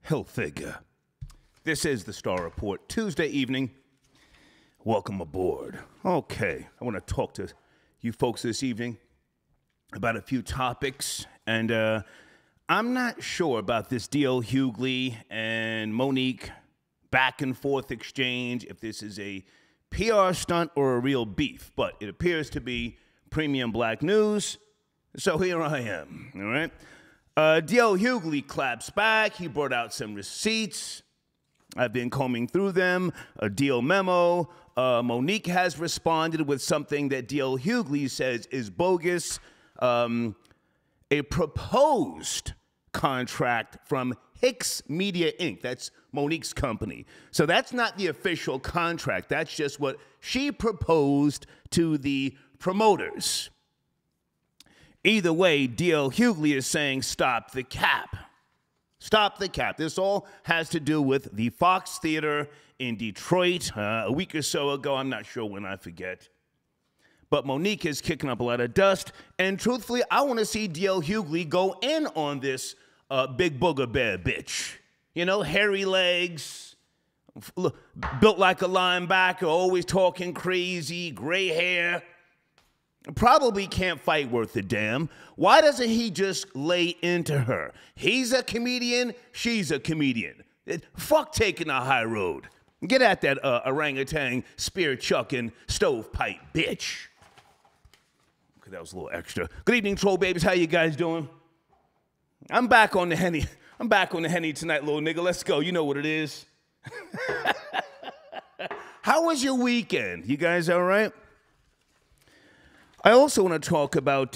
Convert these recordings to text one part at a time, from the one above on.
Hilfiger. This is the Star Report, Tuesday evening. Welcome aboard. Okay, I want to talk to you folks this evening about a few topics, and I'm not sure about this deal, Hughley and Monique back and forth exchange, if this is a PR stunt or a real beef, but it appears to be premium black news, so here I am, all right? D.L. Hughley claps back. He brought out some receipts. I've been combing through them. A deal memo. Monique has responded with something that D.L. Hughley says is bogus. A proposed contract from Hicks Media Inc. That's Monique's company. So that's not the official contract. That's just what she proposed to the promoters. Either way, D.L. Hughley is saying stop the cap. Stop the cap. This all has to do with the Fox Theater in Detroit a week or so ago. I'm not sure when, I forget. But Monique is kicking up a lot of dust. And truthfully, I want to see D.L. Hughley go in on this big booger bear bitch. You know, hairy legs, built like a linebacker, always talking crazy, gray hair. Probably can't fight worth a damn. Why doesn't he just lay into her? He's a comedian, she's a comedian. Fuck taking the high road. Get at that orangutan, spear-chucking, stovepipe bitch. Okay, that was a little extra. Good evening, troll babies. How you guys doing? I'm back on the Henny. I'm back on the Henny tonight, little nigga. Let's go. You know what it is. How was your weekend? You guys all right? I also want to talk about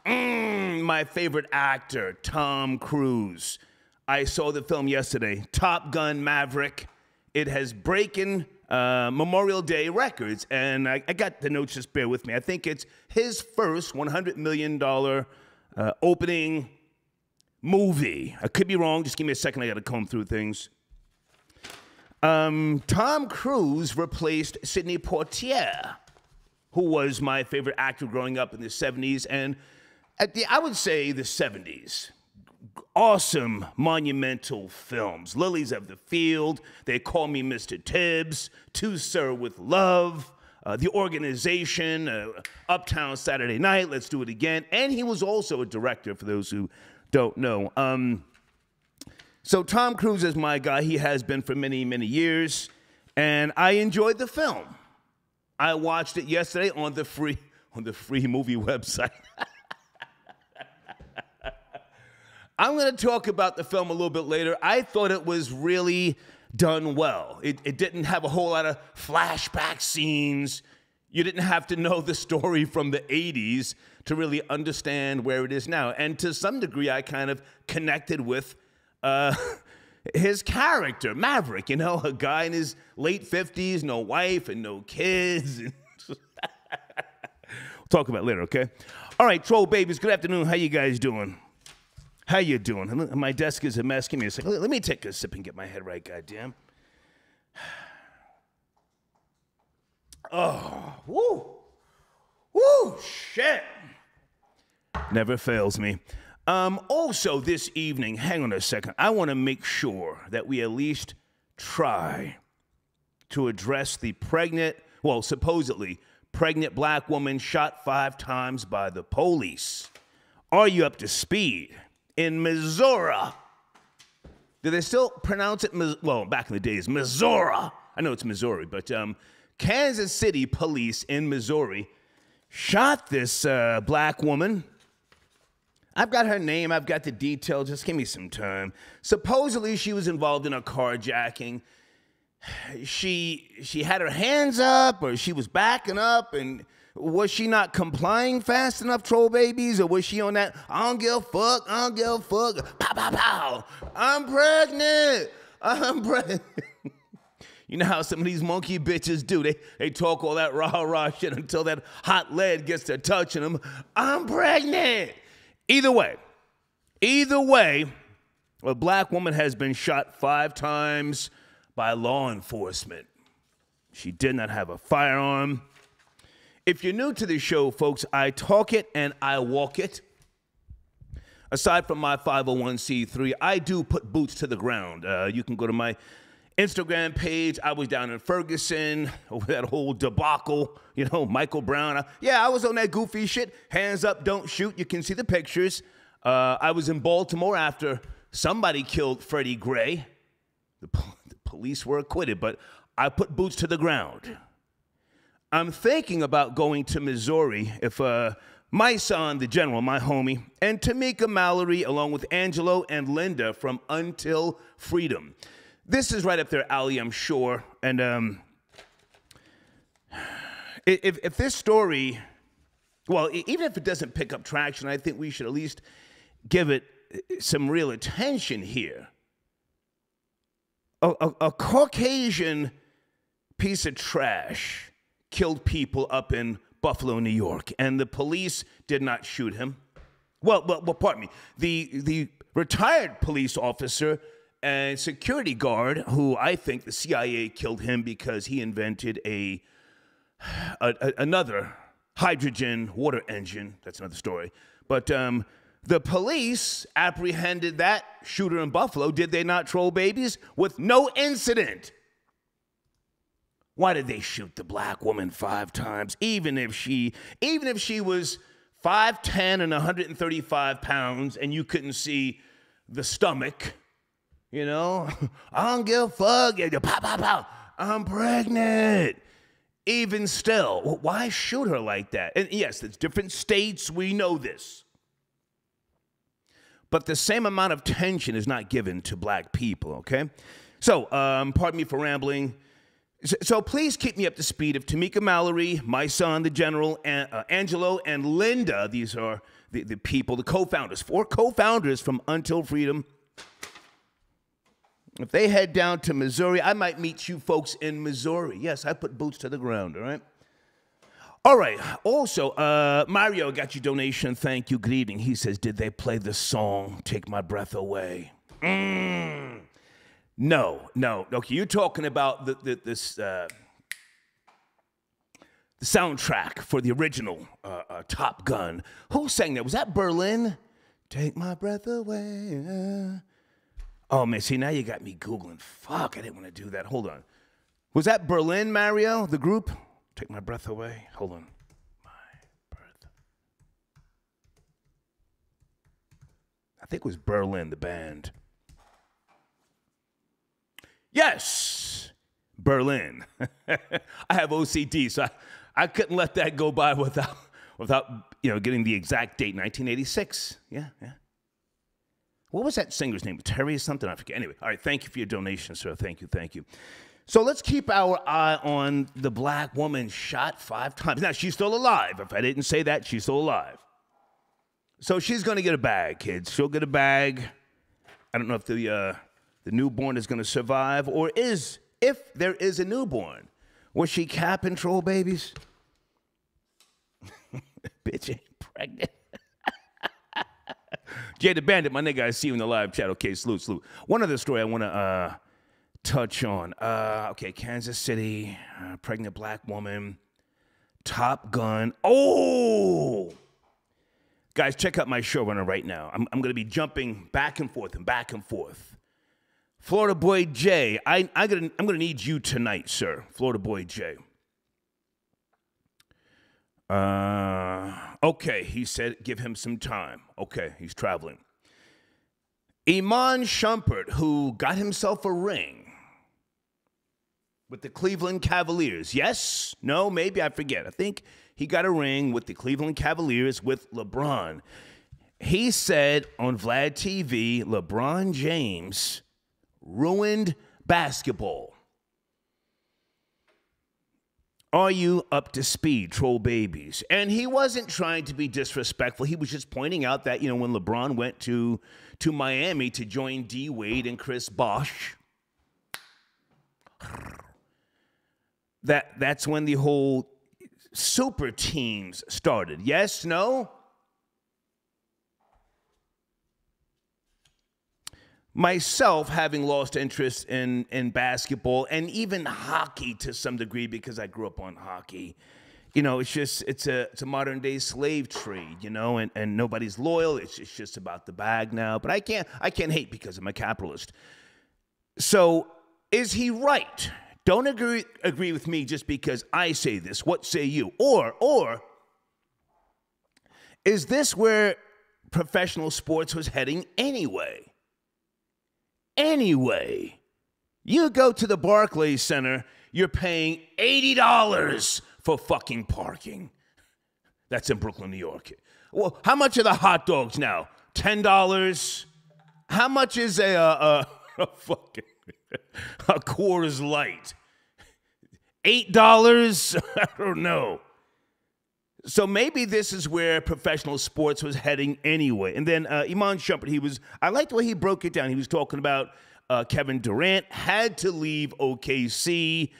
my favorite actor, Tom Cruise. I saw the film yesterday, Top Gun Maverick. It has breaking Memorial Day records, and I got the notes, just bear with me. I think it's his first $100 million opening movie. I could be wrong. Just give me a second. I got to comb through things. Tom Cruise replaced Sidney Poitier, who was my favorite actor growing up in the 70s and I would say the 70s. Awesome, monumental films. Lilies of the Field, They Call Me Mr. Tibbs, To Sir with Love, The Organization, Uptown Saturday Night, Let's Do It Again. And he was also a director, for those who don't know. So Tom Cruise is my guy. He has been for many, many years. And I enjoyed the film. I watched it yesterday on the free movie website. I'm going to talk about the film a little bit later. I thought it was really done well. It didn't have a whole lot of flashback scenes. You didn't have to know the story from the 80s to really understand where it is now. And to some degree, I kind of connected with his character, Maverick, you know, a guy in his late 50s, no wife and no kids. We'll talk about it later, okay? All right, troll babies, good afternoon. How you guys doing? How you doing? My desk is a mess. Give me a second. Let me take a sip and get my head right, goddamn. Oh, woo. Woo, shit. Never fails me. Also, this evening, hang on a second, I want to make sure that we at least try to address the supposedly pregnant black woman shot 5 times by the police. Are you up to speed? In Missouri. Do they still pronounce it, well, back in the days, Missouri. I know it's Missouri, but Kansas City police in Missouri shot this black woman. I've got her name, I've got the details, just give me some time. Supposedly she was involved in a carjacking. She had her hands up, or she was backing up, and was she not complying fast enough, troll babies? Or was she on that, I don't give a fuck, pow, pow, pow, I'm pregnant. You know how some of these monkey bitches do. They talk all that rah-rah shit until that hot lead gets to touching them. I'm pregnant. Either way, a black woman has been shot 5 times by law enforcement. She did not have a firearm. If you're new to the show, folks, I talk it and I walk it. aside from my 501c3, I do put boots to the ground. You can go to my Instagram page. I was down in Ferguson over that whole debacle, Michael Brown. I was on that goofy shit. Hands up, don't shoot. You can see the pictures. I was in Baltimore after somebody killed Freddie Gray. The police were acquitted, but I put boots to the ground. I'm thinking about going to Missouri if my son, the general, my homie, and Tamika Mallory, along with Angelo and Linda from Until Freedom. This is right up their alley, I'm sure. And if this story, well, even if it doesn't pick up traction, I think we should at least give it some real attention here. A Caucasian piece of trash killed people up in Buffalo, New York, and the police did not shoot him. Well, pardon me. The retired police officer and security guard, who I think the CIA killed him because he invented another hydrogen water engine. That's another story. But the police apprehended that shooter in Buffalo, did they not, troll babies? With no incident. Why did they shoot the black woman 5 times? Even if she was 5'10" and 135 pounds and you couldn't see the stomach, I don't give a fuck. Pow, pow, pow. I'm pregnant. Even still, why shoot her like that? And yes, it's different states. We know this. But the same amount of attention is not given to black people, okay? So, pardon me for rambling. So please keep me up to speed of Tamika Mallory, my son, the general, Angelo, and Linda. These are the people, the co-founders, 4 co-founders from Until Freedom. If they head down to Missouri, I might meet you folks in Missouri. Yes, I put boots to the ground, all right? All right. Also, Mario got your donation. Thank you. Good evening. He says, did they play the song, Take My Breath Away? No. Okay, you're talking about the soundtrack for the original Top Gun. Who sang that? Was that Berlin? Take my breath away. Oh, man, see, now you got me Googling. Fuck, I didn't want to do that. Hold on. Was that Berlin, Mario, the group? Take my breath away. Hold on. My breath. I think it was Berlin, the band. Yes, Berlin. I have OCD, so I couldn't let that go by without getting the exact date. 1986. Yeah. What was that singer's name? Terry or something? I forget. Anyway, all right. Thank you for your donation, sir. Thank you. So let's keep our eye on the black woman shot 5 times. Now she's still alive. If I didn't say that, she's still alive. So she's gonna get a bag, kids. She'll get a bag. I don't know if the newborn is going to survive, or if there is a newborn. Was she capping troll babies? Bitch ain't pregnant. Jay the Bandit, my nigga, I see you in the live chat. Okay, salute. One other story I want to touch on. Okay, Kansas City, pregnant black woman, Top Gun. Oh! Guys, check out my showrunner right now. I'm going to be jumping back and forth. Florida Boy Jay, I'm gonna need you tonight, sir. Florida Boy Jay. Okay, he said give him some time. Okay, he's traveling. Iman Shumpert, who got himself a ring with the Cleveland Cavaliers. Yes? No? Maybe? I forget. I think he got a ring with the Cleveland Cavaliers with LeBron. He said on Vlad TV, LeBron James ruined basketball. Are you up to speed, troll babies? And he wasn't trying to be disrespectful. He was just pointing out that, when LeBron went to Miami to join D. Wade and Chris Bosh, that's when the whole super teams started. Yes? No? Myself, having lost interest in basketball and even hockey to some degree because I grew up on hockey, you know, it's a modern day slave trade, you know, and nobody's loyal. It's just about the bag now. But I can't hate because I'm a capitalist. So is he right? Don't agree with me just because I say this. What say you? Or is this where professional sports was heading anyway? Anyway, you go to the Barclays Center, you're paying $80 for fucking parking. That's in Brooklyn, New York. Well, how much are the hot dogs now? $10? How much is a fucking a Coors Light? $8? I don't know. So maybe this is where professional sports was heading anyway. And then Iman Shumpert, I liked the way he broke it down. He was talking about Kevin Durant had to leave OKC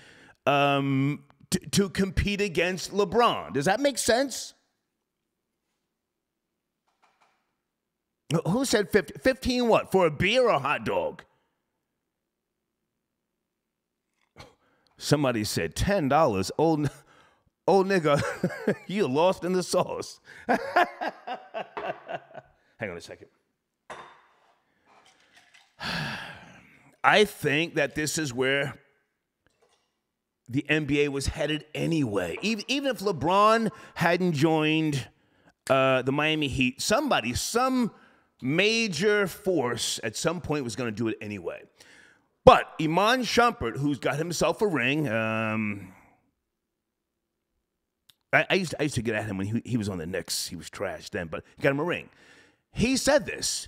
to compete against LeBron. Does that make sense? Who said 15? 15 what? For a beer or a hot dog? Somebody said $10. Old nigga, you lost in the sauce. Hang on a second. I think that this is where the NBA was headed anyway. Even if LeBron hadn't joined the Miami Heat, some major force at some point was going to do it anyway. But Iman Shumpert, who's got himself a ring, I used to get at him when he was on the Knicks. He was trash then, but he got him a ring. He said this.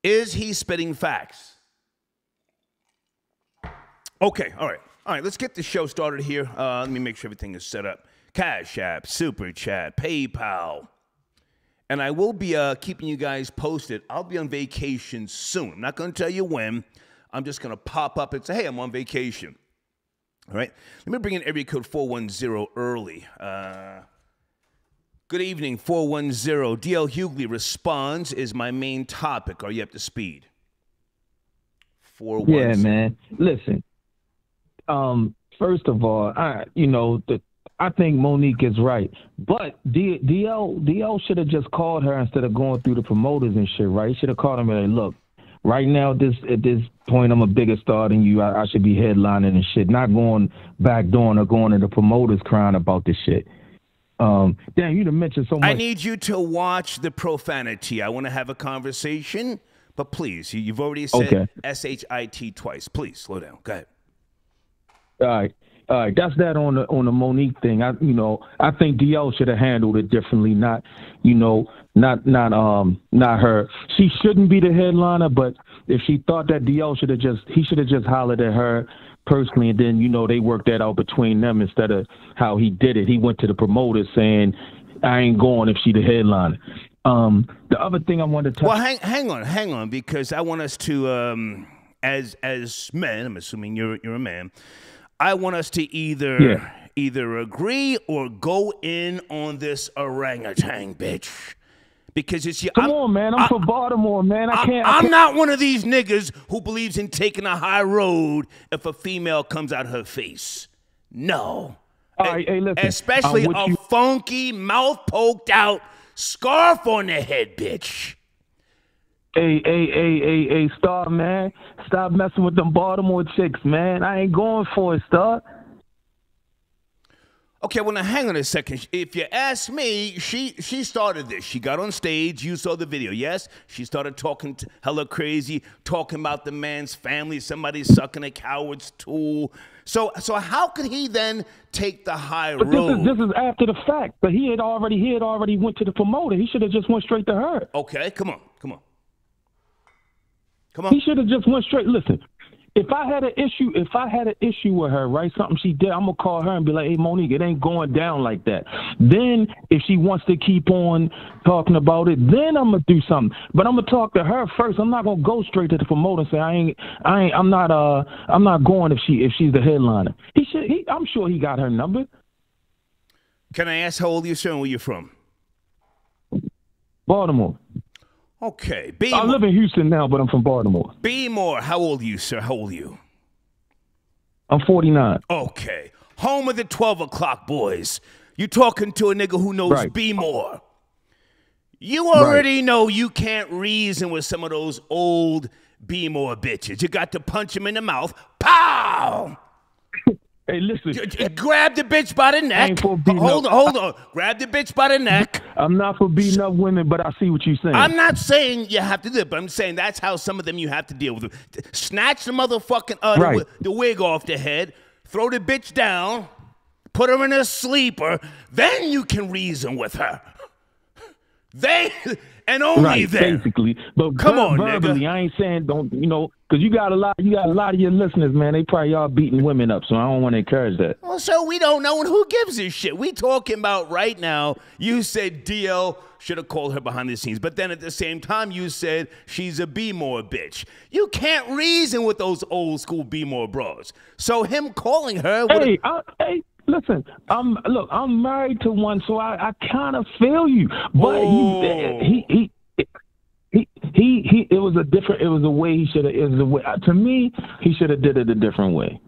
Is he spitting facts? Okay, all right, let's get the show started here. Let me make sure everything is set up. Cash App, Super Chat, PayPal. And I will be keeping you guys posted. I'll be on vacation soon. I'm not going to tell you when. I'm just going to pop up and say, hey, I'm on vacation. All right, let me bring in area code 410 early. Good evening, 410. DL Hughley responds is my main topic. Are you up to speed? 410. Yeah, man. Listen, first of all, I think Monique is right. But DL should have just called her instead of going through the promoters and shit, right? He should have called him and like, look, right now, at this point, I'm a bigger star than you. I should be headlining and shit, not going back door or going to the promoters crying about this shit. Damn, you done mentioned so much. I need you to watch the profanity. I want to have a conversation, but please, you've already said SHIT twice. Please, slow down. Go ahead. All right. That's that on the Monique thing. I think DL should have handled it differently, not her. She shouldn't be the headliner, but if she thought that DL he should have just hollered at her personally, and then, they worked that out between them instead of how he did it. He went to the promoters saying, I ain't going if she the headliner. The other thing I wanted to touch. Well, hang on, because I want us to, as men, I'm assuming you're a man, I want us to either agree or go in on this orangutan bitch. Because it's your. Come on, man. I'm from Baltimore, man. I'm not one of these niggas who believes in taking a high road if a female comes out her face. No. All right, hey, listen. Especially a funky, mouth poked out scarf on the head, bitch. Hey, Star, man. Stop messing with them Baltimore chicks, man. I ain't going for it, Star. Okay, well, now hang on a second. If you ask me, she started this. She got on stage. You saw the video, yes? She started talking hella crazy, talking about the man's family, somebody sucking a coward's tool. So how could he then take the high road? This is after the fact. But he had already went to the promoter. He should have just went straight to her. Okay, come on. He should have just went straight. Listen. If I had an issue with her, right, something she did, I'm gonna call her and be like, hey, Monique, it ain't going down like that. Then if she wants to keep on talking about it, then I'm gonna do something. But I'm gonna talk to her first. I'm not gonna go straight to the promoter and say I'm not going if she's the headliner. I'm sure he got her number. Can I ask how old you, sir, and where you're from? Baltimore. Okay. I live in Houston now, but I'm from Baltimore. Be more. How old are you, sir? How old are you? I'm 49. Okay. Home of the 12 o'clock boys. You talking to a nigga who knows be more. You already know you can't reason with some of those old be more bitches. You got to punch them in the mouth. Pow! Hey, listen. Grab the bitch by the neck. Hold on. Grab the bitch by the neck. I'm not for beating up women, but I see what you're saying. I'm not saying you have to do it, but I'm saying that's how some of them you have to deal with them. Snatch the motherfucking the wig off the head, throw the bitch down, put her in a sleeper, then you can reason with her. And only then. Basically. But come on, verbally, nigga. I ain't saying don't, you know, because you got a lot of your listeners, man. They probably all beating women up, so I don't want to encourage that. Well, so we don't know, and who gives a shit? We talking about right now. You said DL should have called her behind the scenes, but then at the same time you said she's a be more bitch. You can't reason with those old school be more bros. So him calling her. Hey, listen. I'm married to one, so I kind of feel you. But it was a different. It was a way he should have. It was a way. To me, he should have did it a different way.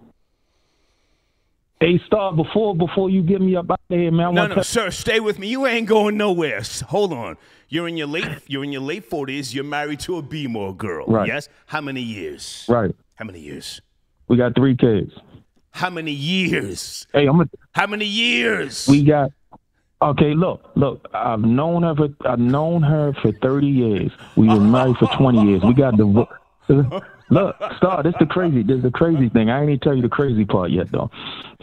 Hey, Star, before you get me up out of here, man. No, sir, stay with me. You ain't going nowhere. Hold on. You're in your late 40s. You're married to a be more girl. Right. Yes. How many years? Right. How many years? We got 3 kids. How many years? Hey, how many years? We got. Okay, look. I've known her for 30 years. We were married for 20 years. We got divorced. Look, Star, this is the crazy thing. I ain't even tell you the crazy part yet, though.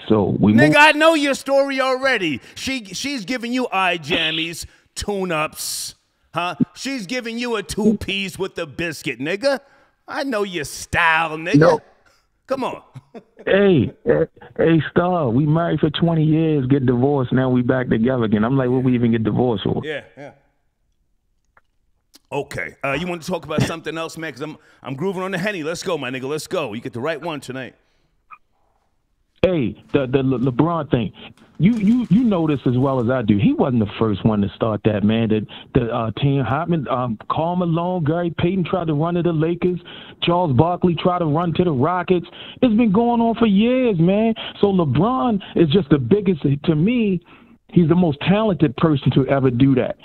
So nigga, I know your story already. She's giving you eye jammies, tune-ups, huh? She's giving you a 2-piece with the biscuit, nigga. I know your style, nigga. No. Come on. Hey, Star, we married for 20 years, get divorced, now we back together again. I'm like, what we even get divorced for? Yeah. Okay. You want to talk about something else, man? Because I'm grooving on the Henny. Let's go, my nigga. Let's go. You get the right one tonight. Hey, the LeBron thing. You know this as well as I do. He wasn't the first one to start that, man. The team Hopman, Karl Malone, Gary Payton tried to run to the Lakers. Charles Barkley tried to run to the Rockets. It's been going on for years, man. So LeBron is just the biggest. To me, he's the most talented person to ever do that.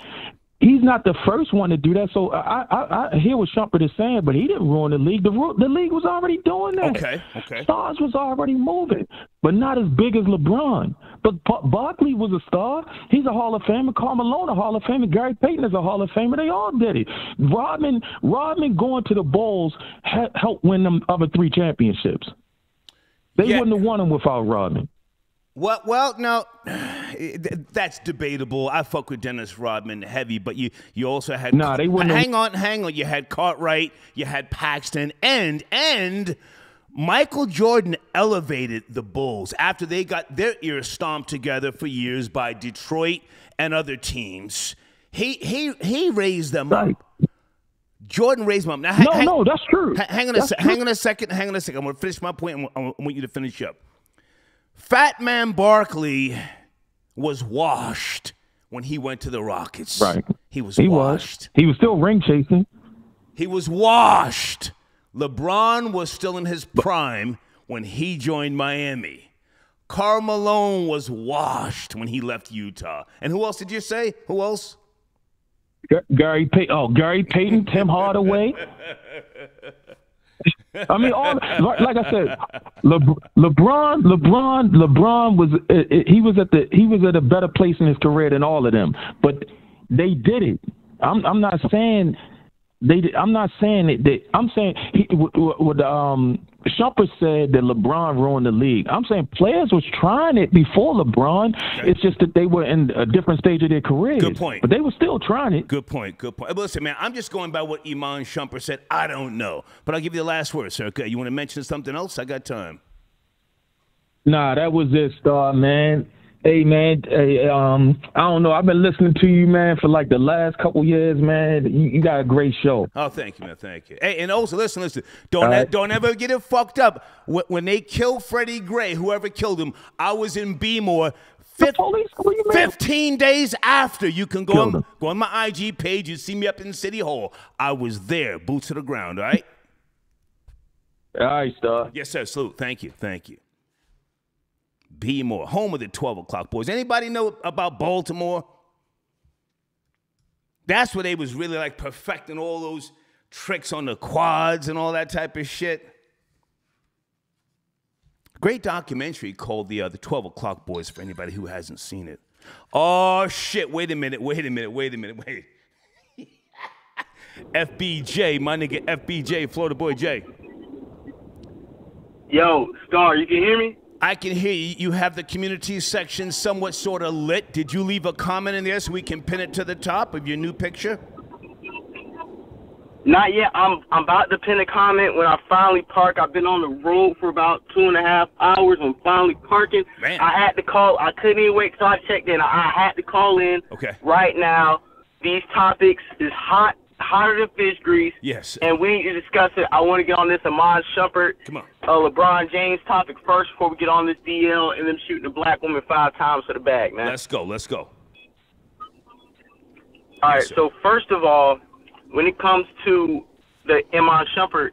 He's not the first one to do that. So I hear what Shumpert is saying, but he didn't ruin the league. The league was already doing that. Okay. Stars was already moving, but not as big as LeBron. But Barkley was a star. He's a Hall of Famer. Karl Malone a Hall of Famer. Gary Payton is a Hall of Famer. They all did it. Rodman going to the Bulls helped win them other 3 championships. They wouldn't have won them without Rodman. Well, no, that's debatable. I fuck with Dennis Rodman heavy, but you also had they wouldn't. Hang on. You had Cartwright, you had Paxton, and Michael Jordan elevated the Bulls after they got their ears stomped together for years by Detroit and other teams. He raised them up. Jordan raised them up. Now, no, that's true. Hang on a second. I'm going to finish my point. I want you to finish up. Fat Man Barkley was washed when he went to the Rockets. Right. He was washed. He was still ring chasing. He was washed. LeBron was still in his prime when he joined Miami. Karl Malone was washed when he left Utah. And who else did you say? Who else? Gary Payton, Tim Hardaway. I mean, like I said, LeBron was at a better place in his career than all of them. But they did it. I'm not saying they did. I'm not saying that. I'm saying what Shumpert said that LeBron ruined the league. I'm saying players was trying it before LeBron. Okay. It's just that they were in a different stage of their careers. Good point. But they were still trying it. Good point. Listen, man, I'm just going by what Iman Shumpert said. I don't know. But I'll give you the last word, sir. Okay, you want to mention something else? I got time. Nah, that was it, Star, man. Hey, man, I don't know. I've been listening to you, man, for like the last couple years, man. You got a great show. Oh, thank you, man. Thank you. Hey, and also, listen. Don't ever get it fucked up. When they killed Freddie Gray, whoever killed him, I was in B-More 15 days after. You can go on my IG page. You see me up in City Hall. I was there, boots to the ground, all right? All right, Star. Yes, sir. Salute. Thank you. Be more. Home of the 12 o'clock boys. Anybody know about Baltimore? That's where they was really like perfecting all those tricks on the quads and all that type of shit. Great documentary called the 12 o'clock boys for anybody who hasn't seen it. Oh shit, wait a minute. FBJ, my nigga FBJ, Florida Boy J. Yo, Star, you can hear me? I can hear you. You have the community section somewhat sort of lit. Did you leave a comment in there so we can pin it to the top of your new picture? Not yet. I'm about to pin a comment when I finally park. I've been on the road for about 2.5 hours. I'm finally parking. Man. I had to call. I couldn't even wait till I checked in. I had to call in. Okay. Right now. These topics is hotter than fish grease. Yes. And we need to discuss it. I want to get on this Iman Shumpert, Come on. LeBron James topic first before we get on this DL and them shooting a black woman 5 times for the bag, man. Let's go. All Yes, right. sir. So first of all, when it comes to the Iman Shumpert,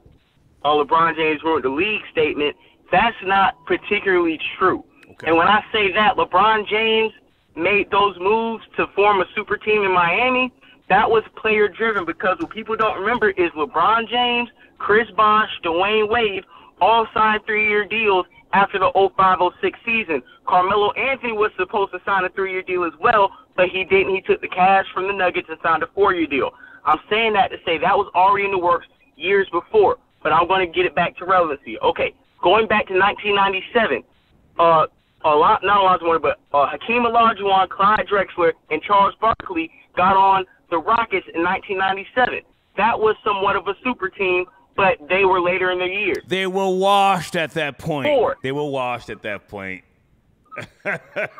LeBron James ruined the league statement, that's not particularly true. Okay. And when I say that, LeBron James made those moves to form a super team in Miami. That was player-driven because what people don't remember is LeBron James, Chris Bosh, Dwayne Wade all signed 3-year deals after the 05-06 season. Carmelo Anthony was supposed to sign a 3-year deal as well, but he didn't. He took the cash from the Nuggets and signed a 4-year deal. I'm saying that to say that was already in the works years before, but I'm going to get it back to relevancy. Okay, going back to 1997, not Alonzo Mourning, but Hakeem Olajuwon, Clyde Drexler, and Charles Barkley got on the Rockets in 1997. That was somewhat of a super team, but they were later in their years. They were washed at that point.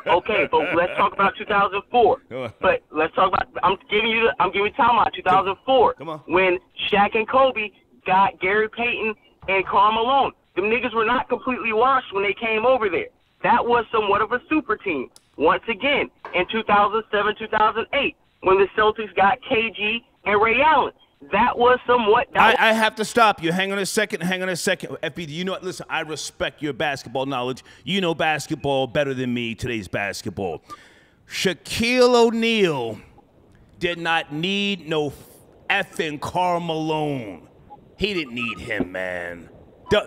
Okay, but let's talk about 2004. But let's talk about. I'm giving you timeout. 2004. Come on. When Shaq and Kobe got Gary Payton and Karl Malone. Them niggas were not completely washed when they came over there. That was somewhat of a super team. Once again, in 2007, 2008, when the Celtics got KG and Ray Allen. That was somewhat. I have to stop you. Hang on a second. FBD, you know what? Listen, I respect your basketball knowledge. You know basketball better than me, today's basketball. Shaquille O'Neal did not need no effing Karl Malone. He didn't need him, man.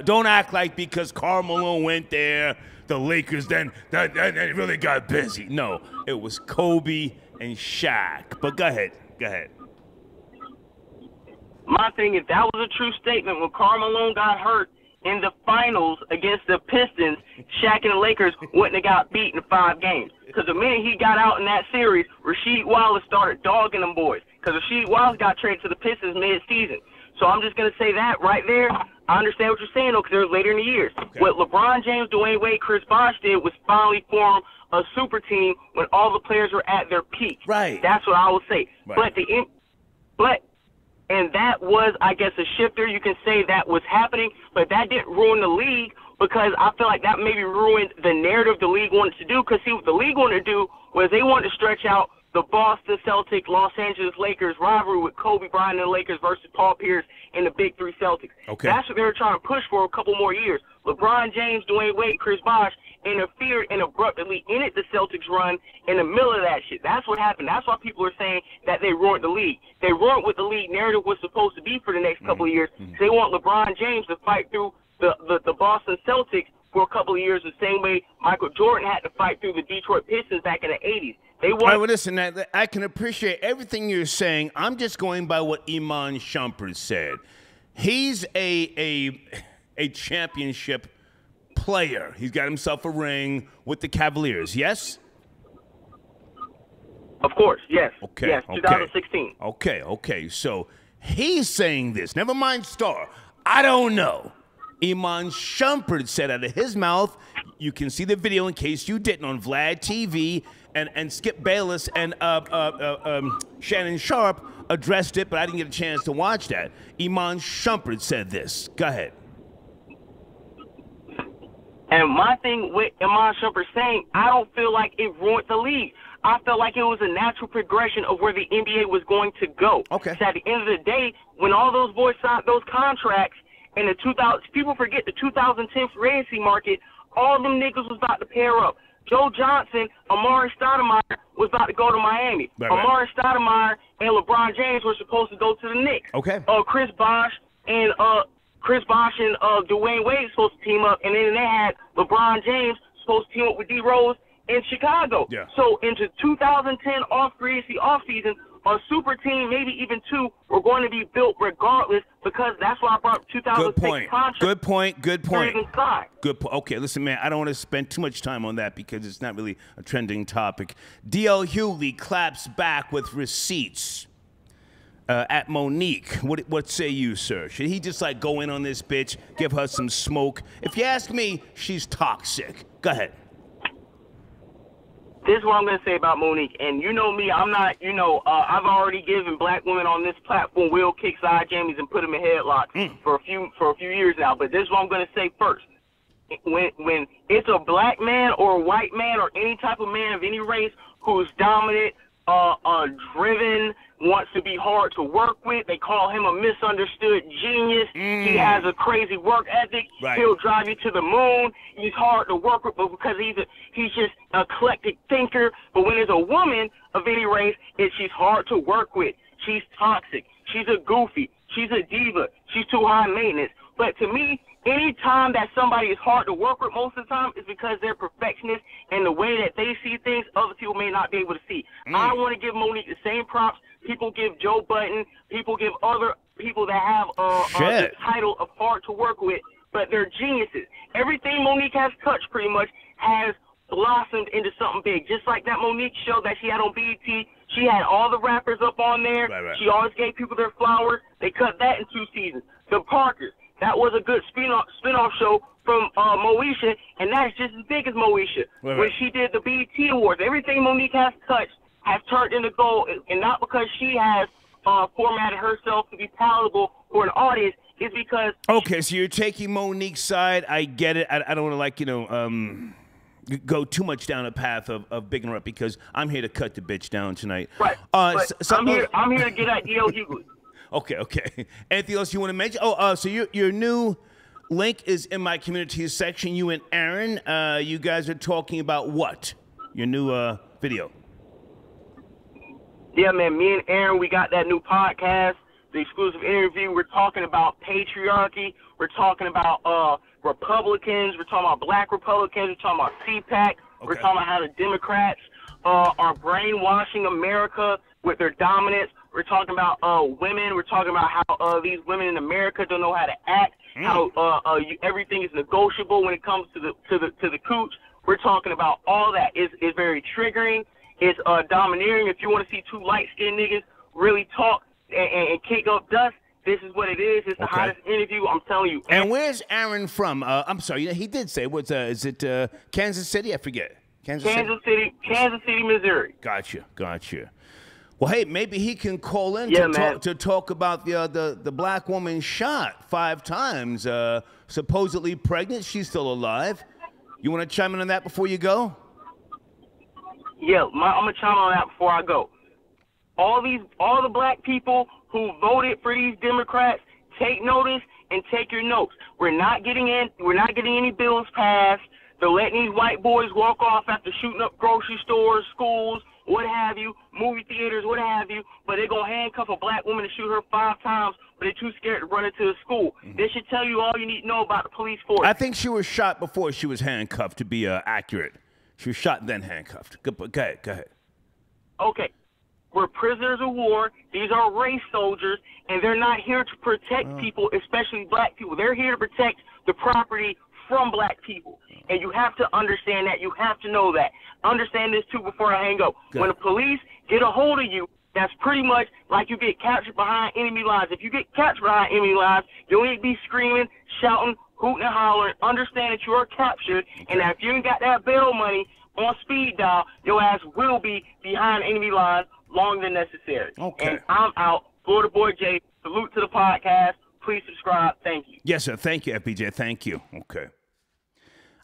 Don't act like because Karl Malone went there, the Lakers then that really got busy. No, it was Kobe and Shaq. But go ahead. My thing is, that was a true statement. When Karl Malone got hurt in the finals against the Pistons, Shaq and the Lakers wouldn't have got beat in 5 games. Because the minute he got out in that series, Rasheed Wallace started dogging them boys. Because Rasheed Wallace got traded to the Pistons mid-season. So I'm just going to say that right there. I understand what you're saying, though, because it was later in the years. Okay. What LeBron James, Dwayne Wade, Chris Bosh did was finally form a super team when all the players were at their peak. Right. That's what I will say. Right. And that was, I guess, a shifter. You can say that was happening, but that didn't ruin the league because I feel like that maybe ruined the narrative the league wanted to do. Because, see, what the league wanted to do was they wanted to stretch out the Boston Celtics, Los Angeles Lakers rivalry with Kobe Bryant and the Lakers versus Paul Pierce and the Big Three Celtics. Okay. That's what they were trying to push for a couple more years. LeBron James, Dwayne Wade, Chris Bosh interfered and abruptly ended the Celtics run in the middle of that shit. That's what happened. That's why people are saying that they ruined the league. They ruined what the league narrative was supposed to be for the next couple of years. They want LeBron James to fight through the Boston Celtics for a couple of years the same way Michael Jordan had to fight through the Detroit Pistons back in the 80s. They want. Well, listen, I can appreciate everything you're saying. I'm just going by what Iman Shumpert said. He's a championship player. He's got himself a ring with the Cavaliers, yes? Of course, yes. Okay. Yes, 2016. Okay. So he's saying this. Never mind Star. I don't know. Iman Shumpert said out of his mouth, you can see the video in case you didn't on Vlad TV, and Skip Bayless and Shannon Sharp addressed it, but I didn't get a chance to watch that. Iman Shumpert said this. Go ahead. And my thing with Iman Shumpert saying, I don't feel like it ruined the league. I felt like it was a natural progression of where the NBA was going to go. Okay. So at the end of the day, when all those boys signed those contracts, and the 2000, people forget the 2010 free agency market All them niggas was about to pair up. Joe Johnson, Amari Stoudemire was about to go to Miami. Right. Amari Stoudemire and LeBron James were supposed to go to the Knicks. Okay. Chris Bosh and Dwayne Wade supposed to team up, and then they had LeBron James supposed to team up with D Rose in Chicago. Yeah. So into 2010 free agency offseason, a super team, maybe even two, were going to be built regardless, because that's why I brought 2006 contract. Good point. Good point. Good point. Okay, listen, man, I don't want to spend too much time on that because it's not really a trending topic. D.L. Hughley claps back with receipts at Monique. What say you, sir? Should he just, like, go in on this bitch, give her some smoke? If you ask me, she's toxic. Go ahead. This is what I'm going to say about Monique. And you know me, I'm not, I've already given black women on this platform wheel kick side jammies and put them in headlocks for a few years now. But this is what I'm going to say first. When it's a black man or a white man or any type of man of any race who's dominant, driven, wants to be hard to work with, they call him a misunderstood genius. He has a crazy work ethic. Right. He'll drive you to the moon. He's hard to work with, but because he's just an eclectic thinker. But when there's a woman of any race, she's hard to work with. She's toxic. She's a goofy. She's a diva. She's too high maintenance. But to me, any time that somebody is hard to work with most of the time is because they're perfectionists, and the way that they see things, other people may not be able to see. I want to give Monique the same props people give Joe Budden, people give other people that have the title of hard to work with, but they're geniuses. Everything Monique has touched pretty much has blossomed into something big. Just like that Monique show that she had on BET, she had all the rappers up on there. Right. She always gave people their flowers. They cut that in 2 seasons. The Parkers, that was a good spin-off show from Moesha, and that is just as big as Moesha. Right. When she did the BET Awards, everything Monique has touched has turned into gold, and not because she has formatted herself to be palatable for an audience. It's because... Okay, so you're taking Monique's side. I get it. I don't want to, go too much down a path of bigging her up, because I'm here to cut the bitch down tonight. Right. But I'm here to get at D.L. Hughley. Okay. Anything else you want to mention? So your new link is in my community section. You and Aaron, you guys are talking about what? Your new video. Yeah, man, me and Aaron, we got that new podcast, the exclusive interview. We're talking about patriarchy. We're talking about Republicans. We're talking about black Republicans. We're talking about CPAC. Okay. We're talking about how the Democrats are brainwashing America with their dominance. We're talking about women. We're talking about how these women in America don't know how to act. How everything is negotiable when it comes to the cooch. We're talking about all that. It's very triggering. It's domineering. If you want to see 2 light-skinned niggas really talk and kick up dust, this is what it is. It's the hottest interview, I'm telling you. And where's Aaron from? I'm sorry, he did say, is it Kansas City? I forget. Kansas City, Missouri. Gotcha. Well, hey, maybe he can call in to talk about the black woman shot 5 times, supposedly pregnant. She's still alive. You want to chime in on that before you go? Yeah, I'm gonna chime on that before I go. All the black people who voted for these Democrats, take notice and take your notes. We're not getting any bills passed. They're letting these white boys walk off after shooting up grocery stores, schools, what have you, movie theaters, what have you. But they're gonna handcuff a black woman and shoot her 5 times, but they're too scared to run into the school. They should tell you all you need to know about the police force. I think she was shot before she was handcuffed, to be accurate. She was shot and then handcuffed. Go ahead. Okay. We're prisoners of war. These are race soldiers, and they're not here to protect people, especially black people. They're here to protect the property from black people. And you have to understand that. You have to know that. Understand this, too, before I hang up. When the police get a hold of you, that's pretty much like you get captured behind enemy lines. If you get captured behind enemy lines, you don't need to be screaming, shouting, hooting and hollering. Understand that you are captured, and that if you ain't got that bail money on speed dial, your ass will be behind enemy lines longer than necessary. Okay. And I'm out. Florida Boy J, salute to the podcast. Please subscribe. Thank you. Yes, sir. Thank you, FBJ. Thank you. Okay.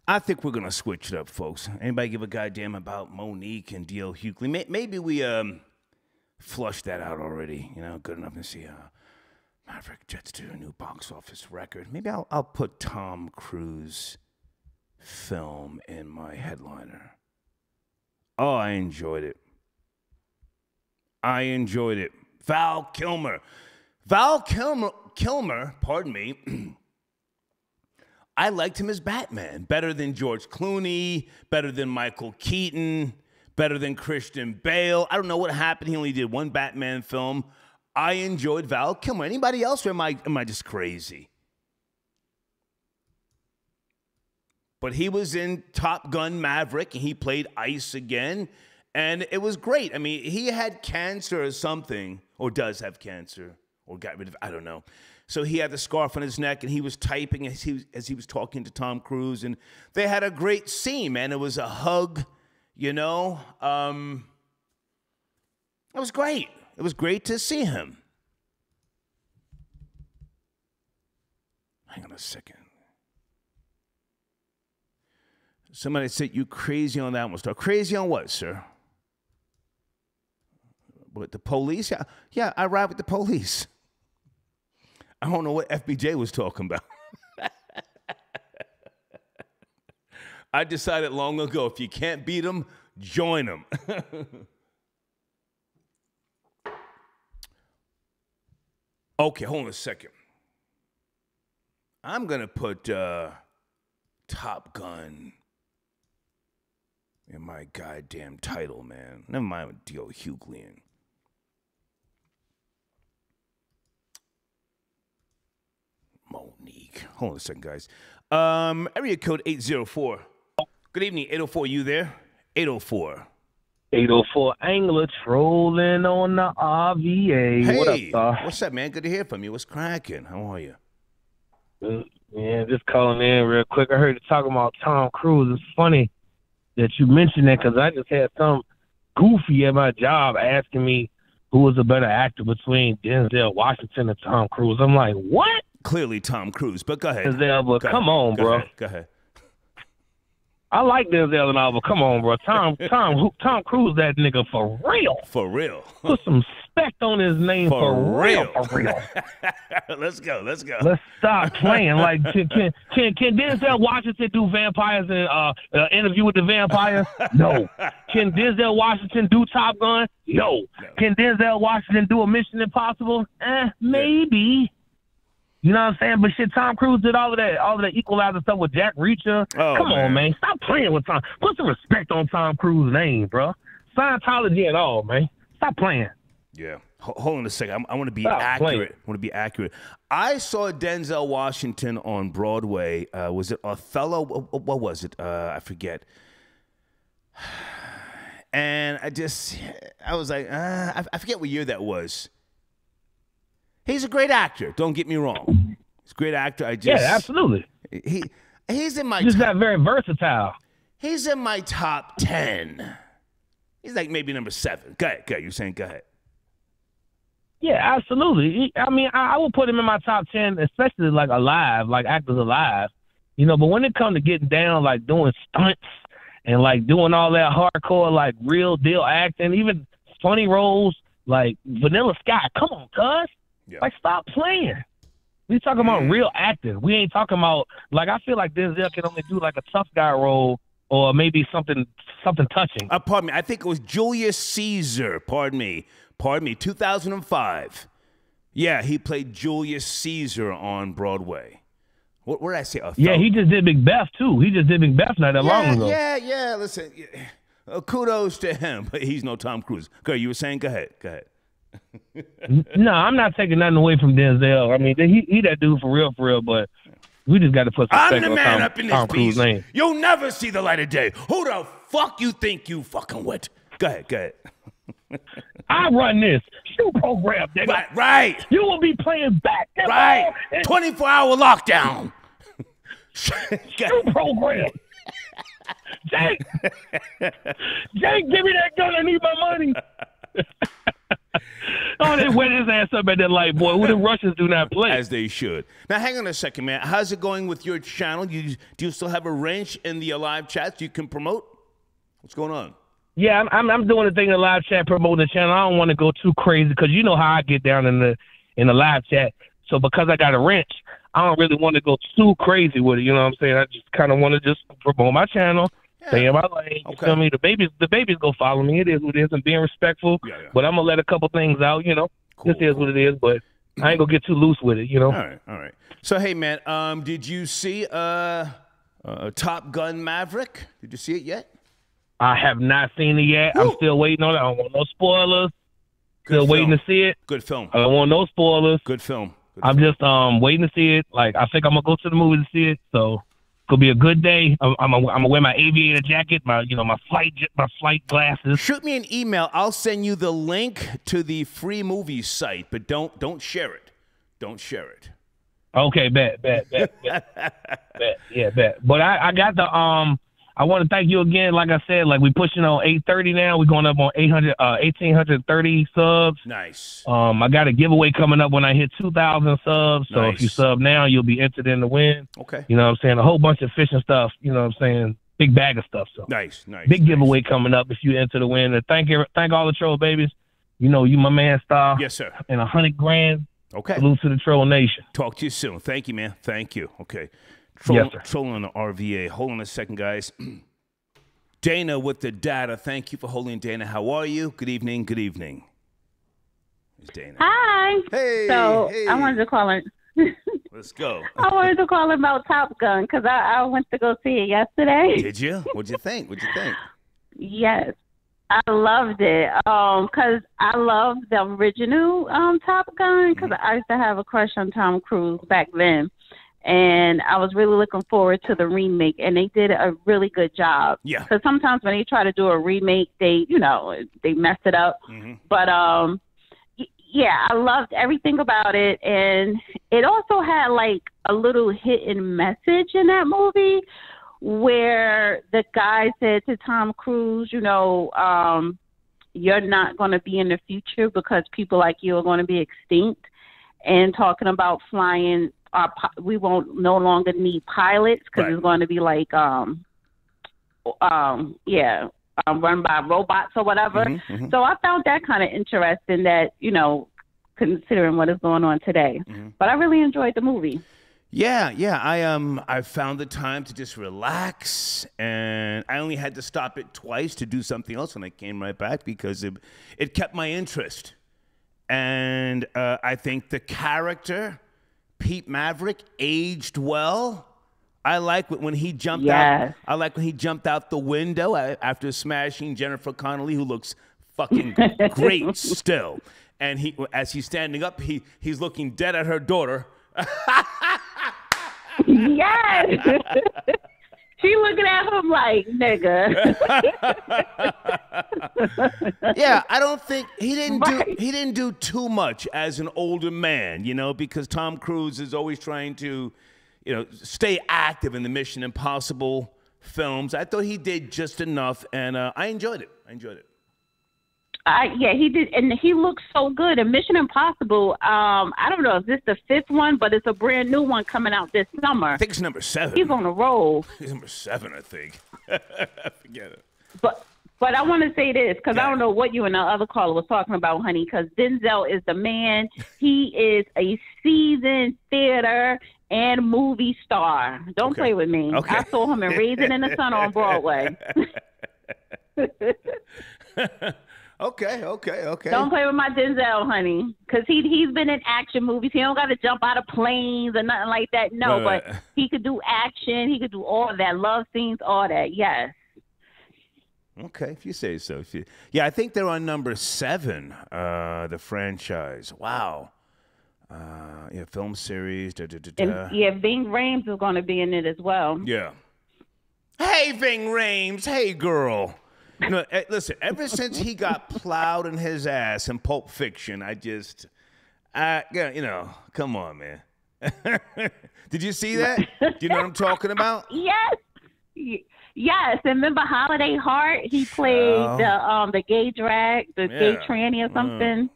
I think we're going to switch it up, folks. Anybody give a goddamn about Monique and D.L. Hughley? Maybe we flushed that out already. Good enough to see Maverick Jets to a new box office record. Maybe I'll put Tom Cruise film in my headliner. Oh, I enjoyed it. Val Kilmer. Pardon me. I liked him as Batman. Better than George Clooney, better than Michael Keaton, better than Christian Bale. I don't know what happened. He only did one Batman film. I enjoyed Val Kilmer. Anybody else, or am I just crazy? But he was in Top Gun Maverick, and he played Ice again, and it was great. I mean, he had cancer or something, or does have cancer, or got rid of it, I don't know. So he had the scarf on his neck, and he was typing as he was talking to Tom Cruise, and they had a great scene, man. It was a hug, you know. It was great. It was great to see him. Hang on a second. Somebody said you crazy on that one. Star. Crazy on what, sir? What, the police? Yeah, I ride with the police. I don't know what FBJ was talking about. I decided long ago, if you can't beat them, join them. Okay, hold on a second. I'm going to put Top Gun in my goddamn title, man. Never mind with D.O. Hughley. Monique. Hold on a second, guys. Area code 804. Good evening, 804. You there? 804. 804 Angler trolling on the RVA. Hey, what up, sir? What's up, man? Good to hear from you. What's cracking? How are you? Yeah, just calling in real quick. I heard you talking about Tom Cruise. It's funny that you mentioned that because I just had some goofy at my job asking me who was a better actor between Denzel Washington and Tom Cruise. I'm like, what? Clearly Tom Cruise, but go ahead. Denzel, but come on, bro. Go ahead. I like Denzel and all, but come on, bro. Tom Cruise, that nigga for real. For real. Put some respect on his name for real. For real. Let's go. Let's stop playing. Like, can Denzel Washington do vampires and Interview with the Vampire? No. Can Denzel Washington do Top Gun? No. Can Denzel Washington do a Mission Impossible? Maybe. You know what I'm saying? But shit, Tom Cruise did all of that Equalizer stuff with Jack Reacher. Oh, Come on, man. Stop playing with Tom. Put some respect on Tom Cruise's name, bro. Scientology and all, man. Stop playing. Yeah. Hold on a second. I want to be accurate. I saw Denzel Washington on Broadway. Was it Othello? What was it? I forget. And I was like, I forget what year that was. He's a great actor. Don't get me wrong. He's a great actor. Yeah, absolutely. He's in my He's not very versatile. He's in my top 10. He's like maybe number 7. Go ahead. You're saying go ahead. Yeah, absolutely. I mean, I would put him in my top 10, especially like alive, like actors alive. You know, but when it comes to getting down, like doing stunts and like doing all that hardcore, like real deal acting, even funny roles like Vanilla Sky. Come on, cuz. Yeah. Like, stop playing. We talking about real acting. We ain't talking about, like, I feel like Denzel can only do, like, a tough guy role or maybe something touching. Pardon me. I think it was Julius Caesar. Pardon me. 2005. Yeah, he played Julius Caesar on Broadway. What did I say? Yeah, he just did Macbeth, too. He just did Macbeth not that long ago. Yeah. Listen, kudos to him, but he's no Tom Cruise. Go ahead. You were saying? Go ahead. No, I'm not taking nothing away from Denzel. I mean, he that dude for real, but we just got to put some respect on Tom Cruise's name. You'll never see the light of day. Who the fuck you think you fucking with? Go ahead. I run this shoe program, nigga. Right. You will be playing basketball. Right. 24-hour lockdown. Shoe program. Jake, give me that gun. I need my money. Oh, they wet his ass up at that light, boy. Who the Russians do not play. As they should. Now, hang on a second, man. How's it going with your channel? Do you still have a wrench in the live chats you can promote? What's going on? Yeah, I'm doing the thing in the live chat, promoting the channel. I don't want to go too crazy because you know how I get down in the live chat. So because I got a wrench, I don't really want to go too crazy with it. You know what I'm saying? I just kind of want to just promote my channel, stay in my lane. You feel me? The babies go follow me. It is what it is, and being respectful. Yeah, yeah. But I'm gonna let a couple things out. You know, Cool, this is what it is. But I ain't gonna get too loose with it. You know. All right. So hey, man, did you see Top Gun Maverick? Did you see it yet? I have not seen it yet. Woo. I'm still waiting on it. I don't want no spoilers. Still waiting to see it. Good film. I don't want no spoilers. Good film. I'm just waiting to see it. Like, I think I'm gonna go to the movie to see it. So it's gonna be a good day. I'm gonna wear my aviator jacket, my flight glasses. Shoot me an email. I'll send you the link to the free movie site, but don't share it. Don't share it. Okay, bet. Yeah, bet. But I got the I want to thank you again. Like I said, like we pushing on 830 now. We're going up on 1,830 subs. Nice. I got a giveaway coming up when I hit 2,000 subs. So Nice. if you sub now, you'll be entered in the win. Okay. You know what I'm saying? A whole bunch of fishing stuff. You know what I'm saying? Big bag of stuff. So Nice. big giveaway coming up if you enter the win. And thank all the troll babies. You know, you my man, Star. Yes, sir. And 100 grand. Okay. Salute to the troll nation. Talk to you soon. Thank you, man. Thank you. Okay. Yes, sir. Trolling on the RVA. Hold on a second, guys. Dana with the data. Thank you for holding, Dana. How are you? Good evening. Good evening. It's Dana. Hi. Hey. So hey. I wanted to call in. Let's go. I wanted to call about Top Gun because I went to go see it yesterday. Did you? What'd you think? Yes, I loved it. Because I love the original Top Gun because I used to have a crush on Tom Cruise back then. And I was really looking forward to the remake, and they did a really good job. Yeah. Because sometimes when they try to do a remake, they mess it up. Mm-hmm. But yeah, I loved everything about it, and it also had like a little hidden message in that movie, where the guy said to Tom Cruise, you're not going to be in the future because people like you are going to be extinct, and talking about flying. We won't no longer need pilots because it's going to be like, run by robots or whatever. Mm-hmm, mm-hmm. So I found that kind of interesting that, considering what is going on today. Mm-hmm. But I really enjoyed the movie. Yeah. I found the time to just relax, and I only had to stop it twice to do something else when I came right back because it kept my interest. And I think the character, Pete Maverick, aged well. I like when he jumped out. I like when he jumped out the window after smashing Jennifer Connelly, who looks fucking great still. And as he's standing up, he's looking dead at her daughter. Yes. She looking at him like, nigga. Yeah, I don't think he didn't do too much as an older man, because Tom Cruise is always trying to, stay active in the Mission Impossible films. I thought he did just enough, and I enjoyed it. Yeah, he did, and he looks so good. And Mission Impossible, I don't know if this is the 5th one, but it's a brand new one coming out this summer. I think it's number 7. He's on a roll. He's number 7, I think. Forget it. But I want to say this, because I don't know what you and the other caller was talking about, honey, because Denzel is the man. He is a seasoned theater and movie star. Don't play with me. Okay. I saw him in Raisin in the Sun on Broadway. Okay. Don't play with my Denzel, honey, because he's been in action movies. He don't got to jump out of planes or nothing like that. No, Right. but he could do action. He could do all of that, love scenes, all that. Yes. Okay, if you say so. Yeah, I think they're on number 7, the franchise. Wow. Yeah, film series. And yeah, Ving Rhames is going to be in it as well. Yeah. Hey, Ving Rhames. Hey, girl. Listen, ever since he got plowed in his ass in Pulp Fiction, come on, man. Did you see that? Do you know what I'm talking about? Yes. Yes, and remember Holiday Heart? He played the gay drag, the gay tranny or something.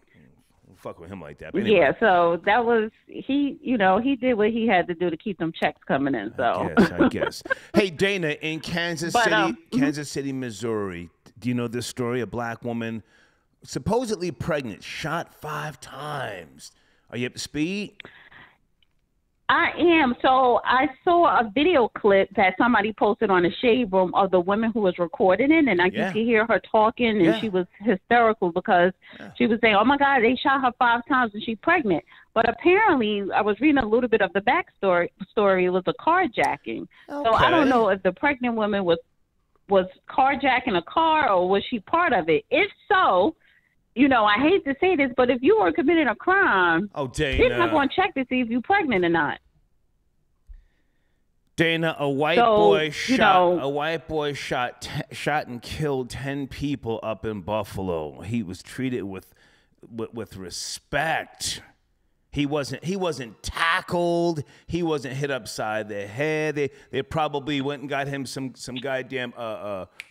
Fuck with him like that. But anyway. Yeah, so that was he did what he had to do to keep them checks coming in. So I guess. Hey, Dana, in Kansas City, Missouri, do you know this story? A black woman, supposedly pregnant, shot 5 times. Are you up to speed? I am. So I saw a video clip that somebody posted on the Shade Room of the woman who was recording it, and you could hear her talking, and she was hysterical because she was saying, "Oh my God, they shot her 5 times and she's pregnant." But apparently, I was reading a little bit of the backstory. It was a carjacking. Okay. So I don't know if the pregnant woman was carjacking a car or was she part of it. If so, you know, I hate to say this, but if you were committing a crime, they're not going to check to see if you're pregnant or not. Dana, a white boy shot and killed 10 people up in Buffalo. He was treated with respect. He wasn't tackled. He wasn't hit upside the head. They probably went and got him some goddamn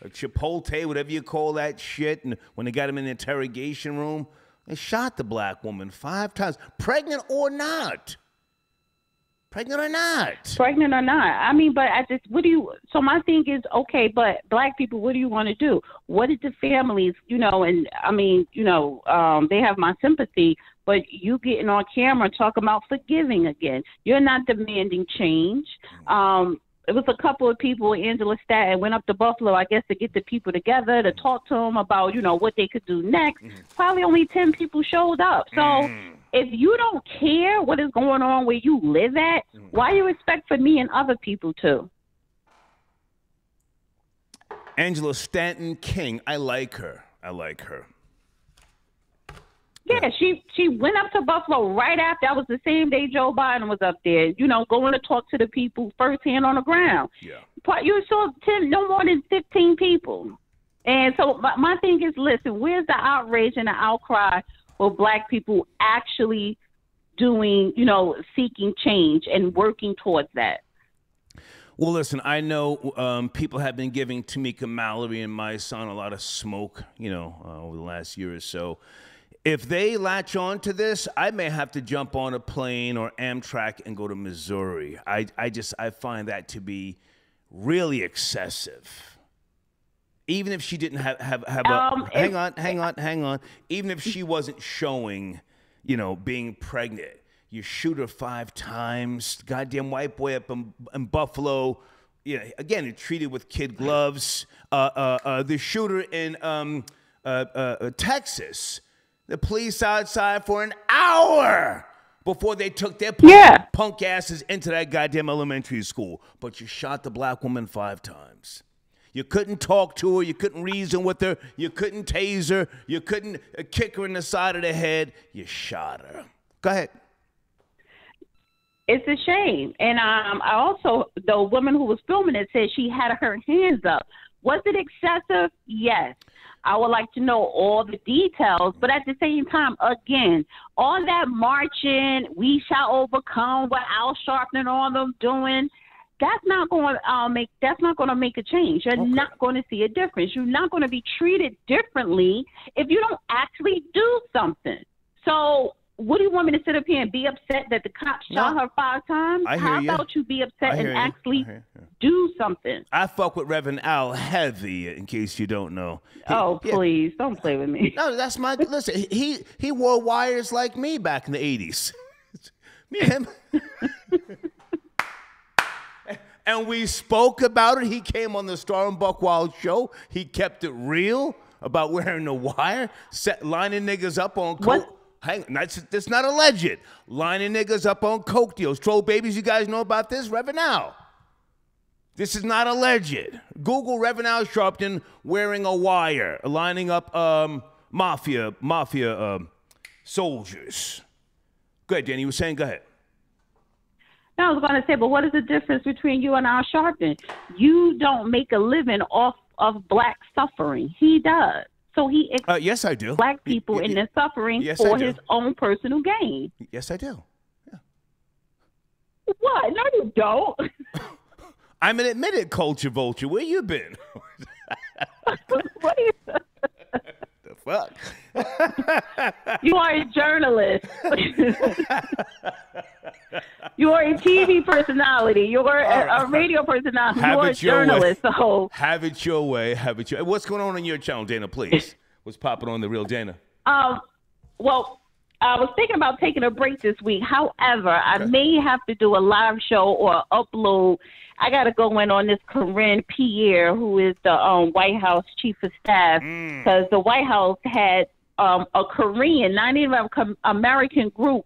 Chipotle, whatever you call that shit. And when they got him in the interrogation room, they shot the black woman 5 times, pregnant or not. Pregnant or not. Pregnant or not. I mean, but so my thing is, okay, but black people, what do you want to do? What did the families, you know, and I mean, you know, they have my sympathy, but you getting on camera talking about forgiving again. You're not demanding change. It was a couple of people, Angela Statton, went up to Buffalo, I guess, to get the people together to talk to them about, you know, what they could do next. Probably only 10 people showed up. So if you don't care what is going on where you live at, why do you expect for me and other people to? Angela Stanton King, I like her. Yeah, she went up to Buffalo right after. That was the same day Joe Biden was up there, you know, going to talk to the people firsthand on the ground. Yeah. You saw no more than 15 people. And so my thing is, listen, where's the outrage and the outcry for black people actually doing, you know, seeking change and working towards that? Well, listen, I know people have been giving Tamika Mallory and my son a lot of smoke, you know, over the last year or so. If they latch on to this, I may have to jump on a plane or Amtrak and go to Missouri. I find that to be really excessive. Even if she didn't have a hang on. Even if she wasn't showing, you know, being pregnant, you shoot her 5 times. Goddamn white boy up in Buffalo. You know, again, treated with kid gloves. The shooter in Texas. The police outside for an hour before they took their punk asses into that goddamn elementary school. But you shot the black woman 5 times. You couldn't talk to her. You couldn't reason with her. You couldn't tase her. You couldn't kick her in the side of the head. You shot her. Go ahead. It's a shame. And I also, the woman who was filming it said she had her hands up. Was it excessive? Yes. I would like to know all the details, but at the same time, again, all that marching, we shall overcome, what Al Sharpton and all them doing, that's not going to make a change. You're not going to see a difference. You're not going to be treated differently if you don't actually do something. So what do you want me to sit up here and be upset that the cops shot her 5 times? How about you be upset and actually do something? I fuck with Reverend Al heavy, in case you don't know. Please, don't play with me. No, that's my, listen, he wore wires like me back in the 80s. Me and him. And we spoke about it. He came on the Star and Buckwild show. He kept it real about wearing the wire, lining niggas up on coke. Hang on, that's not alleged. Lining niggas up on coke deals. Troll babies, you guys know about this? Reverend Al. This is not alleged. Google Reverend Al Sharpton wearing a wire, lining up mafia soldiers. Go ahead, Danny. You were saying, go ahead. No, I was going to say, but what is the difference between you and Al Sharpton? You don't make a living off of black suffering. He does. So he yes, I do. Black people in their suffering for his own personal gain. Yes, I do. Yeah. What? No, you don't. I'm an admitted culture vulture. Where you been? What are you? The fuck? You are a journalist. You are a TV personality. You are a radio personality. You are a journalist. So have it your way. Have it your. What's going on your channel, Dana? Please. What's popping on The Real Dana? Well, I was thinking about taking a break this week. However, I may have to do a live show or upload. I got to go in on this Corinne Pierre, who is the White House chief of staff, because the White House had a Korean, not even an American group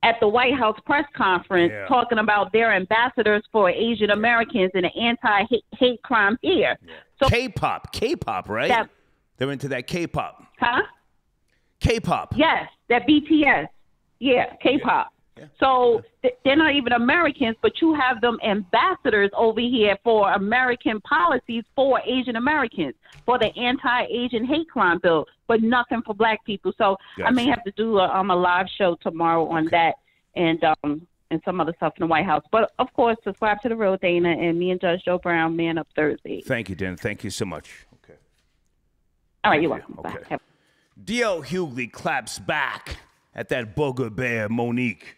at the White House press conference talking about their ambassadors for Asian Americans and the anti-hate crime here. Yeah. So K-pop, right? They're into that K-pop. Huh? K-pop. Yes, that BTS. Yeah, K-pop. Yeah. So they're not even Americans, but you have them ambassadors over here for American policies for Asian Americans, for the anti-Asian hate crime bill, but nothing for black people. So I may have to do a live show tomorrow on that and some other stuff in the White House. But, of course, subscribe to The Real Dana and me and Judge Joe Brown, Man Up Thursday. Thank you, Dana. Thank you so much. Okay. All right, you're welcome. Okay. Bye. D.L. Hughley claps back at that booger bear, Monique.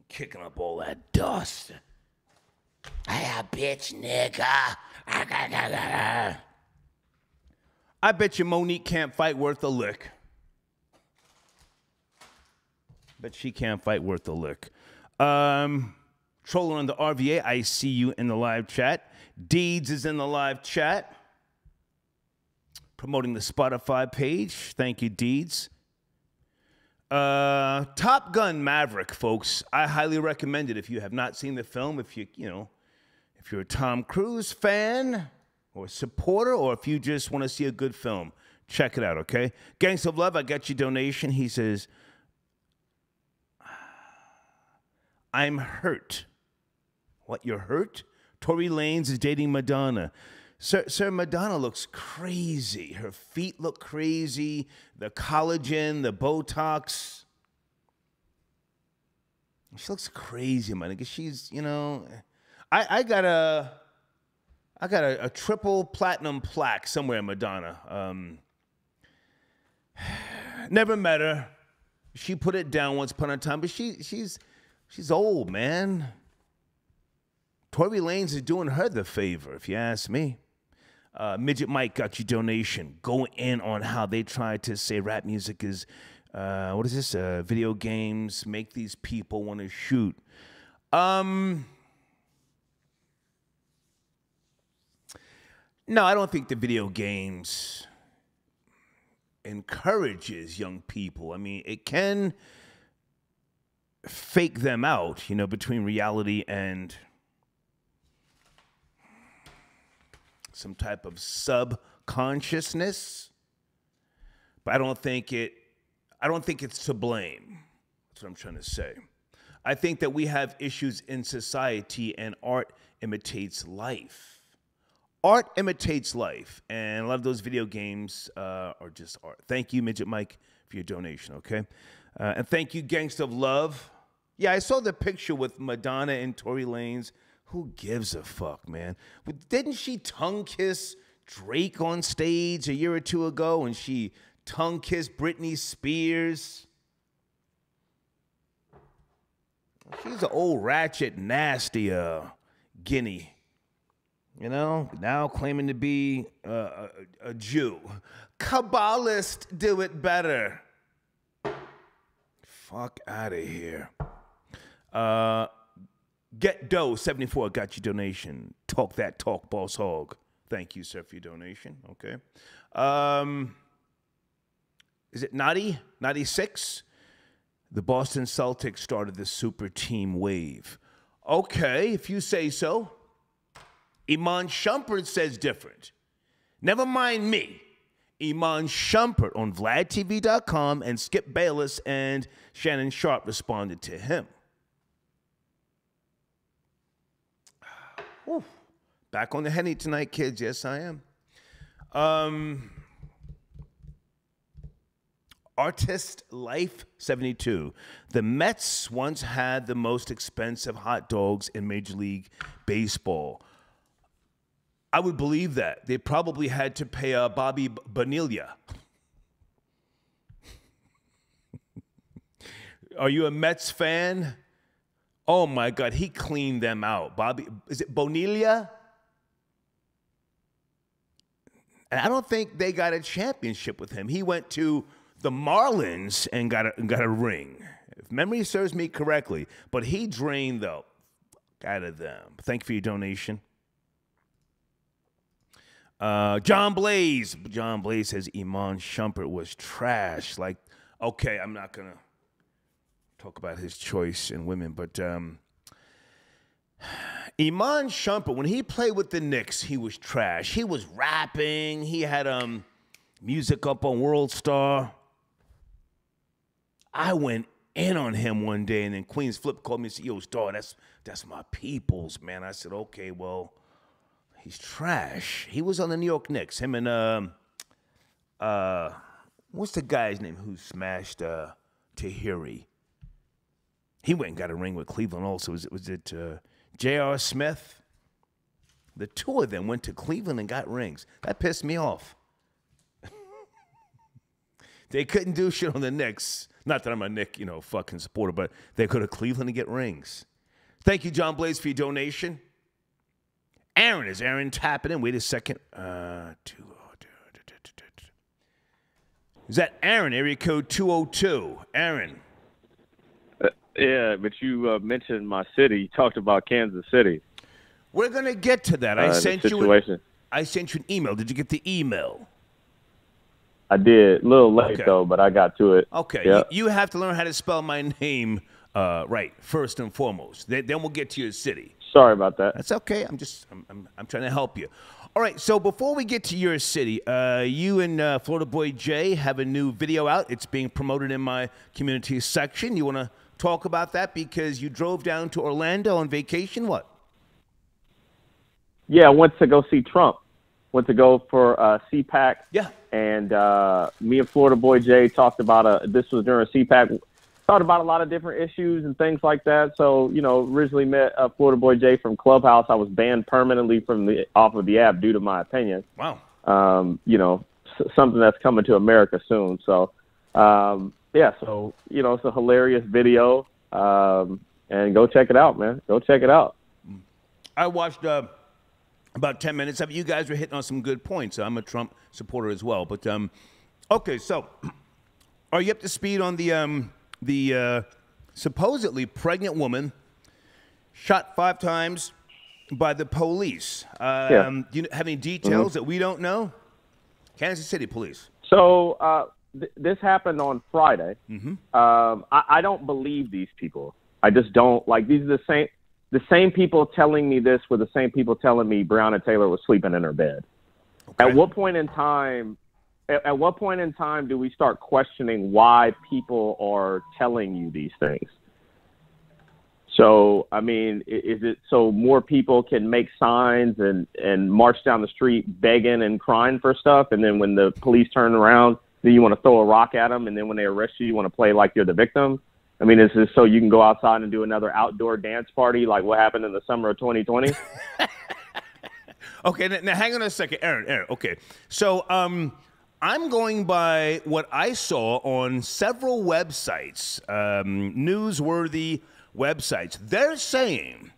Kicking up all that dust. Hey, bitch, nigga. I bet you Monique can't fight worth a lick. Bet she can't fight worth a lick. Trolling on the RVA, I see you in the live chat. Deeds is in the live chat. Promoting the Spotify page. Thank you, Deeds. Top Gun Maverick, folks. I highly recommend it if you have not seen the film. If if you're a Tom Cruise fan or supporter, or if you just want to see a good film, check it out, okay? Gangs of Love, I got your donation. He says, I'm hurt. What, you're hurt? Tory Lanez is dating Madonna. Sir, Madonna looks crazy. Her feet look crazy. The collagen, the Botox. She looks crazy, man. Because she's, I got a triple platinum plaque somewhere in Madonna. Never met her. She put it down once upon a time, but she's old, man. Tory Lanez is doing her the favor, if you ask me. Midget Mike got your donation. Go in on how they tried to say rap music is, what is this? Video games make these people want to shoot. No, I don't think the video games encourages young people. I mean, it can fake them out, between reality and some type of subconsciousness. But I don't think it's to blame. That's what I'm trying to say. I think that we have issues in society, and art imitates life. Art imitates life, and a lot of those video games are just art. Thank you, Midget Mike, for your donation, okay? And thank you, Gangsta of Love. Yeah, I saw the picture with Madonna and Tory Lanez. Who gives a fuck, man? Didn't she tongue kiss Drake on stage a year or two ago, and she tongue kissed Britney Spears? She's an old ratchet, nasty guinea. Now claiming to be a Jew. Kabbalists do it better. Fuck out of here. Get Dough 74 got your donation. Talk that talk, boss hog. Thank you, sir, for your donation. Okay. Is it Naughty 6? The Boston Celtics started the super team wave. Okay, if you say so. Iman Shumpert says different. Never mind me. Iman Shumpert on VladTV.com, and Skip Bayless and Shannon Sharp responded to him. Whew. Back on the Henny tonight, kids. Yes, I am. Artist Life 72. The Mets once had the most expensive hot dogs in Major League Baseball. I would believe that. They probably had to pay Bobby Bonilla. Are you a Mets fan? Oh, my God. He cleaned them out. Bobby, is it Bonilla? And I don't think they got a championship with him. He went to the Marlins and got a ring, if memory serves me correctly. But he drained the fuck out of them. Thank you for your donation. John Blaze says Iman Shumpert was trash. Like, okay, I'm not gonna talk about his choice in women, but Iman Shumpert, when he played with the Knicks, he was trash. He was rapping. He had music up on World Star. I went in on him one day, and then Queens Flip called me and said, "Yo, Star, that's my people's, man." I said, "Okay, well, he's trash." He was on the New York Knicks. Him and what's the guy's name who smashed Tahiri? He went and got a ring with Cleveland also. Was it J.R. Smith? The two of them went to Cleveland and got rings. That pissed me off. They couldn't do shit on the Knicks. Not that I'm a Knick, fucking supporter, but they go to Cleveland and get rings. Thank you, John Blaze, for your donation. Aaron, is Aaron tapping in? Wait a second. Is that Aaron, area code 202? Aaron. Yeah, but you mentioned my city. You talked about Kansas City. We're going to get to that. I sent you an email. Did you get the email? I did. A little late, though, but I got to it. Okay. Yep. You have to learn how to spell my name right, first and foremost. Then we'll get to your city. Sorry about that. That's okay. I'm trying to help you. All right, so before we get to your city, you and Florida Boy Jay have a new video out. It's being promoted in my community section. You want to talk about that because you drove down to Orlando on vacation? What? Yeah, I went to go see Trump. Went to go for CPAC. Yeah. And me and Florida Boy Jay talked about this was during CPAC. Talked about a lot of different issues and things like that. So, originally met Florida Boy Jay from Clubhouse. I was banned permanently off of the app due to my opinion. Wow. Something that's coming to America soon. So, it's a hilarious video. And go check it out, man. Go check it out. I watched about 10 minutes of it. You guys were hitting on some good points. I'm a Trump supporter as well. But, okay, so are you up to speed on the supposedly pregnant woman shot 5 times by the police? Do you have any details that we don't know? Kansas City police. So this happened on Friday. I don't believe these people. I just don't. Like, these are the same people telling me this were the same people telling me Breonna Taylor was sleeping in her bed. Okay. At what point in time do we start questioning why people are telling you these things? So, I mean, is it so more people can make signs and march down the street begging and crying for stuff, and then when the police turn around, then you want to throw a rock at them, and then when they arrest you, you want to play like you're the victim? I mean, is this so you can go outside and do another outdoor dance party like what happened in the summer of 2020? Okay, now hang on a second, Aaron. Okay, so I'm going by what I saw on several websites, newsworthy websites. They're saying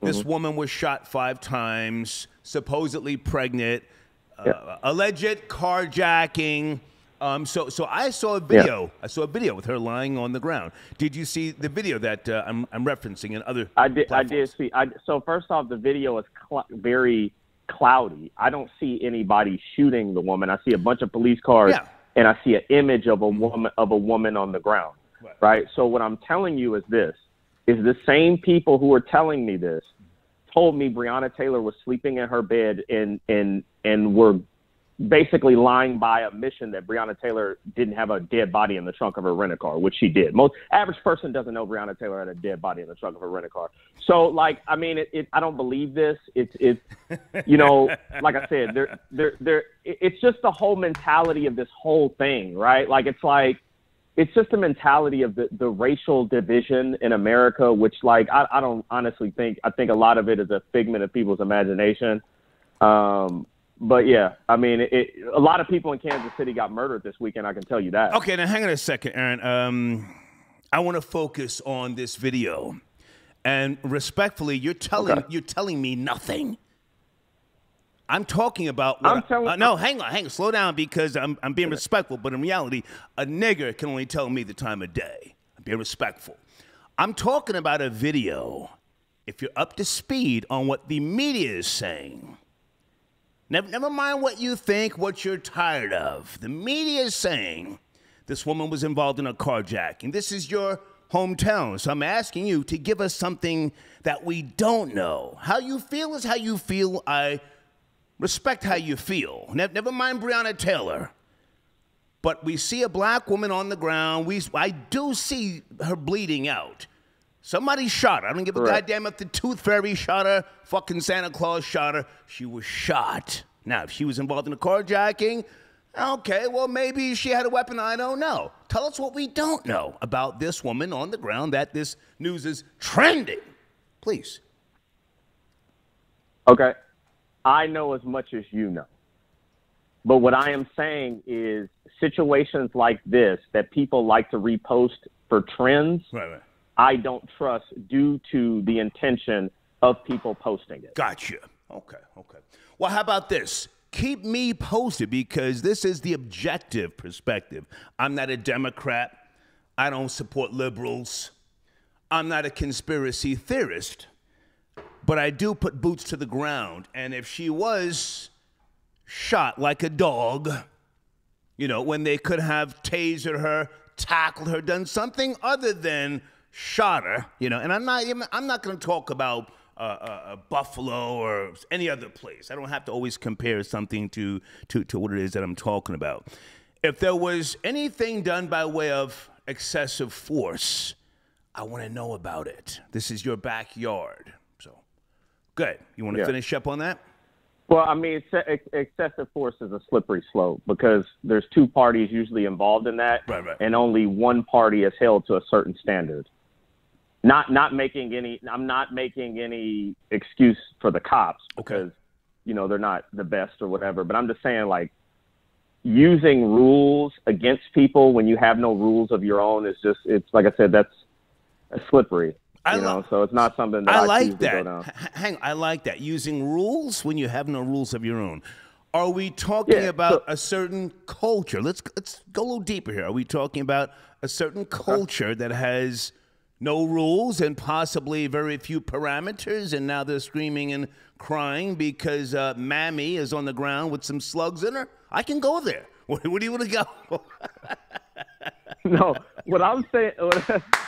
this woman was shot 5 times, supposedly pregnant, alleged carjacking. So I saw a video. Yeah. I saw a video with her lying on the ground. Did you see the video that I'm referencing in other? I did see. So first off, the video is very cloudy. I don't see anybody shooting the woman. I see a bunch of police cars, and I see an image of a woman on the ground. Right. So what I'm telling you is this: is the same people who are telling me this told me Breonna Taylor was sleeping in her bed and were basically lying by admission that Breonna Taylor didn't have a dead body in the trunk of her rent-a-car, which she did. Most average person doesn't know Breonna Taylor had a dead body in the trunk of her rent-a-car. So, like, I mean, I don't believe this. It's like I said, it's just the whole mentality of this whole thing, right? It's just the mentality of the racial division in America, which, like, I don't honestly think. I think a lot of it is a figment of people's imagination. But yeah, I mean, a lot of people in Kansas City got murdered this weekend. I can tell you that. Okay, now hang on a second, Aaron. I want to focus on this video, and respectfully, you're telling me nothing. I'm talking about. No, hang on, slow down because I'm being respectful. But in reality, a nigger can only tell me the time of day. I'm being respectful. I'm talking about a video. If you're up to speed on what the media is saying, never mind what you think, what you're tired of. The media is saying this woman was involved in a carjacking. This is your hometown, so I'm asking you to give us something that we don't know. How you feel is how you feel. I respect how you feel. Never mind Breonna Taylor. But we see a black woman on the ground. I do see her bleeding out. Somebody shot her. I don't give a goddamn if the Tooth Fairy shot her, fucking Santa Claus shot her. She was shot. Now, if she was involved in a carjacking, okay, well, maybe she had a weapon. I don't know. Tell us what we don't know about this woman on the ground that this news is trending. Please. Okay. I know as much as you know. But what I am saying is situations like this that people like to repost for trends, I don't trust due to the intention of people posting it. Gotcha. Okay. Well, how about this? Keep me posted because this is the objective perspective. I'm not a Democrat. I don't support liberals. I'm not a conspiracy theorist. But I do put boots to the ground. And if she was shot like a dog, when they could have tasered her, tackled her, done something other than shot her, and I'm not going to talk about Buffalo or any other place. I don't have to always compare something to what it is that I'm talking about. If there was anything done by way of excessive force, I want to know about it. This is your backyard. So, good. You want to finish up on that? Well, I mean, excessive force is a slippery slope because there's two parties usually involved in that, and only one party is held to a certain standard. I'm not making any excuse for the cops because, they're not the best or whatever. But I'm just saying, like, using rules against people when you have no rules of your own it's like I said, that's slippery. So it's not something that I like that. To go down. Hang on, I like that. Using rules when you have no rules of your own. Are we talking about a certain culture? Let's go a little deeper here. Are we talking about a certain culture that has no rules and possibly very few parameters, and now they're screaming and crying because Mammy is on the ground with some slugs in her? I can go there. Where do you want to go? No, what I'm saying,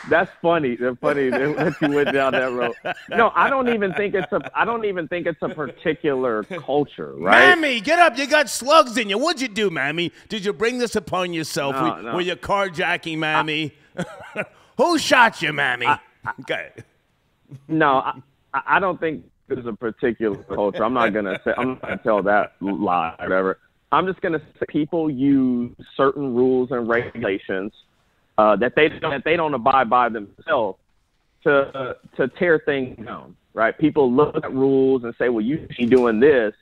that's funny. That's funny that you went down that road. No, I don't even think it's a particular culture, right? Mammy, get up! You got slugs in you. What'd you do, Mammy? Did you bring this upon yourself? No. Were you carjacking, Mammy? Who shot you, Mammy? Okay. No, I don't think there's a particular culture. I'm not gonna tell that lie or whatever. I'm just gonna say people use certain rules and regulations that they don't abide by themselves to tear things down. Right? People look at rules and say, well, you should be doing this,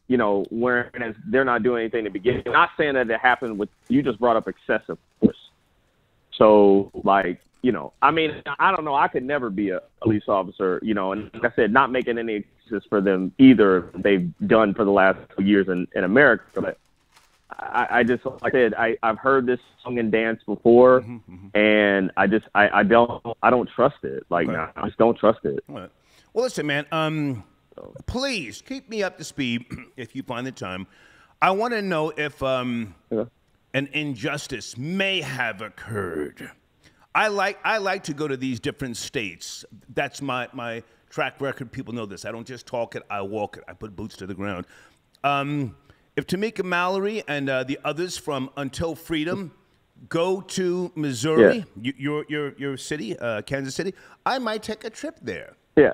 whereas they're not doing anything to begin. I'm not saying that it happened with you. Just brought up excessive force. So, like, I mean, I don't know. I could never be a police officer, and like I said, not making any excuses for them either. They've done for the last 2 years in America. But I just, like I said, I've heard this song and dance before, and I don't trust it. Like, I just don't trust it. All right. Well, listen, man, please keep me up to speed if you find the time. I want to know if an injustice may have occurred. I like to go to these different states. That's my track record. People know this. I don't just talk it. I walk it. I put boots to the ground. If Tamika Mallory and the others from Until Freedom go to Missouri, your city, Kansas City, I might take a trip there. Yeah.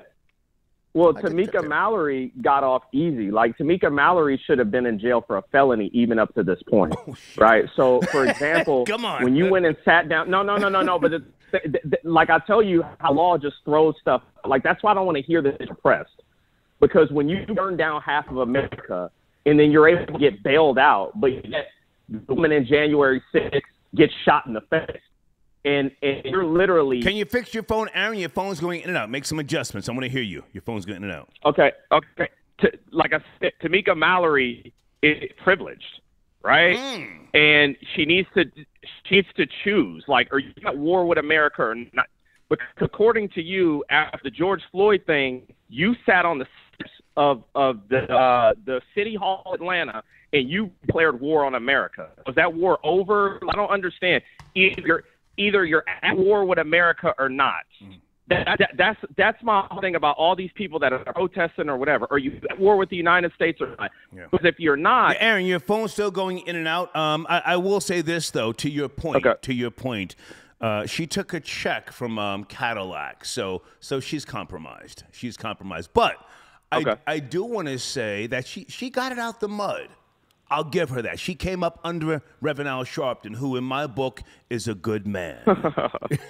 Well, Tamika Mallory got off easy. Like, Tamika Mallory should have been in jail for a felony even up to this point, right? So, for example, when you went and sat down, no. But like I tell you, how law just throws stuff. Like, that's why I don't want to hear this oppressed, because when you burn down half of America and then you're able to get bailed out, but yet the woman in January 6th gets shot in the face. And you're literally... Can you fix your phone, Aaron? Your phone's going in and out. Make some adjustments. I want to hear you. Your phone's going in and out. Okay. like I said, Tamika Mallory is privileged, right? And she needs to choose, like, are you at war with America or not? Because according to you, after the George Floyd thing, you sat on the steps of the City Hall, Atlanta, and you declared war on America. Was that war over? I don't understand. Either you're at war with America or not. That's my whole thing about all these people that are protesting or whatever. Are you at war with the United States or not? Yeah. Because if you're not, yeah, Aaron, your phone's still going in and out. I will say this though, to your point. Okay. To your point, she took a check from Cadillac, so she's compromised. She's compromised. But I do want to say that she got it out the mud. I'll give her that. She came up under Reverend Al Sharpton, who in my book is a good man.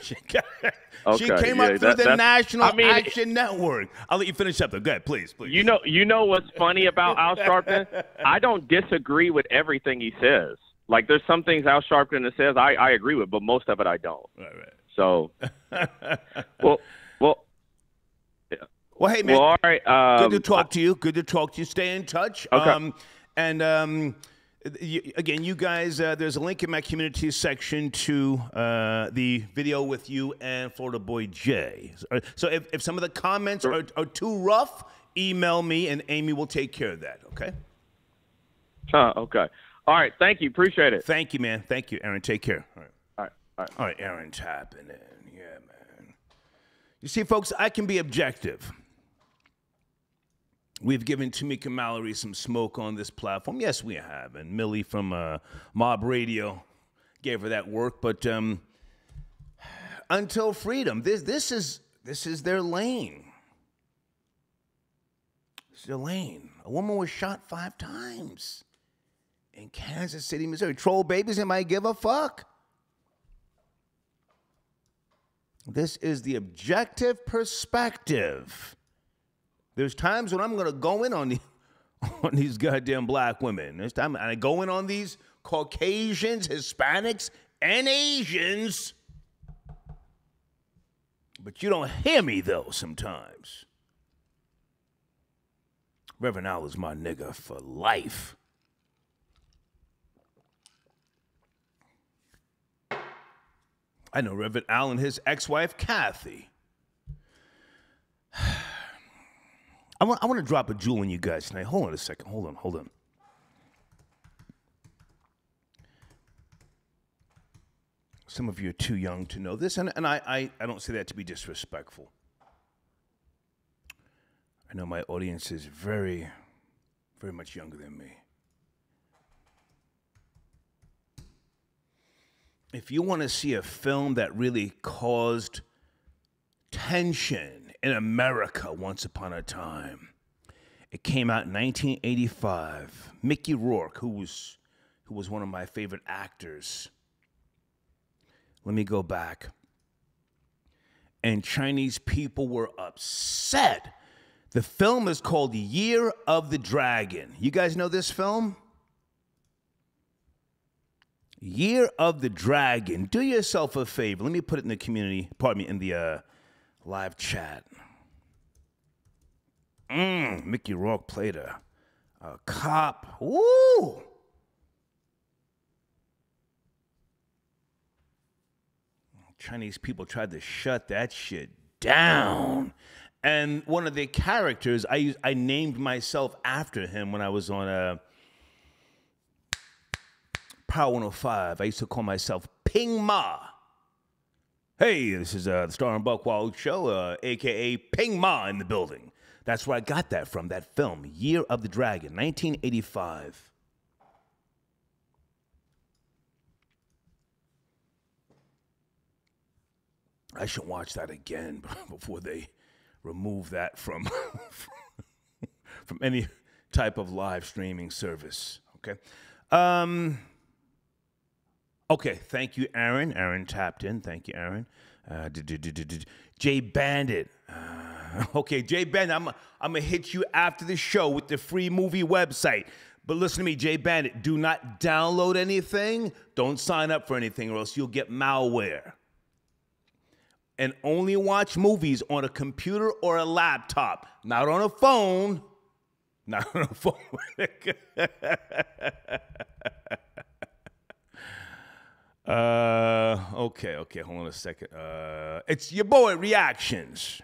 She came up through the National Action Network. I'll let you finish up, though. Go ahead, please. You know what's funny about Al Sharpton? I don't disagree with everything he says. Like, there's some things Al Sharpton says I agree with, but most of it I don't. Right. So, well, yeah. Well, hey, man. Well, all right. Good to talk to you. Good to talk to you. Stay in touch. Okay. And again, you guys, there's a link in my community section to the video with you and Florida Boy Jay. So if some of the comments are too rough, email me and Amy will take care of that, okay? Okay. All right. Thank you. Appreciate it. Thank you, man. Thank you, Aaron. Take care. All right. All right, Aaron tapping in. Yeah, man. You see, folks, I can be objective. We've given Tamika Mallory some smoke on this platform. Yes, we have. And Millie from Mob Radio gave her that work. But Until Freedom, this is their lane. It's their lane. A woman was shot 5 times in Kansas City, Missouri. Troll babies, am I give a fuck? This is the objective perspective. There's times when I'm going to go in on these goddamn black women. There's time I go in on these Caucasians, Hispanics, and Asians. But you don't hear me, though, sometimes. Reverend Al is my nigga for life. I know Reverend Al and his ex-wife, Kathy. I want to drop a jewel on you guys tonight. Hold on a second. Hold on. Some of you are too young to know this, and I don't say that to be disrespectful. I know my audience is very, very much younger than me. If you want to see a film that really caused tension in America once upon a time, it came out in 1985. Mickey Rourke, who was one of my favorite actors. Let me go back. And Chinese people were upset. The film is called Year of the Dragon. You guys know this film? Year of the Dragon. Do yourself a favor. Let me put it in the community, in the live chat. Mickey Rourke played a cop. Woo! Chinese people tried to shut that shit down. And one of the characters, I named myself after him when I was on Power 105. I used to call myself Ping Ma. Hey, this is the Star and Buckwild Show, a.k.a. Ping Ma in the building. That's where I got that from, that film, Year of the Dragon, 1985. I should watch that again before they remove that from any type of live streaming service. Okay. Okay. Thank you, Aaron. Aaron tapped in. Thank you, Aaron. Jay Bandit. Okay, Jay Bandit. I'm gonna hit you after the show with the free movie website. But listen to me, Jay Bandit. Do not download anything. Don't sign up for anything, or else you'll get malware. And only watch movies on a computer or a laptop, not on a phone. Not on the phone. Okay, hold on a second. It's your boy Reactions.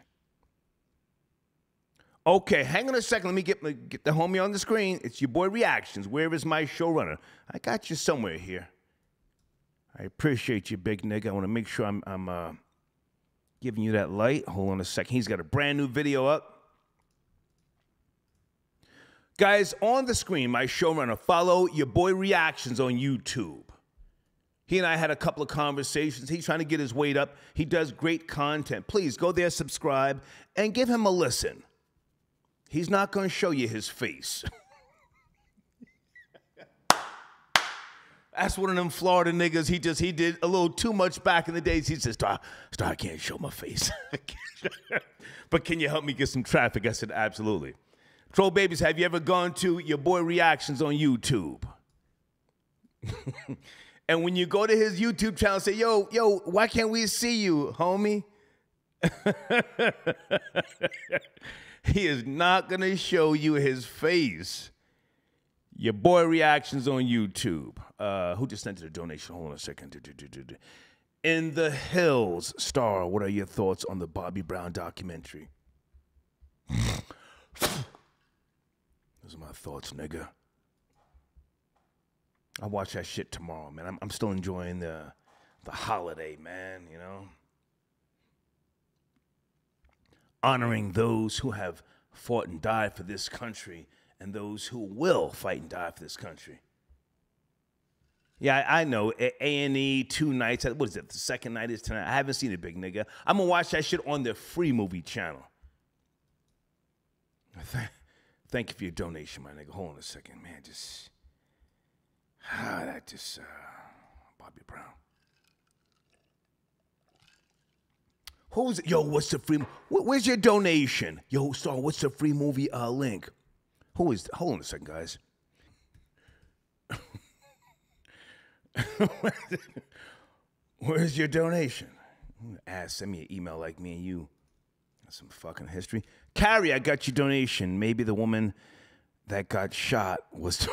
Okay, hang on a second. Let me get the homie on the screen. It's your boy Reactions. Where is my showrunner? I got you somewhere here. I appreciate you, big nigga. I want to make sure I'm giving you that light. Hold on a second. He's got a brand new video up. Guys, on the screen, my showrunner, follow your boy Reactions on YouTube. He and I had a couple of conversations. He's trying to get his weight up. He does great content. Please go there, subscribe, and give him a listen. He's not going to show you his face. That's one of them Florida niggas. He did a little too much back in the days. He says, Star, I can't show my face. But can you help me get some traffic? I said, absolutely. Troll babies, have you ever gone to your boy Reactions on YouTube? And when you go to his YouTube channel, say, yo, why can't we see you, homie? He is not going to show you his face. Your boy Reactions on YouTube. Who just sent you the donation? Hold on a second. In the Hills, Star, what are your thoughts on the Bobby Brown documentary? Those are my thoughts, nigga. I'll watch that shit tomorrow, man. I'm still enjoying the holiday, man, you know? Honoring those who have fought and died for this country and those who will fight and die for this country. Yeah, I know. A&E, 2 nights. What is it? The second night is tonight. I haven't seen it, big nigga. I'm going to watch that shit on the free movie channel. Thank you for your donation, my nigga. Hold on a second, man. Bobby Brown. Who's it? Yo, what's the free? Where's your donation? Yo, Star, what's the free movie link? Who is? Hold on a second, guys. Where's your donation? Send me an email like me and you. That's some fucking history. Carrie, I got your donation. Maybe the woman that got shot was.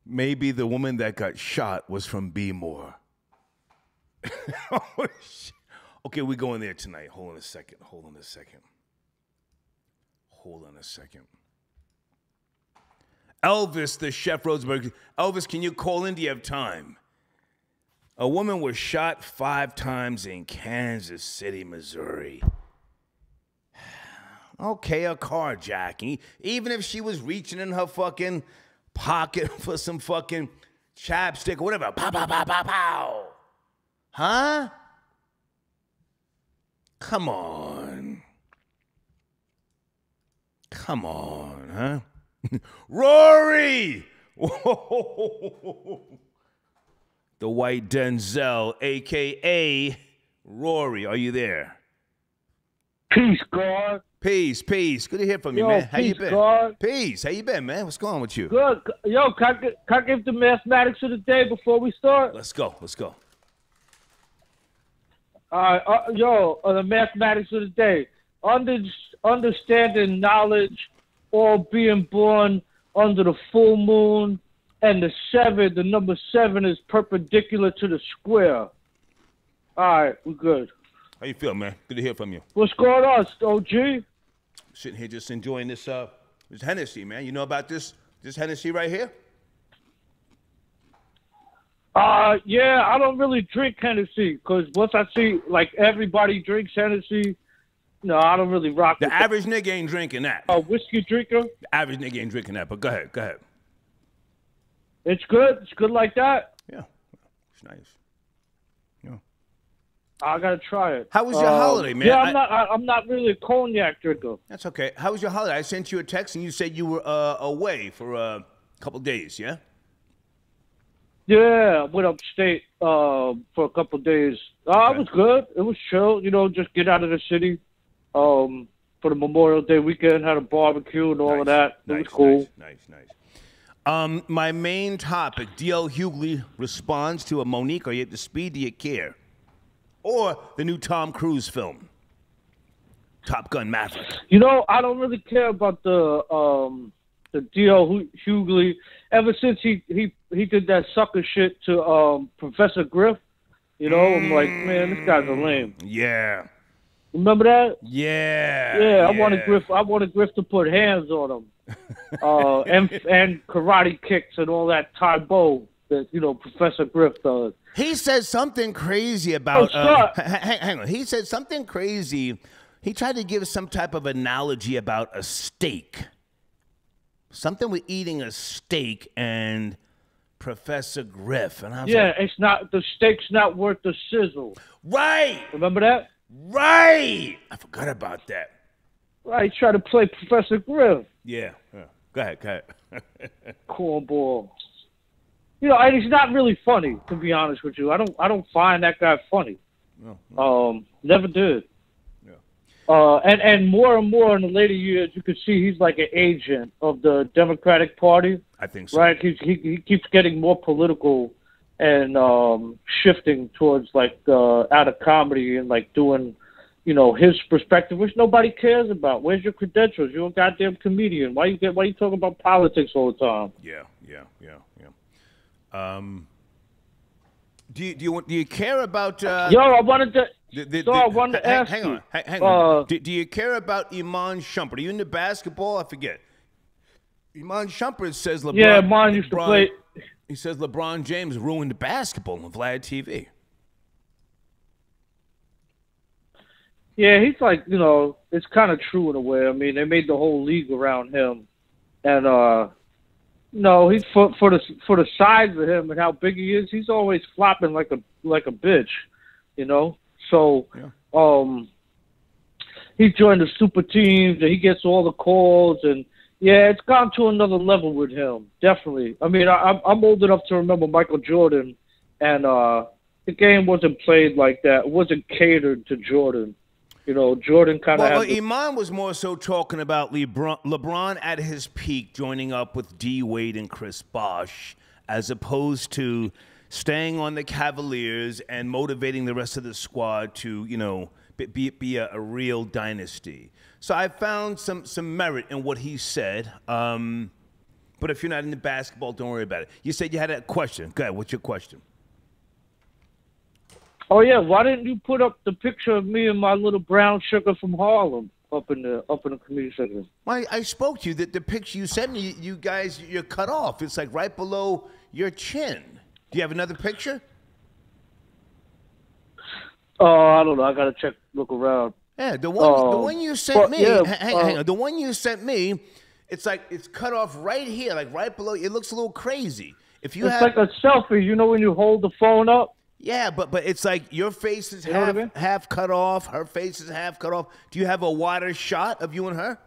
Maybe the woman that got shot was from B-More. Oh, shit. Okay, we're going there tonight. Hold on a second. Elvis, the chef Rosenberg. Elvis, can you call in? Do you have time? A woman was shot 5 times in Kansas City, Missouri. Okay, a carjacking. Even if she was reaching in her fucking pocket for some fucking chapstick or whatever. Pow, pow, pow, pow, pow. Huh? Come on, huh? Rory! The white Denzel, a.k.a. Rory. Are you there? Peace, God. Peace. Good to hear from you, man. How you been? God. Peace. How you been, man? What's going on with you? Good. Yo, can I give the mathematics of the day before we start? Let's go. All right. The mathematics of the day. Understanding knowledge, or being born under the full moon, and the number 7 is perpendicular to the square. All right, we're good. How you feel, man? Good to hear from you. What's going on, OG? Sitting here just enjoying this Hennessy, man. You know about this Hennessy right here? Yeah, I don't really drink Hennessy because once I see like everybody drinks Hennessy, no, I don't really rock the with average nigga ain't drinking that. A whiskey drinker? The average nigga ain't drinking that, but go ahead. It's good? It's good like that? Yeah, it's nice. Yeah. I gotta try it. How was your holiday, man? Yeah, I'm not really a cognac drinker. That's okay. How was your holiday? I sent you a text and you said you were away for a couple days, yeah? Yeah, I went upstate for a couple days. Okay. It was good. It was chill, just get out of the city. For the Memorial Day weekend, had a barbecue and all of that. It was cool. Nice. My main topic, D.L. Hughley responds to a Monique, are you at the speed? Do you care? Or the new Tom Cruise film. Top Gun Maverick. You know, I don't really care about the D.L. Hughley. Ever since he did that sucker shit to Professor Griff, you know, I'm like, man, this guy's a lame. Yeah. Remember that? Yeah. Yeah, I wanted Griff to put hands on him. And karate kicks and all that Taibo that, you know, Professor Griff does. He said something crazy about hang on. He said something crazy. He tried to give some type of analogy about a steak. Something with eating a steak and Professor Griff. And I was like, it's not, the steak's not worth the sizzle. Right. Remember that? Right. I forgot about that. Right, he tried to play Professor Griff. Yeah. Go ahead. Cornball. You know, and he's not really funny, to be honest with you. I don't find that guy funny. No. Never did. Yeah. And more in the later years, you could see he's like an agent of the Democratic Party. I think so. Right? He keeps getting more political and shifting towards like out of comedy and like doing, you know, his perspective, which nobody cares about. Where's your credentials? You're a goddamn comedian. Why you talking about politics all the time? Yeah. Do you care about? I wanted to ask you. Hang on. Do you care about Iman Shumpert? Are you into basketball? I forget. Iman Shumpert says LeBron. Yeah, Iman used to play. He says LeBron James ruined basketball on Vlad TV. Yeah, he's like, you know, it's kind of true in a way. I mean, they made the whole league around him, and no, he's for the size of him and how big he is. He's always flopping like a bitch, you know. So, he joined the super teams and he gets all the calls, and yeah, it's gone to another level with him. Definitely. I mean, I'm old enough to remember Michael Jordan, and the game wasn't played like that. It wasn't catered to Jordan. You know, Jordan kind of. Well, Iman was more so talking about LeBron at his peak, joining up with D Wade and Chris Bosh, as opposed to staying on the Cavaliers and motivating the rest of the squad to, you know, be a real dynasty. So I found some merit in what he said. But if you're not into basketball, don't worry about it. You said you had a question. Go ahead. What's your question? Oh yeah, why didn't you put up the picture of me and my little brown sugar from Harlem up in the community center? I spoke to you that the picture you sent me, you guys, you're cut off. It's like right below your chin. Do you have another picture? I don't know. I gotta look around. Yeah, the one you sent me. Yeah, hang on. The one you sent me, it's like it's cut off right here, like right below. It looks a little crazy. It's like a selfie. You know when you hold the phone up. Yeah, but it's like your face is half cut off. Her face is half cut off. Do you have a wider shot of you and her?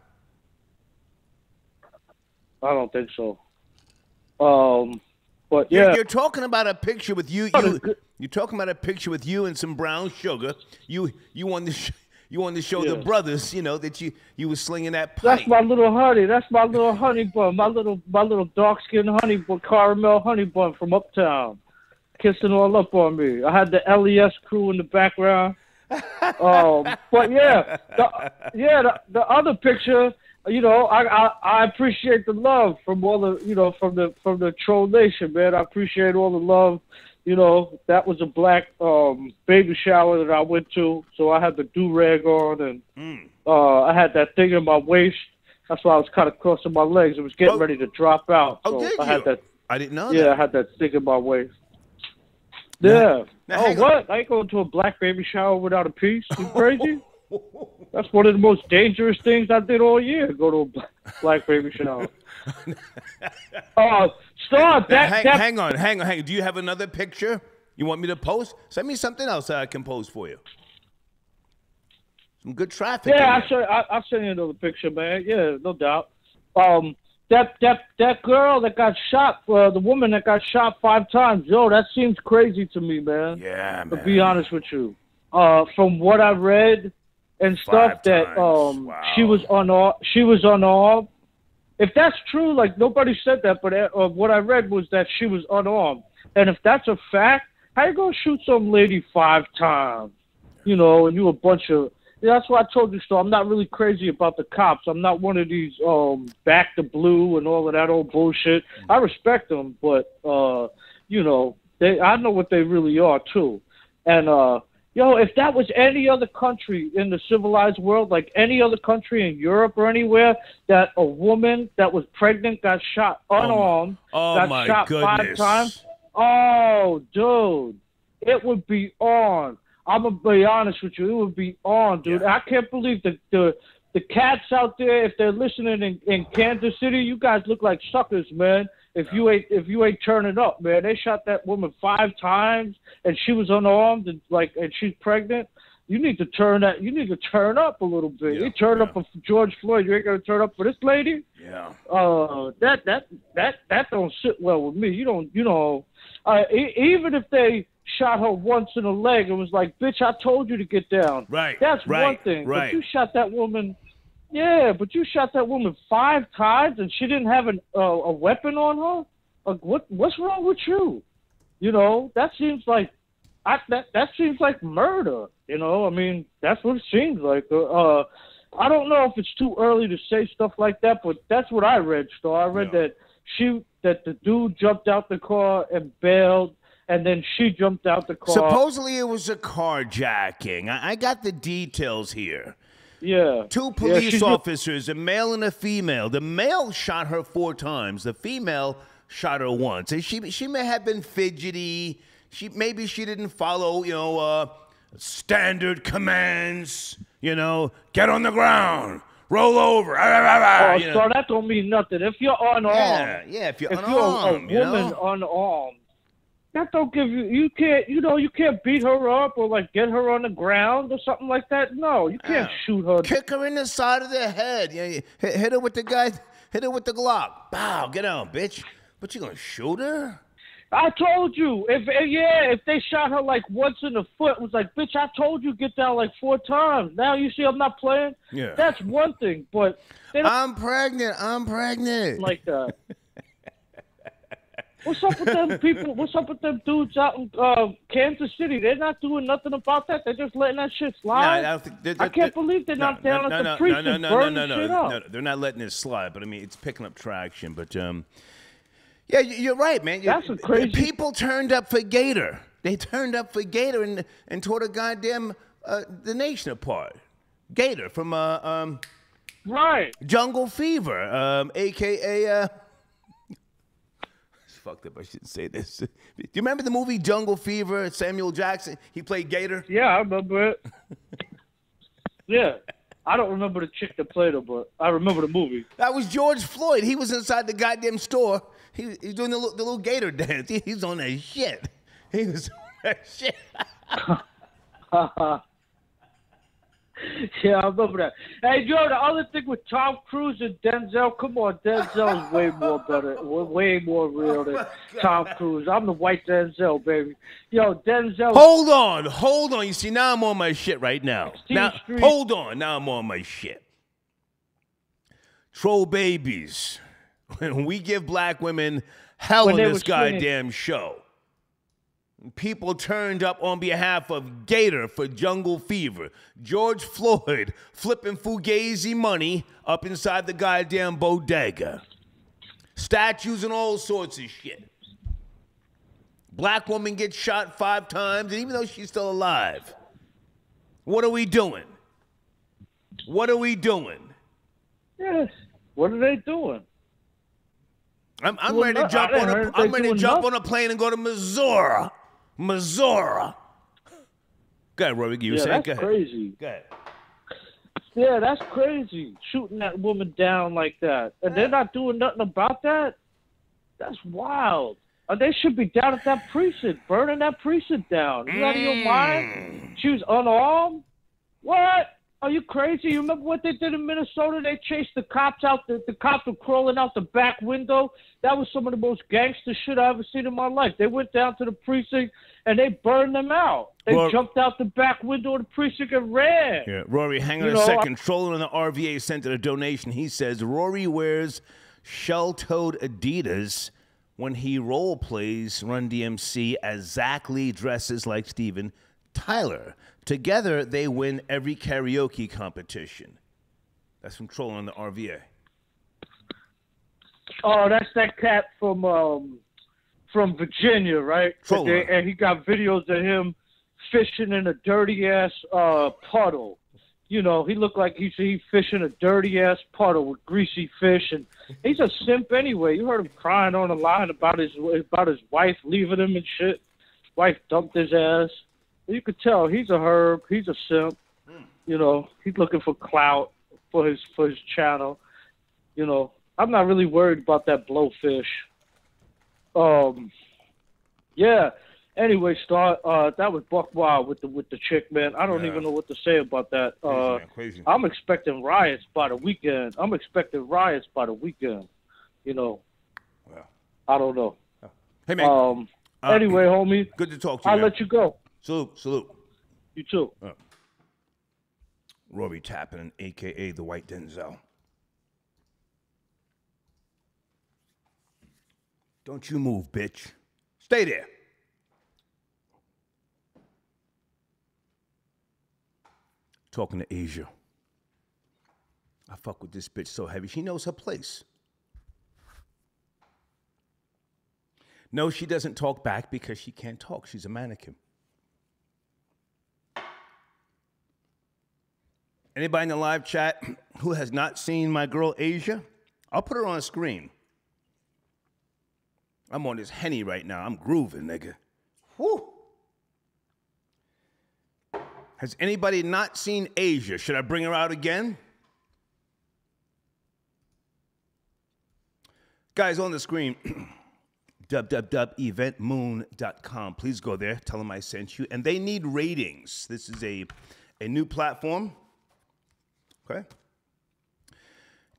I don't think so. But yeah, you're talking about a picture with you. You're talking about a picture with you and some brown sugar. You wanted to show the brothers, you know, that you were slinging that pipe. That's my little honey. That's my little honey bun. My little dark skinned honey bun, caramel honey bun from uptown. Kissing all up on me. I had the LES crew in the background. But yeah, the other picture, you know, I appreciate the love from all the, you know, from the troll nation, man. I appreciate all the love. You know, that was a black baby shower that I went to, so I had the do-rag on, and I had that thing in my waist. That's why I was kind of crossing my legs. It was getting ready to drop out. So did you? had that. I didn't know that. Yeah, I had that thing in my waist. Yeah. Now, what? I ain't going to a black baby shower without a piece. You crazy? That's one of the most dangerous things I did all year, go to a black baby shower. Stop. Hang on. Do you have another picture you want me to post? Send me something else that I can post for you. Some good traffic. Yeah, I'll send you another picture, man. Yeah, no doubt. That girl that got shot, the woman that got shot 5 times, yo, that seems crazy to me, man. Yeah, man. To be honest with you, from what I read and stuff, that she was unarmed. If that's true, like nobody said that, but what I read was that she was unarmed. And if that's a fact, how you gonna shoot some lady 5 times? You know, and you a bunch of Yeah, that's why I told you so. I'm not really crazy about the cops. I'm not one of these back the blue and all of that old bullshit. I respect them, but you know, I know what they really are too. And if that was any other country in the civilized world, like any other country in Europe or anywhere, that a woman that was pregnant got shot unarmed, got shot 5 times. Oh, dude, it would be on. I'm going to be honest with you. It would be on, dude. Yeah. I can't believe the cats out there, if they're listening in Kansas City, you guys look like suckers, man. If you ain't turning up, man. They shot that woman 5 times, and she was unarmed, and she's pregnant. You need to turn up a little bit. You turn up for George Floyd. You ain't gonna turn up for this lady. Yeah. That don't sit well with me. Even if they shot her once in the leg and was like, "Bitch, I told you to get down." Right. That's one thing. Right. But you shot that woman. Yeah, but you shot that woman 5 times and she didn't have a weapon on her. Like, what's wrong with you? You know, that seems like that seems like murder. You know, I mean, that's what it seems like. I don't know if it's too early to say stuff like that, but that's what I read, Star. I read that the dude jumped out the car and bailed, and then she jumped out the car. Supposedly it was a carjacking. I got the details here. Yeah. 2 police officers, a male and a female. The male shot her 4 times. The female shot her once. And she may have been fidgety. Maybe she didn't follow, standard commands. Get on the ground, roll over. So that don't mean nothing. If you're unarmed, if you're unarmed, you're a woman unarmed, that don't give you can't beat her up or get her on the ground or something like that. No, you can't shoot her. Kick her in the side of the head. Yeah, hit her with the Glock. Bow, get on, bitch. But you gonna shoot her? I told you. If they shot her once in the foot, it was like, bitch, I told you get down 4 times. Now you see I'm not playing. Yeah, that's one thing. But I'm pregnant. Like that. What's up with them people? What's up with them dudes out in Kansas City? They're not doing nothing about that. They're just letting that shit slide. No, I can't believe they're not down at the precinct burning shit up. No, they're not letting it slide. But I mean, it's picking up traction. But yeah, you're right, man. That's crazy. People turned up for Gator. They turned up for Gator and tore the nation apart. Gator from right. Jungle Fever, aka. Fucked up. I shouldn't say this. Do you remember the movie Jungle Fever? Samuel Jackson. He played Gator. Yeah, I remember it. Yeah, I don't remember the chick that played her, but I remember the movie. That was George Floyd. He was inside the goddamn store. He's doing the little Gator dance. He's on that shit. He was on that shit. Yeah, I remember that. Hey, Joe, the other thing with Tom Cruise and Denzel, come on, Denzel's way more better, way more real than Tom Cruise. I'm the white Denzel, baby. Yo, Denzel. Hold on. You see, now I'm on my shit right now. Hold on. Now I'm on my shit. Troll babies. When we give black women hell in this goddamn show. People turned up on behalf of Gator for Jungle Fever. George Floyd flipping Fugazi money up inside the goddamn bodega. Statues and all sorts of shit. Black woman gets shot 5 times, and even though she's still alive, what are we doing? What are we doing? Yes. What are they doing? I'm ready to jump on a. I'm ready to jump on a plane and go to Missouri. Missouri. Go ahead, Rory. You were saying? That's crazy. Go ahead. Yeah, that's crazy. Shooting that woman down like that. And they're not doing nothing about that? That's wild. They should be down at that precinct, burning that precinct down. You out of your mind? She was unarmed? What? Are you crazy? You remember what they did in Minnesota? They chased the cops out. The cops were crawling out the back window. That was some of the most gangster shit I ever seen in my life. They went down to the precinct and they burned them out. They jumped out the back window of the precinct and ran. Yeah, Rory, hang on a second. Trolling on the RVA sent in a donation. He says Rory wears shell-toed Adidas when he role plays Run DMC as Zach Lee dresses like Steven Tyler. Together, they win every karaoke competition. That's from Trolling on the RVA. Oh, that's that cat from Virginia, right? And he got videos of him fishing in a dirty-ass puddle. You know, he looked like he's fishing a dirty-ass puddle with greasy fish, and he's a simp anyway. You heard him crying on the line about his wife leaving him and shit. His wife dumped his ass. You could tell he's a herb. He's a simp. You know, he's looking for clout for his channel. You know, I'm not really worried about that blowfish. Yeah. Anyway, Star, that was buck wild with the chick, man. I don't even know what to say about that. Crazy. I'm expecting riots by the weekend. You know. Well, I don't know. Hey, man. Anyway, homie. Good to talk to you. I'll let you go. Salute. You too. Rory Tappan, a.k.a. the White Denzel. Don't you move, bitch. Stay there. Talking to Asia. I fuck with this bitch so heavy. She knows her place. No, she doesn't talk back because she can't talk. She's a mannequin. Anybody in the live chat who has not seen my girl Asia? I'll put her on screen. I'm on this Henny right now. I'm grooving, nigga. Whew. Has anybody not seen Asia? Should I bring her out again? Guys, on the screen, www.eventmoon.com. Please go there. Tell them I sent you. And they need ratings. This is a new platform. Okay?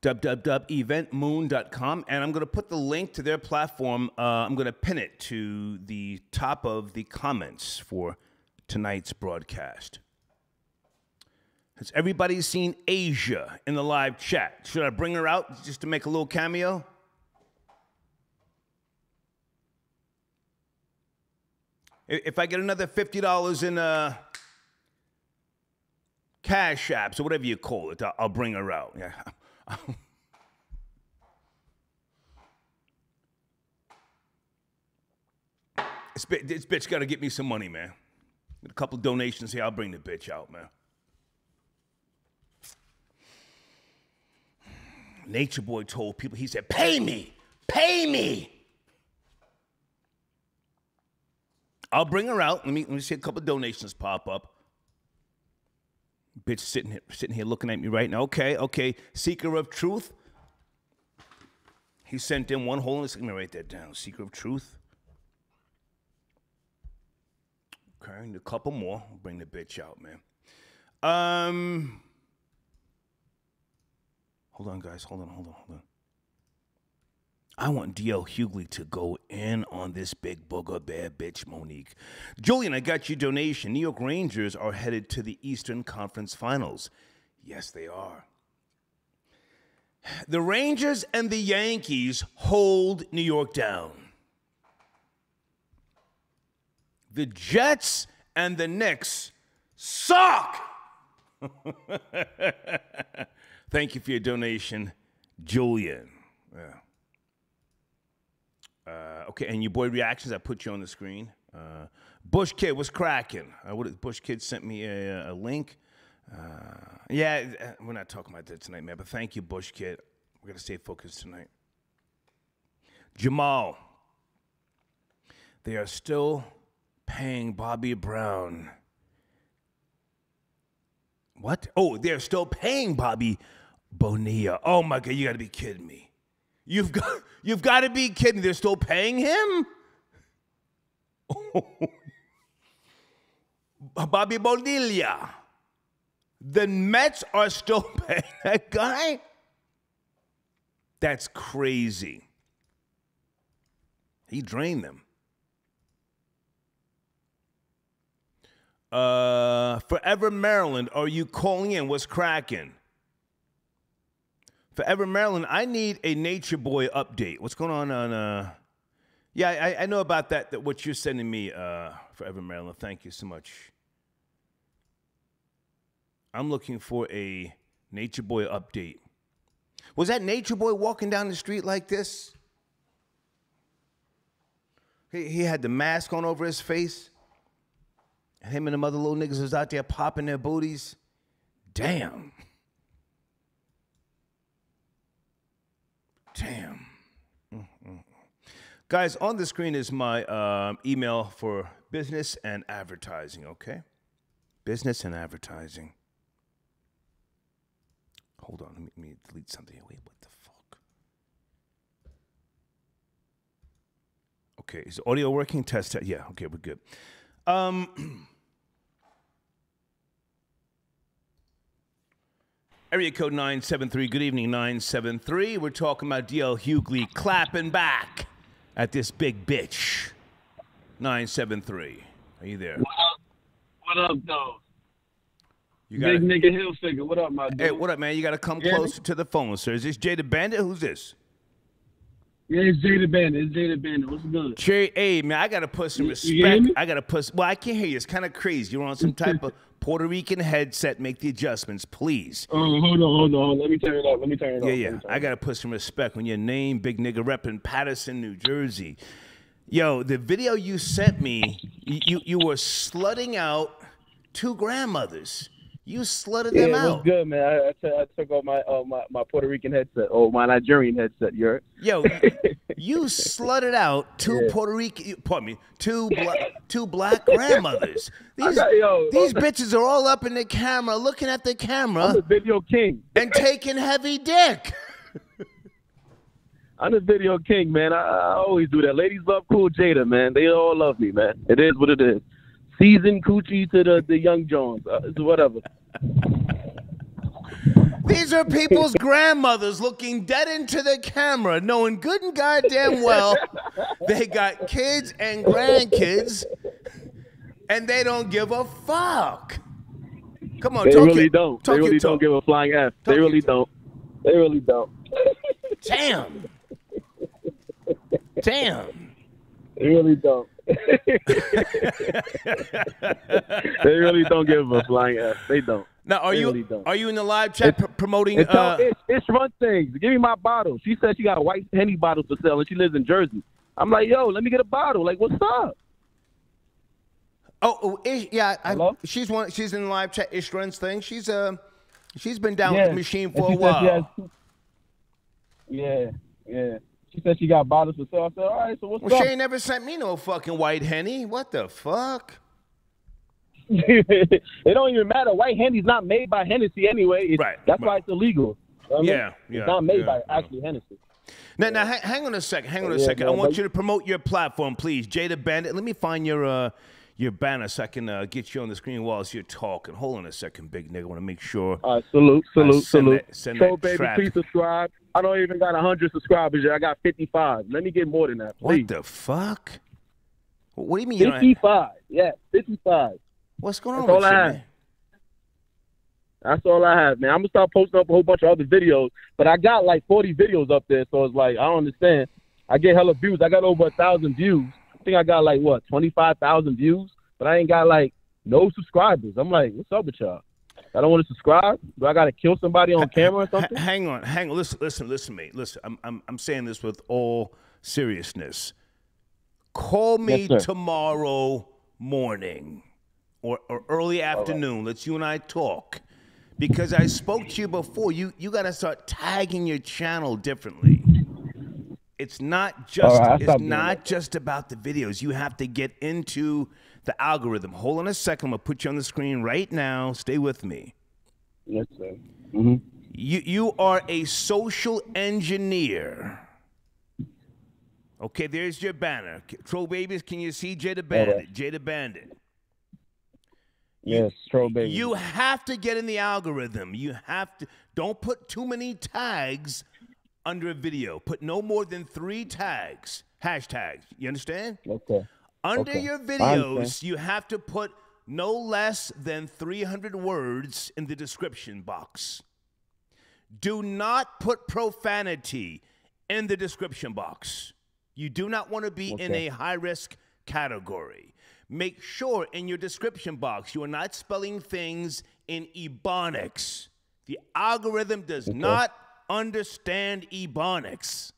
www.eventmoon.com. And I'm going to put the link to their platform. I'm going to pin it to the top of the comments for tonight's broadcast. Has everybody seen Asia in the live chat? Should I bring her out just to make a little cameo? If I get another $50 in cash apps or whatever you call it, I'll bring her out. Yeah. This bitch got to get me some money, man. Get a couple donations here. I'll bring the bitch out, man. Nature Boy told people, he said, pay me. I'll bring her out. Let me see a couple donations pop up. Bitch sitting here looking at me right now. Okay. Seeker of Truth. He sent in one whole. Let me write that down. Seeker of Truth. Okay, and a couple more. I'll bring the bitch out, man. Hold on, guys. Hold on. I want DL Hughley to go in on this big booger bear bitch, Monique. Julian, I got your donation. New York Rangers are headed to the Eastern Conference Finals. Yes, they are. The Rangers and the Yankees hold New York down. The Jets and the Knicks suck. Thank you for your donation, Julian. Yeah. Okay, and your boy Reactions, I put you on the screen. Bush Kid, what's cracking? Bush Kid sent me a link. Yeah, we're not talking about that tonight, man, but thank you, Bush Kid. We're going to stay focused tonight. Jamal, they are still paying Bobby Brown. What? Oh, they're still paying Bobby Bonilla. Oh, my God, you got to be kidding me. You've got to be kidding. They're still paying him? Oh. Bobby Bonilla. The Mets are still paying that guy? That's crazy. He drained them. Forever Maryland, are you calling in? What's cracking? Forever Maryland, I need a Nature Boy update. What's going on? Yeah, I know about that what you're sending me, Forever Maryland. Thank you so much. I'm looking for a Nature Boy update. Was that Nature Boy walking down the street like this? He had the mask on over his face. And him and them other little niggas was out there popping their booties. Damn. Damn. Guys, on the screen is my email for business and advertising, okay? Business and advertising. Hold on, let me delete something. Wait, what the fuck? Okay, is audio working? Test. Yeah, okay, we're good. Area code 973. Good evening, 973. We're talking about DL Hughley clapping back at this big bitch. 973. Are you there? What up, though? You got Big nigga Hilfiger. What up, my dude? Hey, what up, man? You got to come closer to the phone, sir. Is this Jay the Bandit? Who's this? Yeah, it's Jay the Bandit. It's Jay the Bandit. What's good? Jay, hey, man, I got to put some respect. I got to put, well, I can't hear you. It's kind of crazy. You're on some type of Puerto Rican headset. Make the adjustments, please. Oh, hold on. Let me turn it up. Yeah. I got to put some respect on your name, big nigga, repping Patterson, New Jersey. Yo, the video you sent me, you were slutting out two grandmothers. You slutted them out. Yeah, it was good, man. I took off my Puerto Rican headset, my Nigerian headset. You heard? Yo, you slutted out two Puerto Rican, pardon me, two black grandmothers. These bitches are all up in the camera, looking at the camera. I'm the video king. And taking heavy dick. I'm the video king, man. I always do that. Ladies love Cool Jada, man. They all love me, man. It is what it is. Seasoned coochie to the young Jones. It's whatever. These are people's grandmothers looking dead into the camera, knowing good and goddamn well they got kids and grandkids, and they don't give a fuck. Come on, they really don't. They really don't give a flying F. They really don't. They really don't. Damn. They really don't. They really don't give a flying F. They don't. Now, are you in the live chat promoting? It's run things. Give me my bottle. She said she got a white Henny bottle for sale, and she lives in Jersey. I'm like, yo, let me get a bottle. Like, what's up? She's in the live chat. Ish runs thing. She's been down with the machine for a while. Yeah. She said she got bottles for sale. I said, all right, so what's up? Well, she ain't never sent me no fucking white Henny. What the fuck? It don't even matter. White Henny's not made by Hennessy anyway. That's why it's illegal. Yeah. It's not made by actually Hennessy. Now, hang on a second. I want you to promote your platform, please. Jay the Bandit. Let me find your banner so I can get you on the screen while you're talking. Hold on a second, big nigga. I want to make sure. All right, salute. So, baby, please subscribe. I don't even got 100 subscribers yet. I got 55. Let me get more than that, please. What the fuck? What do you mean? 55. Yeah, 55. What's going on with you, man? That's all I have, man. I'm going to start posting up a whole bunch of other videos, but I got like 40 videos up there, so it's like, I don't understand. I get hella views. I got over 1,000 views. I think I got like, 25,000 views, but I ain't got like no subscribers. I'm like, what's up with y'all? I don't want to subscribe. Do I got to kill somebody on camera or something? Hang on. Listen to me. Listen, I'm saying this with all seriousness. Call me tomorrow morning or early afternoon. Let's you and I talk. Because I spoke to you before. You got to start tagging your channel differently. It's not just about the videos. You have to get into the algorithm. Hold on a second. I'm going to put you on the screen right now. Stay with me. Yes, sir. Mm-hmm. You are a social engineer. Okay, there's your banner. Troll babies, can you see Jay the Bandit? Right. Jay the Bandit. Yes, Troll baby. You have to get in the algorithm. You have to. Don't put too many tags under a video. Put no more than 3 tags. Hashtags. You understand? Okay. Under your videos, you have to put no less than 300 words in the description box. Do not put profanity in the description box. You do not want to be in a high-risk category. Make sure in your description box you are not spelling things in Ebonics. The algorithm does not understand Ebonics.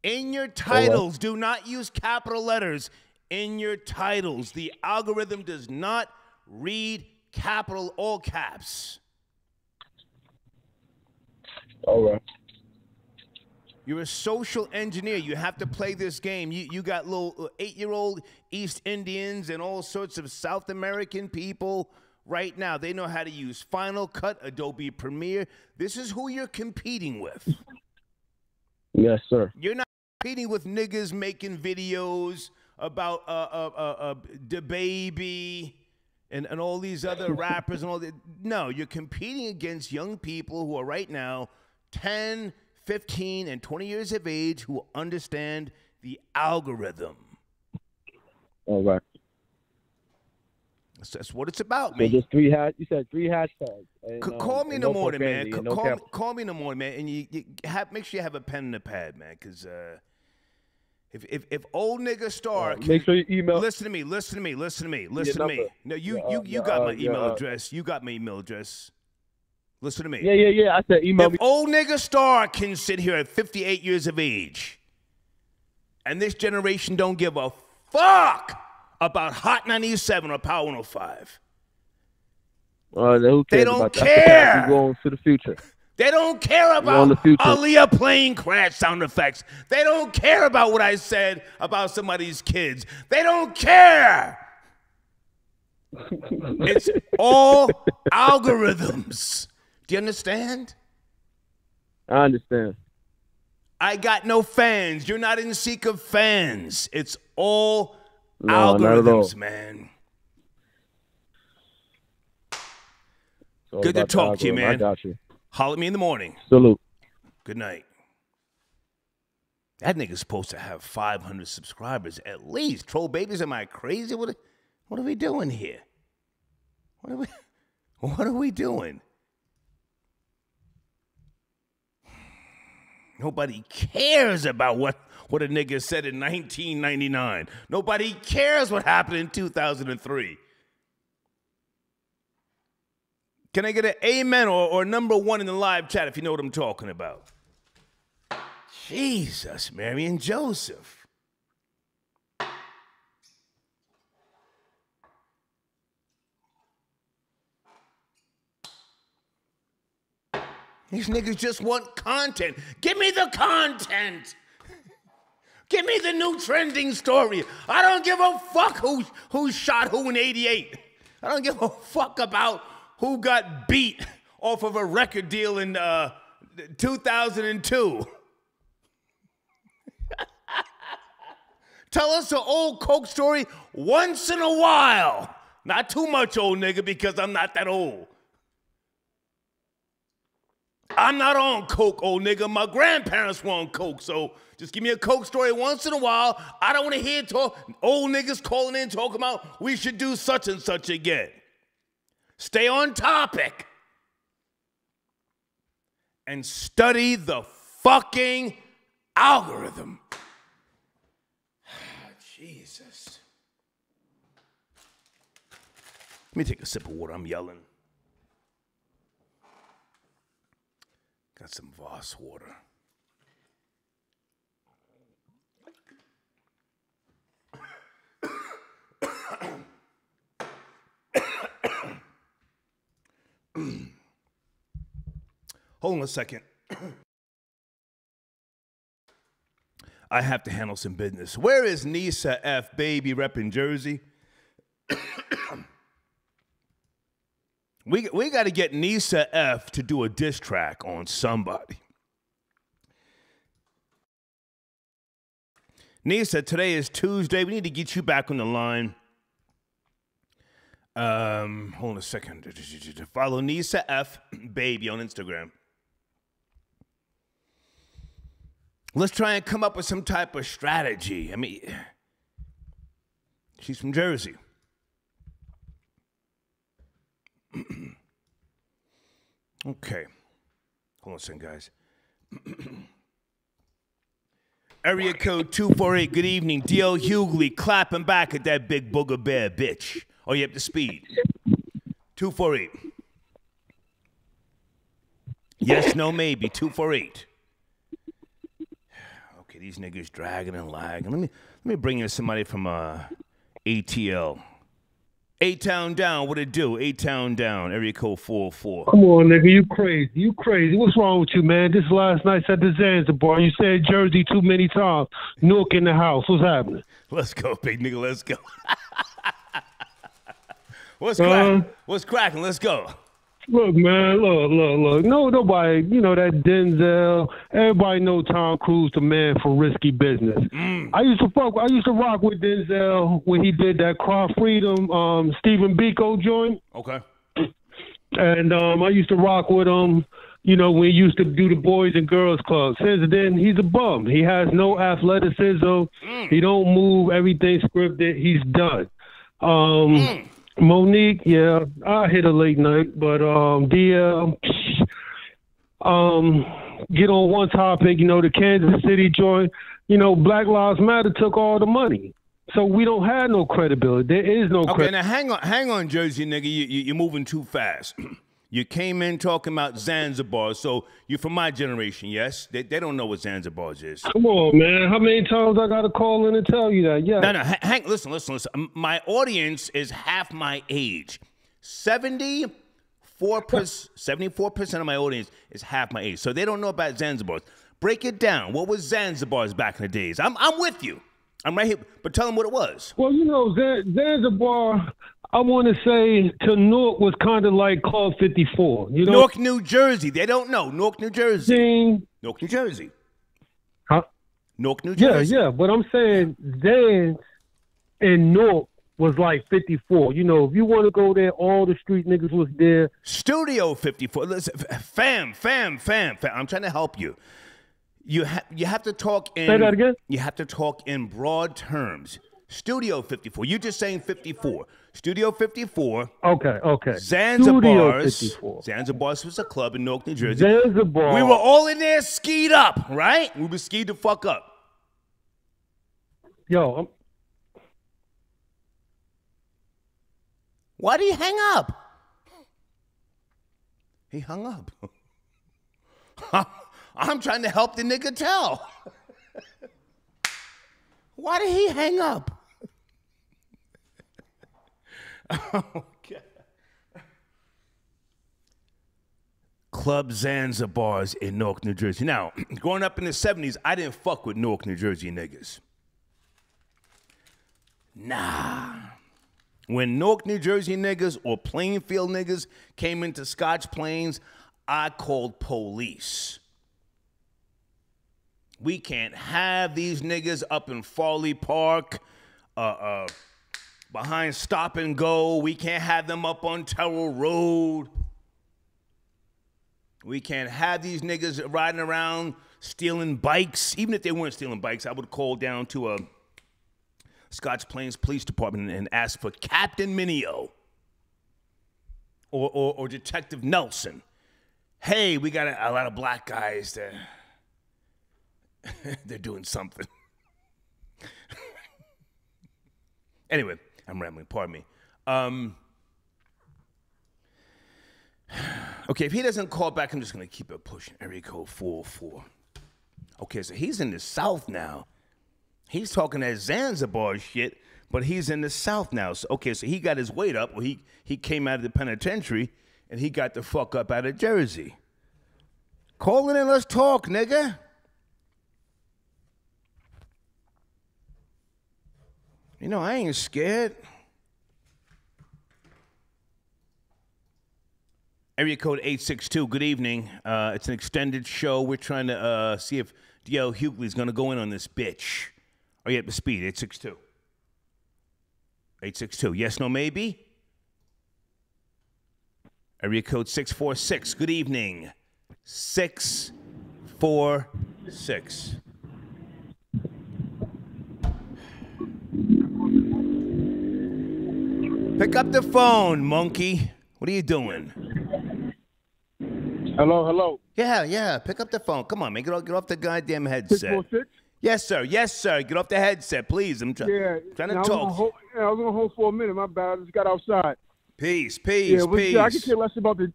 In your titles, do not use capital letters in your titles. The algorithm does not read capital all caps. All right. You're a social engineer. You have to play this game. You got little 8-year-old East Indians and all sorts of South American people right now. They know how to use Final Cut, Adobe Premiere. This is who you're competing with. Yes, sir. You're not competing with niggas making videos about DaBaby and all these other rappers and all that. No, you're competing against young people who are right now 10, 15, and 20 years of age who understand the algorithm. All right. That's what it's about, So man. just you said 3 hashtags. And, Call me in the morning, man. No Call me in the morning, man, and you make sure you have a pen and a pad, man, because if old nigga Star can, make sure you email. Listen to me. No, you got my email address. You got my email address. Listen to me. Yeah. I said email me. If old nigga Star can sit here at 58 years of age, and this generation don't give a fuck about Hot 97 or Power 105. Who cares They don't about care. We're going to the future. They don't care about Aaliyah playing crash sound effects. They don't care about what I said about somebody's kids. They don't care. It's all algorithms. Do you understand? I understand. I got no fans. You're not in seek of fans. It's all No, not at all. algorithms, man. Good to talk to you, man. I got you. Holler at me in the morning. Salute. Good night. That nigga's supposed to have 500 subscribers at least. Troll babies, am I crazy? What are we doing here? What are we doing? Nobody cares about what a nigga said in 1999. Nobody cares what happened in 2003. Can I get an amen or number 1 in the live chat if you know what I'm talking about? Jesus, Mary and Joseph. These niggas just want content. Give me the content. Give me the new trending story. I don't give a fuck who shot who in 88. I don't give a fuck about who got beat off of a record deal in 2002. Tell us an old Coke story once in a while. Not too much, old nigga, because I'm not that old. I'm not on Coke, old nigga. My grandparents were on Coke, so just give me a Coke story once in a while. I don't want to hear old niggas calling in talking about we should do such and such again. Stay on topic. And study the fucking algorithm. Jesus. Let me take a sip of water. I'm yelling. Got some Voss water. Hold on a second. I have to handle some business. Where is Nisa F. Baby repping Jersey? We got to get Nisa F. to do a diss track on somebody. Nisa, today is Tuesday. We need to get you back on the line. Hold on a second. Follow Nisa F. Baby on Instagram. Let's try and come up with some type of strategy. I mean, she's from Jersey. Okay. Hold on a second, guys. Area code 248, good evening. DL Hughley clapping back at that big booger bear bitch. Are you up to speed? 248. Yes, no, maybe. 248. Okay, these niggas dragging and lagging. Let me bring in somebody from ATL. A-Town down, what it do? A-Town down, area code 404. Come on, nigga, you crazy. You crazy. What's wrong with you, man? This last night's at the Zanzibar. You said Jersey too many times. Nook in the house. What's happening? Let's go, big nigga, let's go. What's cracking? What's cracking? Let's go. Look, man, look. No, nobody, you know, that Denzel, everybody know Tom Cruise, the man for risky business. I used to rock with Denzel when he did that Cry Freedom, Stephen Biko joint. Okay. And I used to rock with him, you know, when he used to do the Boys and Girls Club. Since then, he's a bum. He has no athleticism. He don't move. Everything scripted. He's done. Monique, yeah, I hit a late night, but DL, get on one topic, you know, the Kansas City joint, you know, Black Lives Matter took all the money. So we don't have no credibility. There is no credibility. Okay, now hang on, Jersey nigga, you're moving too fast. You came in talking about Zanzibar, so you're from my generation, yes? They don't know what Zanzibar is. Come on, man. How many times I got to call in and tell you that? Yeah. No, listen. My audience is half my age. 74% of my audience is half my age, so they don't know about Zanzibar. Break it down. What was Zanzibar's back in the days? I'm with you. I'm right here, but tell them what it was. Well, you know, Zanzibar, I want to say to Newark was kind of like Club 54. You know? Newark, New Jersey. They don't know. Newark, New Jersey. Newark, New Jersey. Huh? Newark, New Jersey. Yeah. But I'm saying Zan and Newark was like 54. You know, if you want to go there, all the street niggas was there. Studio 54. Listen, fam. I'm trying to help you. You have to talk in. Say that again? You have to talk in broad terms. Studio 54. You're just saying 54. Studio 54. Okay. Zanzibar's. Studio 54. Zanzibar's was a club in Newark, New Jersey. Zanzibar. We were all in there skied up, right? We were skied the fuck up. Yo. Why did he hang up? He hung up. I'm trying to help the nigga tell. Why did he hang up? Okay. Club Zanzibar's in Newark, New Jersey. Now, growing up in the 70s, I didn't fuck with Newark, New Jersey niggas. Nah. When Newark, New Jersey niggas or Plainfield niggas came into Scotch Plains, I called police. We can't have these niggas up in Farley Park, behind Stop and Go. We can't have them up on Terrell Road. We can't have these niggas riding around stealing bikes. Even if they weren't stealing bikes, I would call down to a Scotch Plains Police Department and ask for Captain Mineo or Detective Nelson. Hey, we got a lot of black guys there. They're doing something. Anyway, I'm rambling. Pardon me. Okay, if he doesn't call back, I'm just going to keep it pushing. Area code 404. Okay, so he's in the South now. He's talking that Zanzibar shit, but he's in the South now. So, okay, so he got his weight up. Well, he came out of the penitentiary, and he got the fuck up out of Jersey. Call in and let's talk, nigga. You know, I ain't scared. Area code 862, good evening. It's an extended show. We're trying to see if DL Hughley's going to go in on this bitch. Are you at the speed? 862. 862, yes, no, maybe? Area code 646, good evening. 646. Pick up the phone, monkey. What are you doing? Hello. Yeah. Pick up the phone. Come on, man. Get off the goddamn headset. 646? Yes, sir. Get off the headset, please. I'm trying to talk. I was on hold for a minute. My bad. I just got outside. Peace. Yeah, I could care less about the.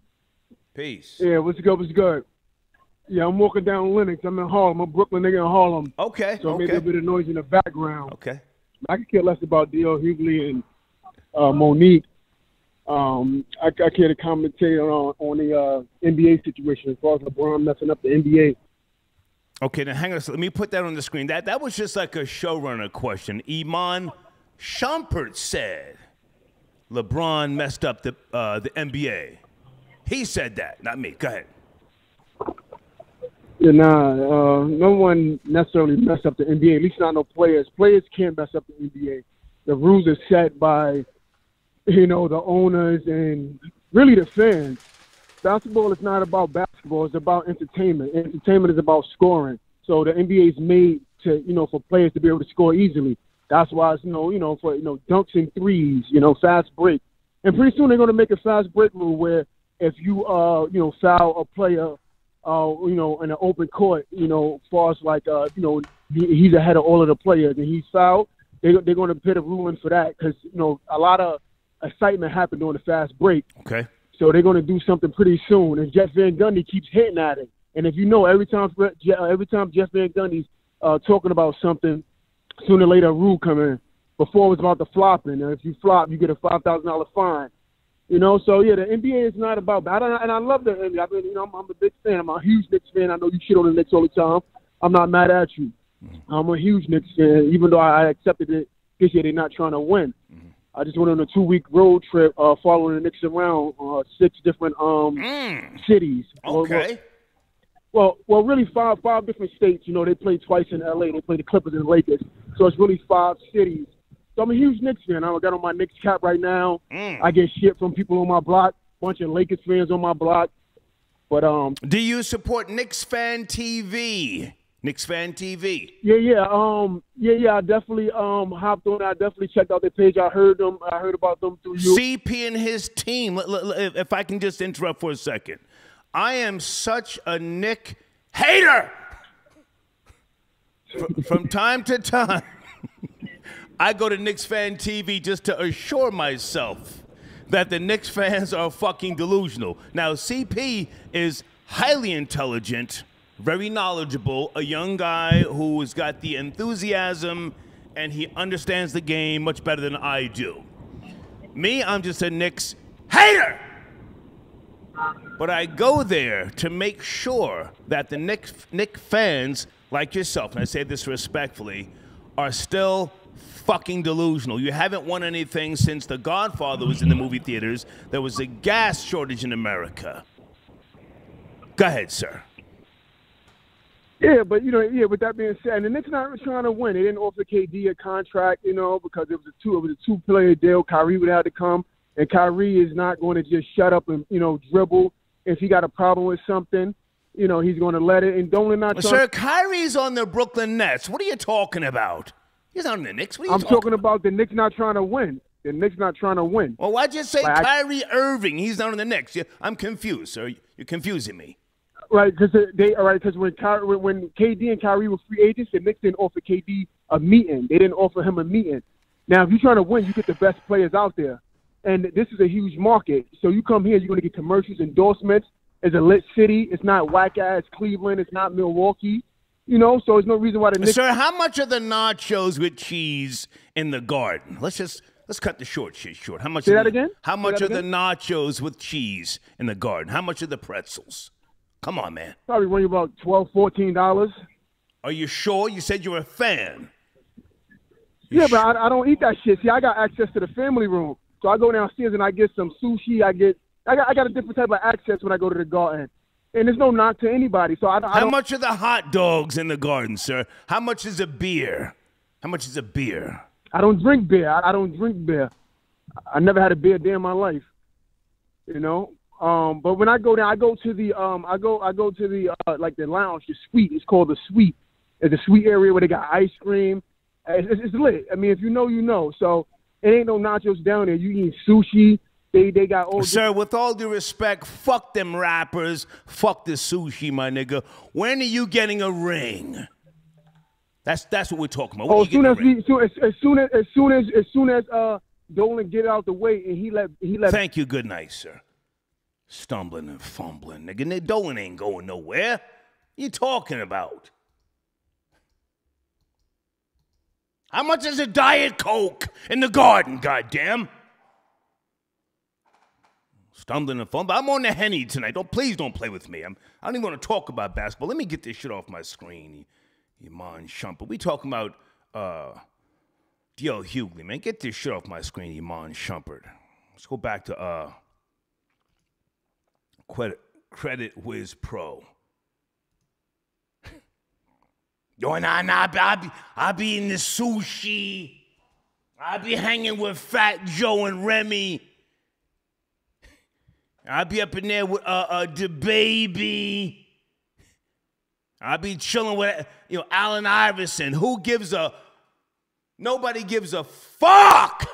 Peace. Yeah, what's good? Yeah, I'm walking down Lenox. I'm in Harlem. I'm a Brooklyn nigga in Harlem. Okay. So I made a bit of noise in the background. Okay. I could care less about D.L. Hughley and Monique. I care to commentate on the NBA situation as far as LeBron messing up the NBA. Okay, now hang on. Let me put that on the screen. That was just like a showrunner question. Iman Shumpert said LeBron messed up the NBA. He said that, not me. Go ahead. Yeah, no one necessarily messed up the NBA, at least not no players. Players can't mess up the NBA. The rules are set by, the owners and really the fans. Basketball is not about basketball. It's about entertainment. Entertainment is about scoring. So the NBA is made to, for players to be able to score easily. That's why it's, for, dunks and threes, fast break. And pretty soon they're going to make a fast break rule where if you, foul a player, in an open court, as far as like, he's ahead of all of the players and he's fouled, they're going to put a rule in for that because, a lot of excitement happened during the fast break. Okay. So they're going to do something pretty soon. And Jeff Van Gundy keeps hitting at it. And if every time Jeff Van Gundy's talking about something, sooner or later a rule come in. Before it was about the flopping. And if you flop, you get a $5,000 fine. So yeah, the NBA is not about that. And I love the NBA. I mean, I'm a big fan. I'm a huge Knicks fan. I know you shit on the Knicks all the time. I'm not mad at you. I'm a huge Knicks fan, even though I accepted it this year. They're not trying to win. I just went on a 2-week road trip following the Knicks around 6 different cities. Okay. Well, really five different states. They played twice in L.A. They played the Clippers and the Lakers. So it's really 5 cities. So I'm a huge Knicks fan. I got on my Knicks cap right now. I get shit from people on my block, bunch of Lakers fans on my block. But do you support Knicks Fan TV? Knicks Fan TV. Yeah. I definitely hopped on. I definitely checked out their page. I heard about them through you. CP and his team. If I can just interrupt for a second, I am such a Knick hater. From time to time, I go to Knicks Fan TV just to assure myself that the Knicks fans are fucking delusional. Now, CP is highly intelligent, very knowledgeable, a young guy who has got the enthusiasm, and he understands the game much better than I do. Me, I'm just a Knicks hater! But I go there to make sure that the Knicks fans, like yourself, and I say this respectfully, are still fucking delusional. You haven't won anything since The Godfather was in the movie theaters. There was a gas shortage in America. Go ahead, sir. Yeah, but with that being said, and the Knicks not trying to win. They didn't offer KD a contract, because it was a two-player deal. Kyrie would have to come, and Kyrie is not going to just shut up and dribble. If he got a problem with something, he's going to let it. And don't not. Sir, Kyrie's on the Brooklyn Nets. What are you talking about? He's not on the Knicks. What are you talking about? The Knicks not trying to win. The Knicks not trying to win. Well, why'd you say Kyrie Irving? He's not on the Knicks. I'm confused, sir. You're confusing me. Right, because when KD and Kyrie were free agents, the Knicks didn't offer KD a meeting. They didn't offer him a meeting. Now, if you're trying to win, you get the best players out there. And this is a huge market. So you come here, you're going to get commercials, endorsements. It's a lit city. It's not whack-ass Cleveland. It's not Milwaukee. So there's no reason why the Knicks... Sir, how much are the nachos with cheese in the Garden? Let's cut the short shit short. How much? Say that again? How much are the nachos with cheese in the Garden? How much are the pretzels? Come on, man. Probably run you about $12, $14. Are you sure? You said you're a fan. But I don't eat that shit. See, I got access to the family room. So I go downstairs and I get some sushi. I got a different type of access when I go to the Garden. And there's no knock to anybody. So How much are the hot dogs in the Garden, sir? How much is a beer? How much is a beer? I don't drink beer. I don't drink beer. I never had a beer day in my life. But when I go down, I go to the like the lounge, the suite. It's called the suite. It's a suite area where they got ice cream. It's lit. I mean, if you know, you know. So it ain't no nachos down there. You eat sushi. They got all. Sir, with all due respect, fuck them rappers. Fuck the sushi, my nigga. When are you getting a ring? That's what we're talking about. As soon as Dolan get out the way, and he let. Thank you. Good night, sir. Stumbling and fumbling, nigga. Dolan ain't going nowhere. What you talking about? How much is a Diet Coke in the garden, goddamn? Stumbling and fumbling. I'm on the Henny tonight. Please don't play with me. I don't even want to talk about basketball. Let me get this shit off my screen. You mon shumper. We talking about D.L. Hughley, man. Get this shit off my screen, you mon shumpered. Let's go back to Credit Whiz Pro. Yo, I be in the sushi. I be hanging with Fat Joe and Remy. I be up in there with the baby. I be chilling with Allen Iverson. Nobody gives a fuck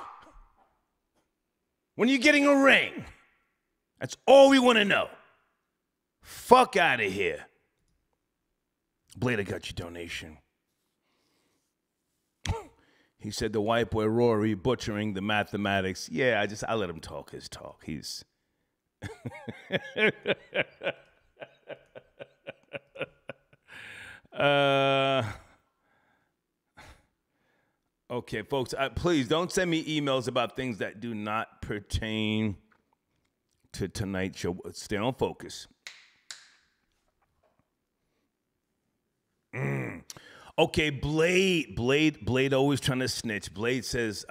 when you're getting a ring. That's all we want to know. Fuck out of here. Blade, I got your donation. He said the white boy Rory butchering the mathematics. Yeah, I let him talk his talk. He's okay, folks, please don't send me emails about things that do not pertain to tonight's show. Stay on focus. Okay, Blade always trying to snitch. Blade says,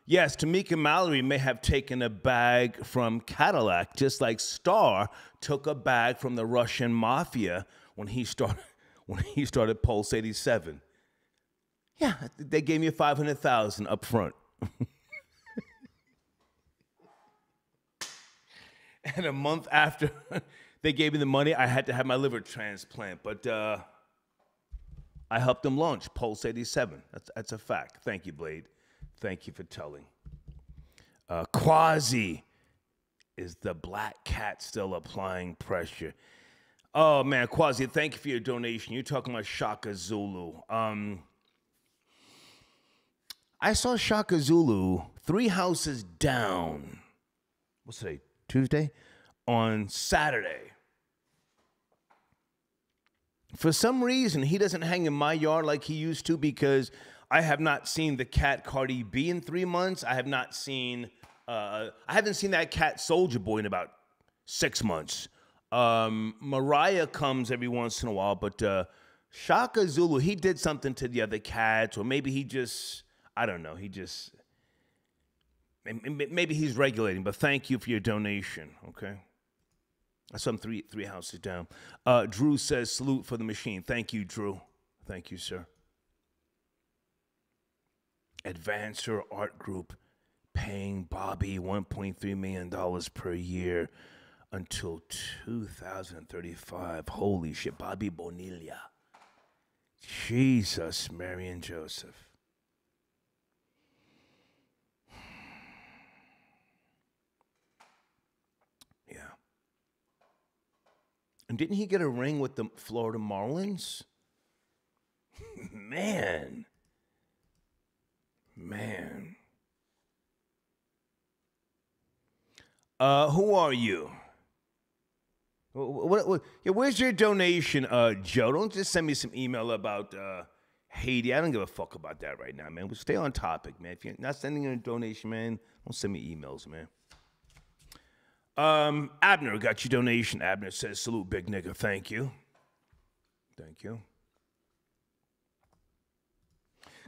yes, Tamika Mallory may have taken a bag from Cadillac, just like Starr took a bag from the Russian mafia when he started Pulse 87. Yeah, they gave me $500,000 up front. And a month after they gave me the money, I had to have my liver transplant. But I helped them launch Pulse 87. That's a fact. Thank you, Blade. Thank you for telling. Quasi, is the black cat still applying pressure? Oh, man, Quasi, thank you for your donation. You're talking about Shaka Zulu. I saw Shaka Zulu 3 houses down. What's today? Tuesday? On Saturday. For some reason, he doesn't hang in my yard like he used to because I have not seen the cat Cardi B in 3 months. I haven't seen that cat Soulja Boy in about 6 months. Mariah comes every once in a while, but Shaka Zulu, he did something to the other cats, or maybe he just, I don't know, maybe he's regulating, but thank you for your donation, okay? That's some three houses down. Drew says, salute for the machine. Thank you, Drew. Thank you, sir. Advancer Art Group paying Bobby $1.3 million per year until 2035. Holy shit, Bobby Bonilla. Jesus, Mary and Joseph. Yeah. And didn't he get a ring with the Florida Marlins? Man. Who are you? Where's your donation, Joe? Don't just send me some email about Haiti. I don't give a fuck about that right now, man. We'll stay on topic, man. If you're not sending in a donation, man, don't send me emails, man. Abner got your donation. Abner says, salute, big nigga. Thank you. Thank you.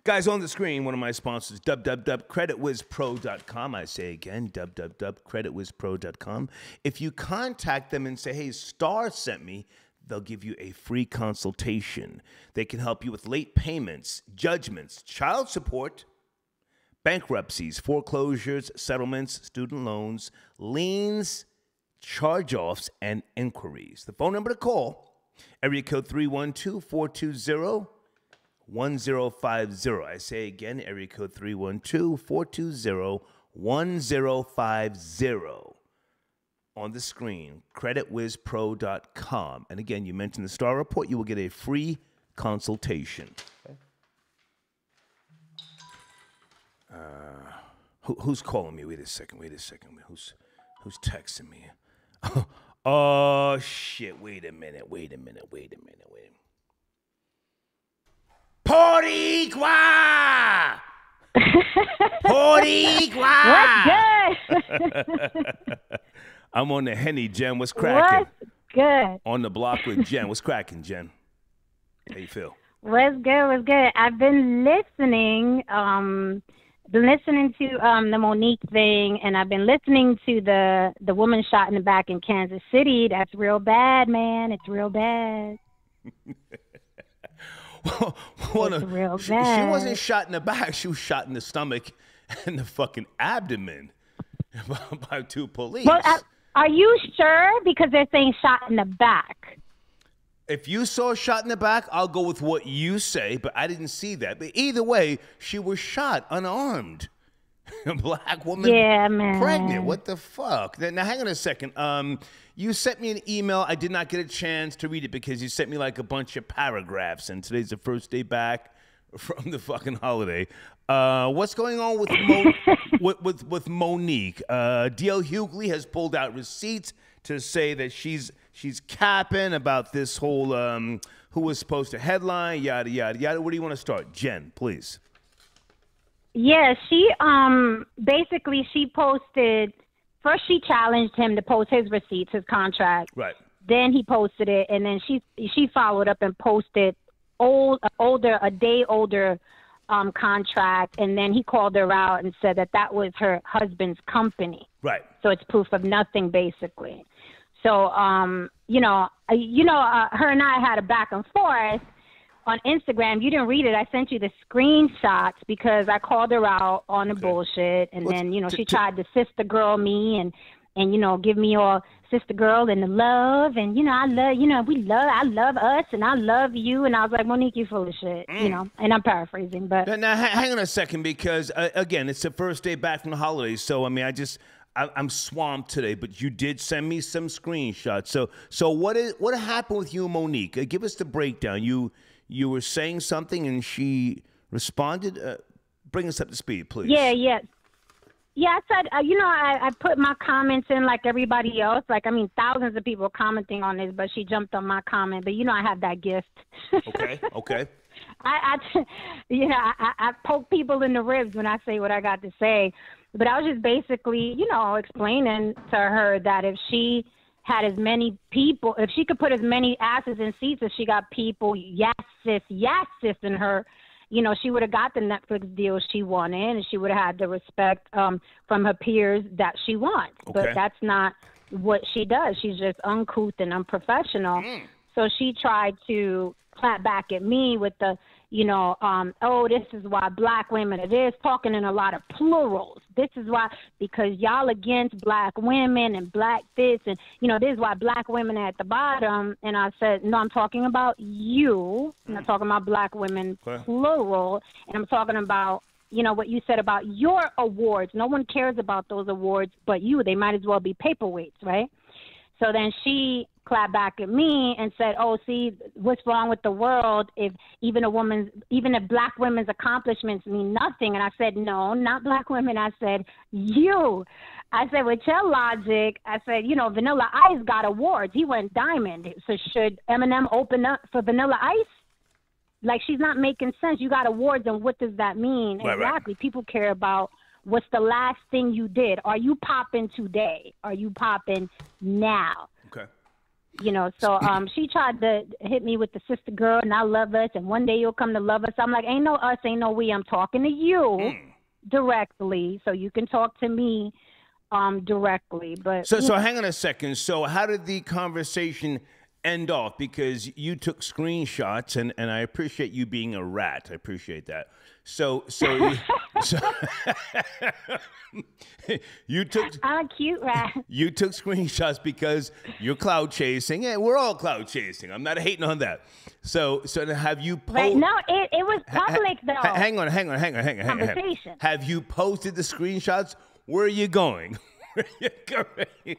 Guys, on the screen, one of my sponsors, www.creditwizpro.com. I say again, www.creditwizpro.com. If you contact them and say, hey, Star sent me, they'll give you a free consultation. They can help you with late payments, judgments, child support, bankruptcies, foreclosures, settlements, student loans, liens, charge-offs, and inquiries. The phone number to call, area code 312-420-1050. I say again, area code 312-420-1050. On the screen, creditwizpro.com. And again, you mentioned the Star Report, you will get a free consultation. Okay. Who's calling me? Wait a second. Who's texting me? Oh shit! Wait a minute. Porigua! Porigua! What's good? I'm on the Henny, Jen. What's cracking? What's good? On the block with Jen. What's cracking, Jen? How you feel? What's good? I've been listening. To the Monique thing, and I've been listening to the woman shot in the back in Kansas City. That's real bad, man. It's real bad. It's real bad. She wasn't shot in the back. She was shot in the stomach and the fucking abdomen by 2 police. Well, are you sure? Because they're saying shot in the back. If you saw a shot in the back, I'll go with what you say, but I didn't see that. But either way, she was shot unarmed. A black woman, pregnant. What the fuck? Now, hang on a second. You sent me an email. I did not get a chance to read it because you sent me like a bunch of paragraphs, and today's the first day back from the fucking holiday. What's going on with with Monique? DL Hughley has pulled out receipts to say that she's capping about this whole who was supposed to headline, yada, yada, yada. Where do you want to start? Jen, please. Yeah, she basically she posted, first she challenged him to post his receipts, his contract. Right. Then he posted it, and then she followed up and posted a day older contract, and then he called her out and said that was her husband's company. Right. So it's proof of nothing, basically. So, her and I had a back and forth on Instagram. You didn't read it. I sent you the screenshots because I called her out on the bullshit. And then, she tried to sister girl me and give me all sister girl and the love. And, I love us and I love you. And I was like, Monique, you full of shit, and I'm paraphrasing. But now, hang on a second, because, again, it's the first day back from the holidays. So, I mean, I'm swamped today, but you did send me some screenshots. So what happened with you and Monique? Give us the breakdown. You were saying something and she responded. Bring us up to speed, please. Yeah. I said, I put my comments in like everybody else. Like, I mean, thousands of people commenting on this, but she jumped on my comment. But I have that gift. Okay. I poke people in the ribs when I say what I got to say. But I was just basically, explaining to her that if she had as many people, if she could put as many asses in seats as she got people, yes, sis in her, she would have got the Netflix deal she wanted, and she would have had the respect from her peers that she wants. Okay. But that's not what she does. She's just uncouth and unprofessional. So she tried to clap back at me with the, this is why black women are this, talking in a lot of plurals. This is why, because y'all against black women and black this, and, this is why black women are at the bottom. And I said, no, I'm talking about you. I'm not talking about black women, plural. And I'm talking about, what you said about your awards. No one cares about those awards but you. They might as well be paperweights, right? So then she clapped back at me and said, oh, see, what's wrong with the world if even if black women's accomplishments mean nothing? And I said, no, not black women. I said, you. I said, with your logic, I said, Vanilla Ice got awards. He went diamond. So should Eminem open up for Vanilla Ice? Like, she's not making sense. You got awards, and what does that mean? Right, exactly. Right. People care about what's the last thing you did. Are you popping today? Are you popping now? Okay. So she tried to hit me with the sister girl, and I love us, and one day you'll come to love us. I'm like, ain't no us, ain't no we. I'm talking to you directly, so you can talk to me directly. But so hang on a second. So how did the conversation end off? Because you took screenshots, and I appreciate you being a rat. I appreciate that. So you took. I'm a cute rat. You took screenshots because you're cloud chasing. Yeah, we're all cloud chasing. I'm not hating on that. So have you posted? Right. No, it was public though. Hang on. Conversation. Have you posted the screenshots? Where are you going?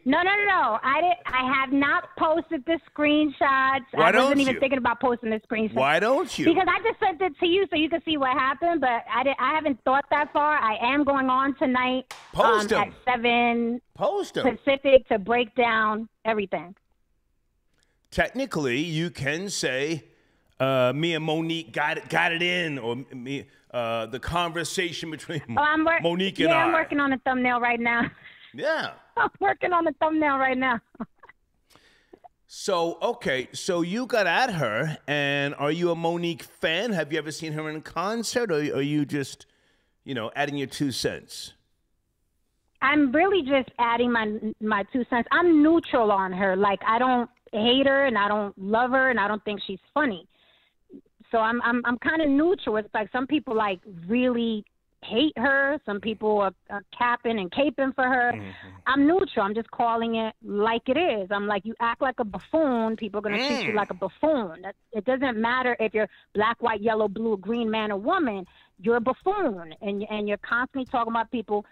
No. I have not posted the screenshots. Why I wasn't don't even you? thinking about posting the screenshots. Why don't you? Because I just sent it to you so you could see what happened, but I haven't thought that far. I am going on tonight Post at 7 Pacific to break down everything. Technically, you can say me and Monique got it in, or me the conversation between Monique and I. I'm working on a thumbnail right now. Yeah. I'm working on a thumbnail right now. So, okay, so you got at her, and are you a Monique fan? Have you ever seen her in concert, or are you just, adding your 2 cents? I'm really just adding my 2 cents. I'm neutral on her. Like, I don't hate her, and I don't love her, and I don't think she's funny. So I'm kind of neutral. It's like some people like really hate her. Some people are capping and caping for her. Mm-hmm. I'm neutral. I'm just calling it like it is. I'm like, you act like a buffoon, people are going to treat you like a buffoon. It doesn't matter if you're black, white, yellow, blue, green, man or woman. You're a buffoon, and you're constantly talking about people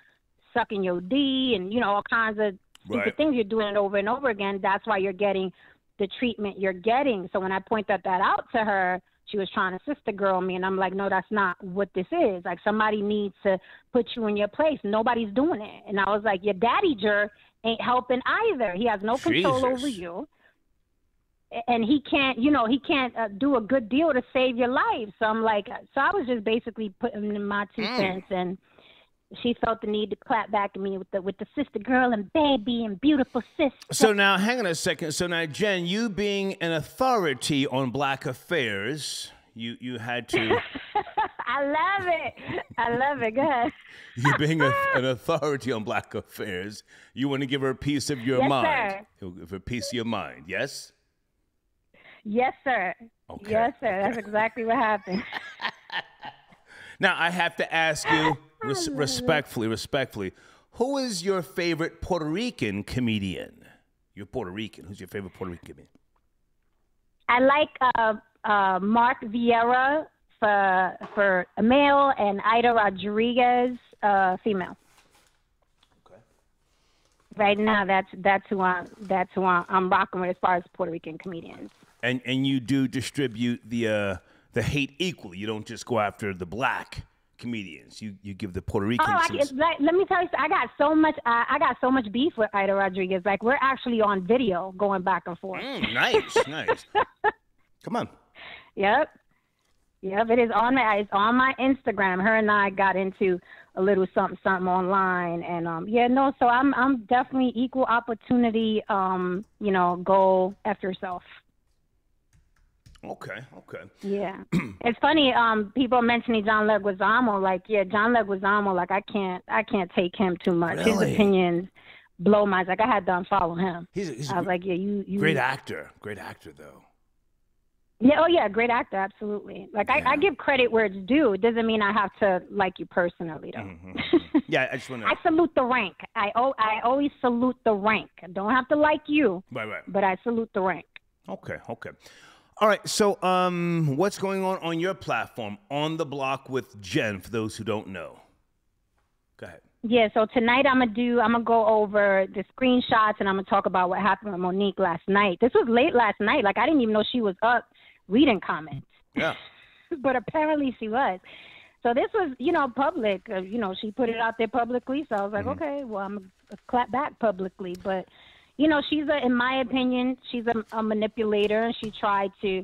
sucking your D and, all kinds of stupid things. You're doing it over and over again. That's why you're getting the treatment you're getting. So when I pointed that out to her, she was trying to sister girl me, and I'm like, no, that's not what this is. Like, somebody needs to put you in your place. Nobody's doing it. And I was like, your daddy jerk ain't helping either. He has no control over you, and he can't, do a good deal to save your life. So I'm like, so I was just basically putting in my 2 cents, and she felt the need to clap back at me with the sister girl and baby and beautiful sister. So now, hang on a second. So now, Jen, you being an authority on black affairs, you had to. I love it. Go ahead. You being an authority on black affairs, you want to give her a piece of your mind. Sir. Give her a piece of your mind. Yes. Yes, sir. Okay. Yes, sir. That's exactly what happened. Now, I have to ask you respectfully, who is your favorite Puerto Rican comedian? You're Puerto Rican. Who's your favorite Puerto Rican comedian? I like Mark Vieira for a male and Ida Rodriguez female. Okay. Right now, that's who I'm rocking with as far as Puerto Rican comedians. And you do distribute the hate equally. You don't just go after the black comedians. You give the Puerto Ricans. Let me tell you, I got so much beef with Ida Rodriguez. Like, we're actually on video going back and forth. Nice. Come on. Yep. It is on my Instagram. Her and I got into a little something online, and so I'm definitely equal opportunity. Go after yourself. Okay. Yeah. It's funny, people are mentioning John Leguizamo. Like, John Leguizamo, like, I can't take him too much. Really? His opinions blow my, like, I had to unfollow him. He's I was like, you great actor though. Yeah, great actor, absolutely. Like, I give credit where it's due. It doesn't mean I have to like you personally, though. Mm-hmm. Yeah, I just want to. I salute the rank. I always salute the rank. I don't have to like you, right. But I salute the rank. Okay. All right, so what's going on your platform, On the Block with Jen, for those who don't know? Go ahead. Yeah, so tonight I'm gonna go over the screenshots, and I'm gonna talk about what happened with Monique last night. This was late last night. Like, I didn't even know she was up reading comments. Yeah. But apparently she was. So this was, public. She put it out there publicly. So I was like, okay, well, I'm gonna clap back publicly, but. She's in my opinion, she's a manipulator, and she tried to,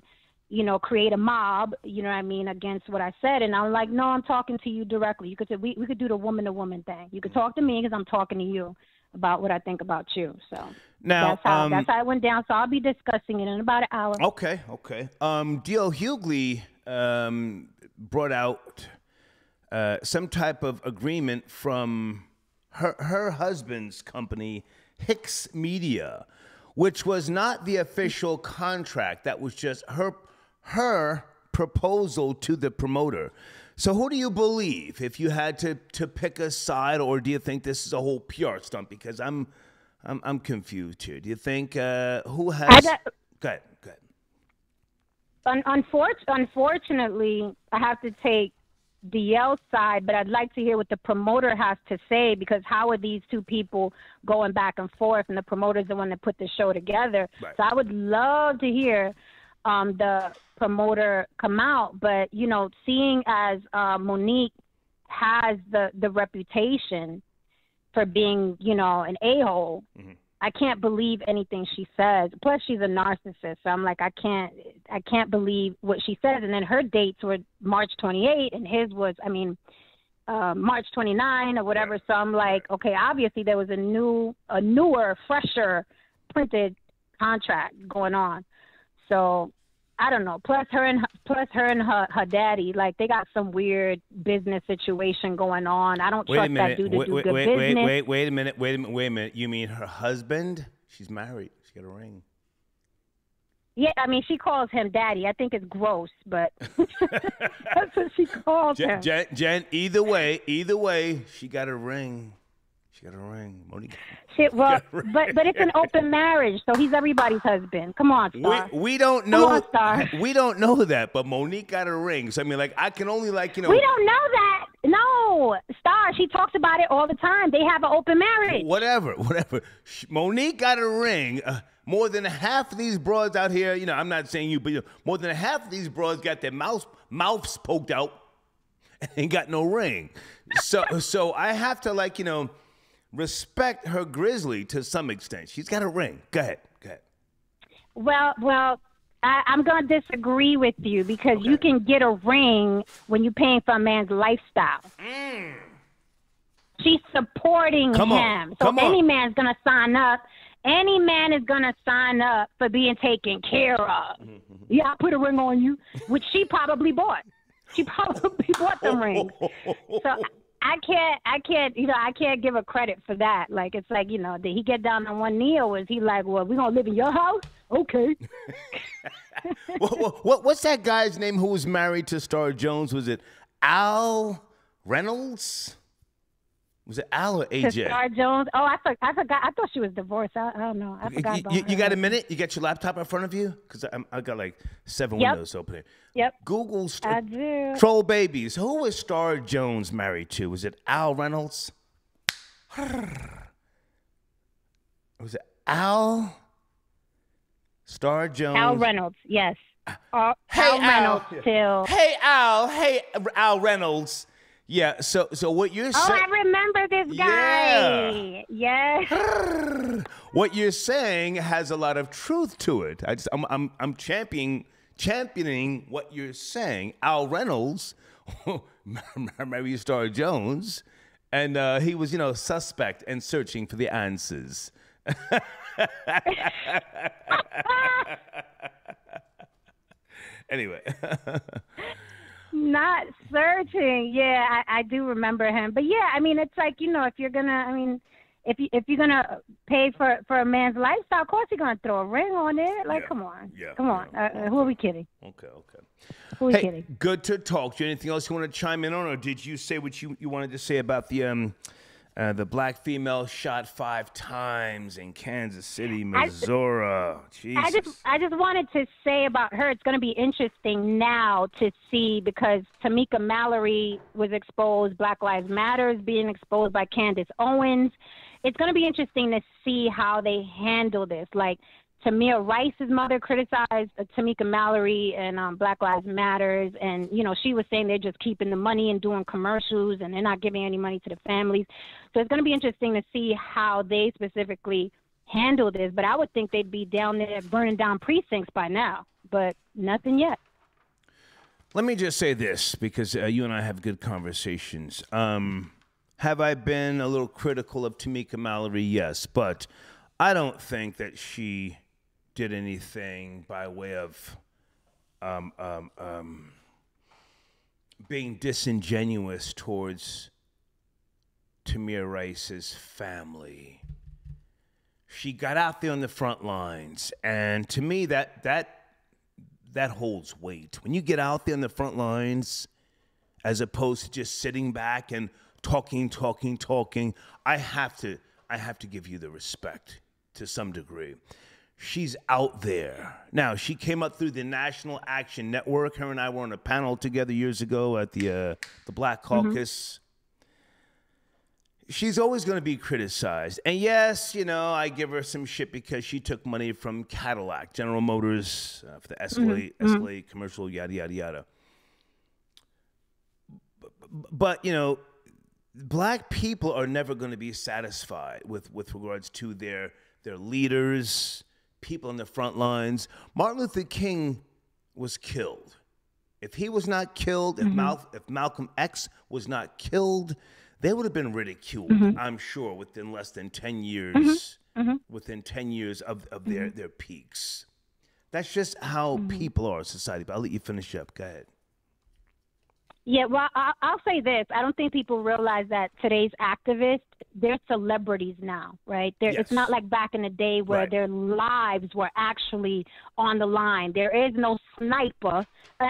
create a mob, against what I said. And I'm like, no, I'm talking to you directly. You could say, we could do the woman-to-woman thing. You could talk to me because I'm talking to you about what I think about you. So now, that's how it went down. So I'll be discussing it in about an hour. Okay. D.L. Hughley brought out some type of agreement from her husband's company, Hicks Media, which was not the official contract. That was just her proposal to the promoter. So who do you believe, if you had to pick a side, or do you think this is a whole PR stunt? Because I'm confused here. Do you think who has? Go ahead. Unfortunately, I have to take DL's side, but I'd like to hear what the promoter has to say, because how are these two people going back and forth, and the promoter's the one that put the show together. Right. So I would love to hear the promoter come out. But, you know, seeing as Monique has the reputation for being, you know, an a-hole, I can't believe anything she says. Plus, she's a narcissist, so I'm like, I can't believe what she says. And then her dates were March 28, and his was, March 29 or whatever. So I'm like, okay, obviously there was a newer, fresher printed contract going on. So I don't know. Plus her and her daddy, like, they got some weird business situation going on. I don't trust that dude to do good business. Wait a minute. You mean her husband? She's married. She got a ring. Yeah, I mean, she calls him daddy. I think it's gross, but that's what she calls him. Jen, either way, she got a ring. She got a ring. Monique. Shit, well, but it's an open marriage, so he's everybody's husband. Come on, Star. We don't know. Come on, Star. We don't know that, but Monique got a ring. So I mean, like, I can only, like, you know. We don't know that. No, Star. She talks about it all the time. They have an open marriage. Whatever. Monique got a ring. More than half of these broads out here, you know, I'm not saying you, but you know, more than half of these broads got their mouths poked out and ain't got no ring. So I have to, like, you know, respect her grizzly to some extent. She's got a ring. Go ahead. Well, I'm going to disagree with you, because you can get a ring when you're paying for a man's lifestyle. She's supporting him. So any man's going to sign up. Any man is going to sign up for being taken care of. Yeah, I put a ring on you, which she probably bought. She probably bought them rings. So I can't give her credit for that. Like, it's like, you know, did he get down on one knee, or was he like, well, we're going to live in your house? Okay. What's that guy's name who was married to Star Jones? Was it Al Reynolds? Was it Al or AJ? Star Jones. Oh, I forgot. I thought she was divorced. I don't know. I forgot about her. You got a minute? You got your laptop in front of you? Because I got like 7 windows open here. Yep. Google I do. Troll Babies. Who was Star Jones married to? Was it Al Reynolds? Was it Al? Star Jones. Al Reynolds. Yes. Hey, Al Reynolds still. Hey, Al. Hey, Al Reynolds. Yeah, so what you're saying... Oh, I remember this guy. Yeah. Yes. What you're saying has a lot of truth to it. I'm championing what you're saying. Al Reynolds married Star Jones, and he was, you know, suspect and searching for the answers. Anyway. Not searching. Yeah, I do remember him. But yeah, I mean, it's like, you know, if you're gonna pay for a man's lifestyle, of course you're gonna throw a ring on it. Like, come on. Who are we kidding? Okay. Who are we kidding? Good to talk. Do you have anything else you want to chime in on, or did you say what you wanted to say about the black female shot 5 times in Kansas City, Missouri? I just wanted to say about her, it's going to be interesting now to see, because Tamika Mallory was exposed, Black Lives Matter is being exposed by Candace Owens. It's going to be interesting to see how they handle this. Like, Tamir Rice's mother criticized Tamika Mallory and Black Lives Matters, and, you know, she was saying they're just keeping the money and doing commercials, and they're not giving any money to the families. So it's going to be interesting to see how they specifically handle this. But I would think they'd be down there burning down precincts by now, but nothing yet. Let me just say this, because you and I have good conversations. Have I been a little critical of Tamika Mallory? Yes, but I don't think that she did anything by way of being disingenuous towards Tamir Rice's family. She got out there on the front lines, and to me, that holds weight. When you get out there on the front lines, as opposed to just sitting back and talking, I have to give you the respect to some degree. she's out there. Now, she came up through the National Action Network. Her and I were on a panel together years ago at the Black Caucus. She's always going to be criticized. And yes, you know, I give her some shit because she took money from Cadillac, General Motors, for the Escalade commercial, yada, yada, yada. But, you know, black people are never going to be satisfied with regards to their leaders, people on the front lines. Martin Luther King was killed. If he was not killed, if Malcolm X was not killed, they would have been ridiculed, I'm sure, within less than 10 years, within 10 years of their peaks. That's just how people are in society. But I'll let you finish up. Go ahead. Yeah, well, I'll say this. I don't think people realize that today's activists, they're celebrities now, right? It's not like back in the day where their lives were actually on the line. There is no sniper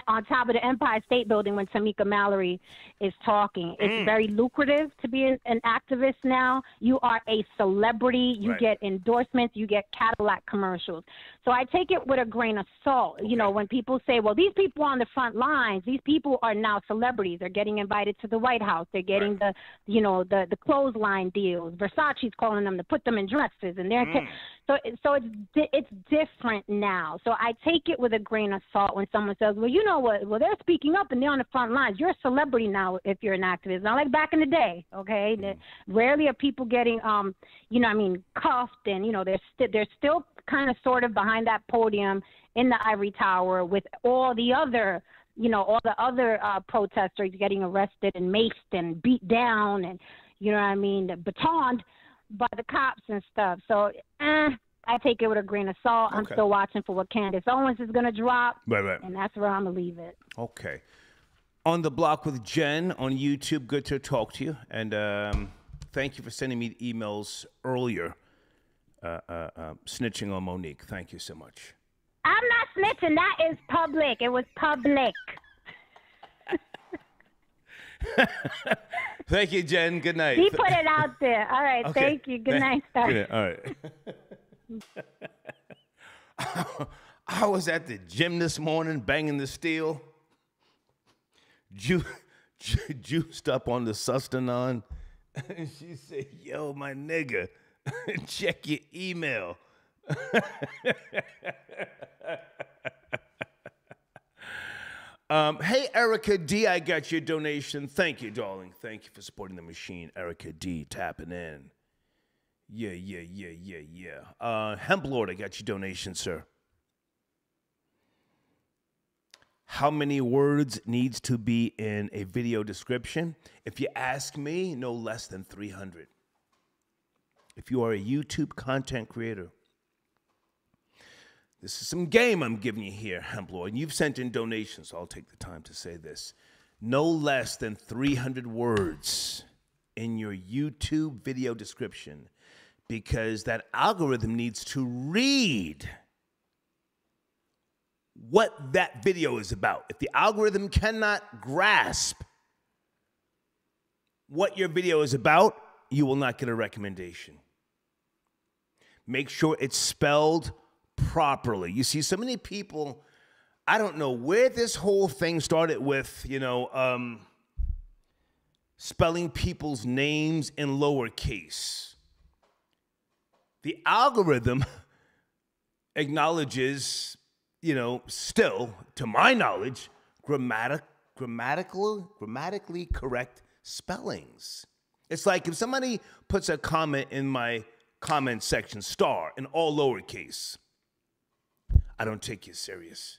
on top of the Empire State Building when Tamika Mallory is talking. It's very lucrative to be an activist now. You are a celebrity. You get endorsements. You get Cadillac commercials. So I take it with a grain of salt. You know, when people say, well, these people on the front lines, these people are now celebrities. They're getting invited to the White House. They're getting the, you know, the clothesline deals. Versace's calling them to put them in dresses, and they're so it's different now. So I take it with a grain of salt when someone says, well, you know what? Well, they're speaking up and they're on the front lines. You're a celebrity now if you're an activist. Not like back in the day, okay? Rarely are people getting, you know, I mean, cuffed, and you know, they're still kind of sort of behind that podium in the ivory tower with all the other, you know, all the other protesters getting arrested and maced and beat down and, you know what I mean, batoned by the cops and stuff. So I take it with a grain of salt. I'm still watching for what Candace Owens is going to drop. Right. And that's where I'm going to leave it. Okay. On the Block with Jen on YouTube, good to talk to you. And thank you for sending me emails earlier snitching on Monique. Thank you so much. I'm not snitching. That is public. It was public. Thank you, Jen. Good night. He put it out there. All right. Okay. Thank you. Good night, sir. Good night. All right. I was at the gym this morning banging the steel. Juiced up on the Sustanon. And she said, yo, my nigga, check your email. Hey, Erica D, I got your donation. Thank you, darling. Thank you for supporting the machine. Erica D, tapping in. Yeah. Hemp Lord, I got your donation, sir. How many words needs to be in a video description? If you ask me, no less than 300. If you are a YouTube content creator, this is some game I'm giving you here, Hemp Lord. And you've sent in donations, so I'll take the time to say this. No less than 300 words in your YouTube video description, because that algorithm needs to read what that video is about. If the algorithm cannot grasp what your video is about, you will not get a recommendation. Make sure it's spelled properly. You see, so many people, I don't know where this whole thing started with, you know, spelling people's names in lowercase. The algorithm acknowledges, you know, still, to my knowledge, grammatically correct spellings. It's like if somebody puts a comment in my comment section, star, in all lowercase, I don't take you serious.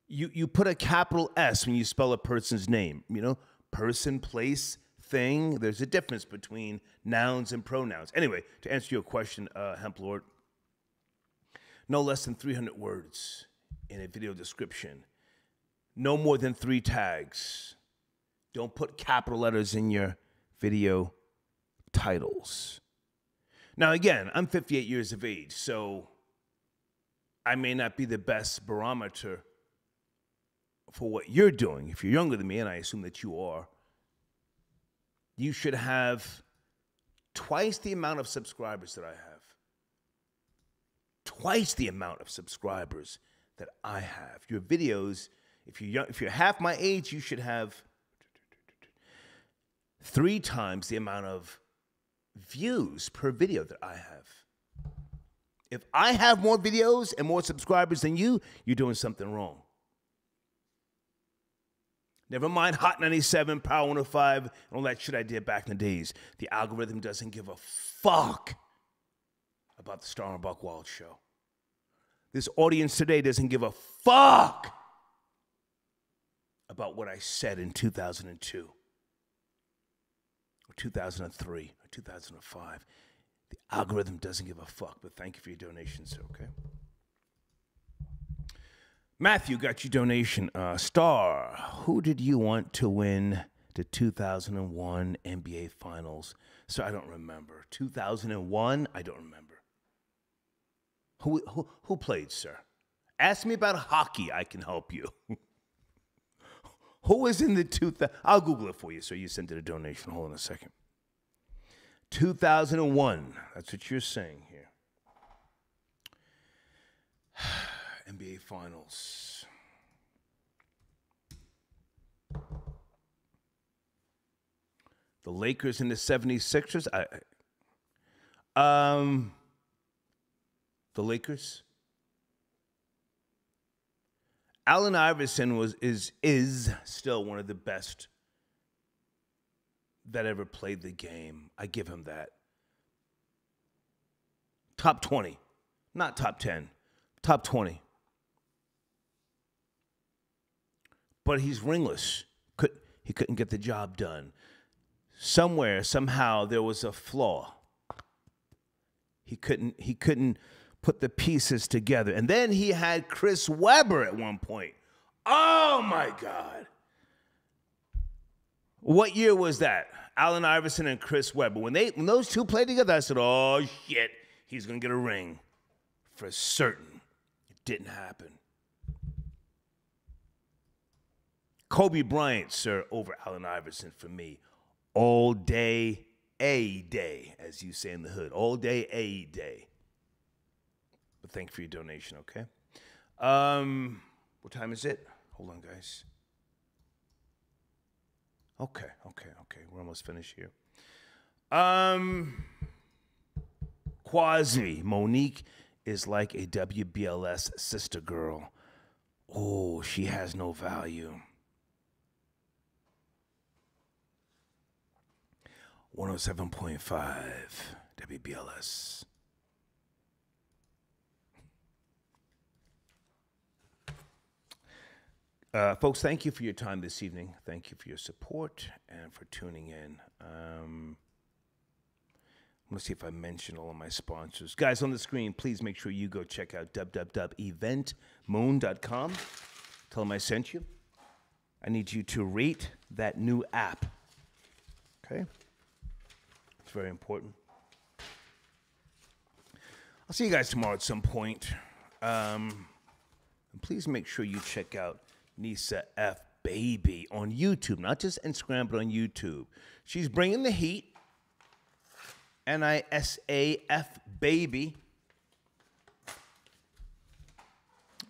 You put a capital S when you spell a person's name. You know, person, place, thing. There's a difference between nouns and pronouns. Anyway, to answer your question, Hemp Lord, no less than 300 words in a video description. No more than 3 tags. Don't put capital letters in your video titles. Now, again, I'm 58 years of age, so I may not be the best barometer for what you're doing. If you're younger than me, and I assume that you are, you should have twice the amount of subscribers that I have. twice the amount of subscribers that I have. Your videos, if you're half my age, you should have 3 times the amount of views per video that I have. If I have more videos and more subscribers than you, you're doing something wrong. Never mind Hot 97, Power 105, and all that shit I did back in the days. The algorithm doesn't give a fuck about the Star and Buckwild show. This audience today doesn't give a fuck about what I said in 2002 or 2003 or 2005. The algorithm doesn't give a fuck, but thank you for your donation, sir, okay? Matthew got your donation. Star, who did you want to win the 2001 NBA Finals? So I don't remember. 2001? I don't remember. Who played, sir? Ask me about hockey. I can help you. Who was in the 2000? I'll Google it for you, so you sent it a donation. Hold on a second. 2001. That's what you're saying here. NBA Finals. The Lakers and the 76ers. The Lakers. Allen Iverson is still one of the best that ever played the game. I give him that. Top 20, not top 10. Top 20. But he's ringless. He couldn't get the job done. Somewhere, somehow, there was a flaw. He couldn't put the pieces together. And then he had Chris Webber at one point. Oh, my God. What year was that? Allen Iverson and Chris Webber. When those two played together, I said, oh, shit, he's going to get a ring. For certain. It didn't happen. Kobe Bryant, sir, over Allen Iverson for me. All day, a day, as you say in the hood. All day, a day. But thank you for your donation, okay? What time is it? Hold on, guys. Okay. We're almost finished here. Quasi, Monique is like a WBLS sister girl. Oh, she has no value. 107.5 WBLS. Folks, thank you for your time this evening. Thank you for your support and for tuning in. I'm going to see if I mention all of my sponsors. Guys, on the screen, please make sure you go check out www.eventmoon.com. Tell them I sent you. I need you to rate that new app. Okay? It's very important. I'll see you guys tomorrow at some point. And please make sure you check out Nisa F. Baby on YouTube. Not just Instagram, but on YouTube. She's bringing the heat. NISAF Baby.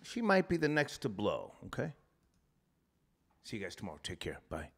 She might be the next to blow, okay? See you guys tomorrow. Take care. Bye.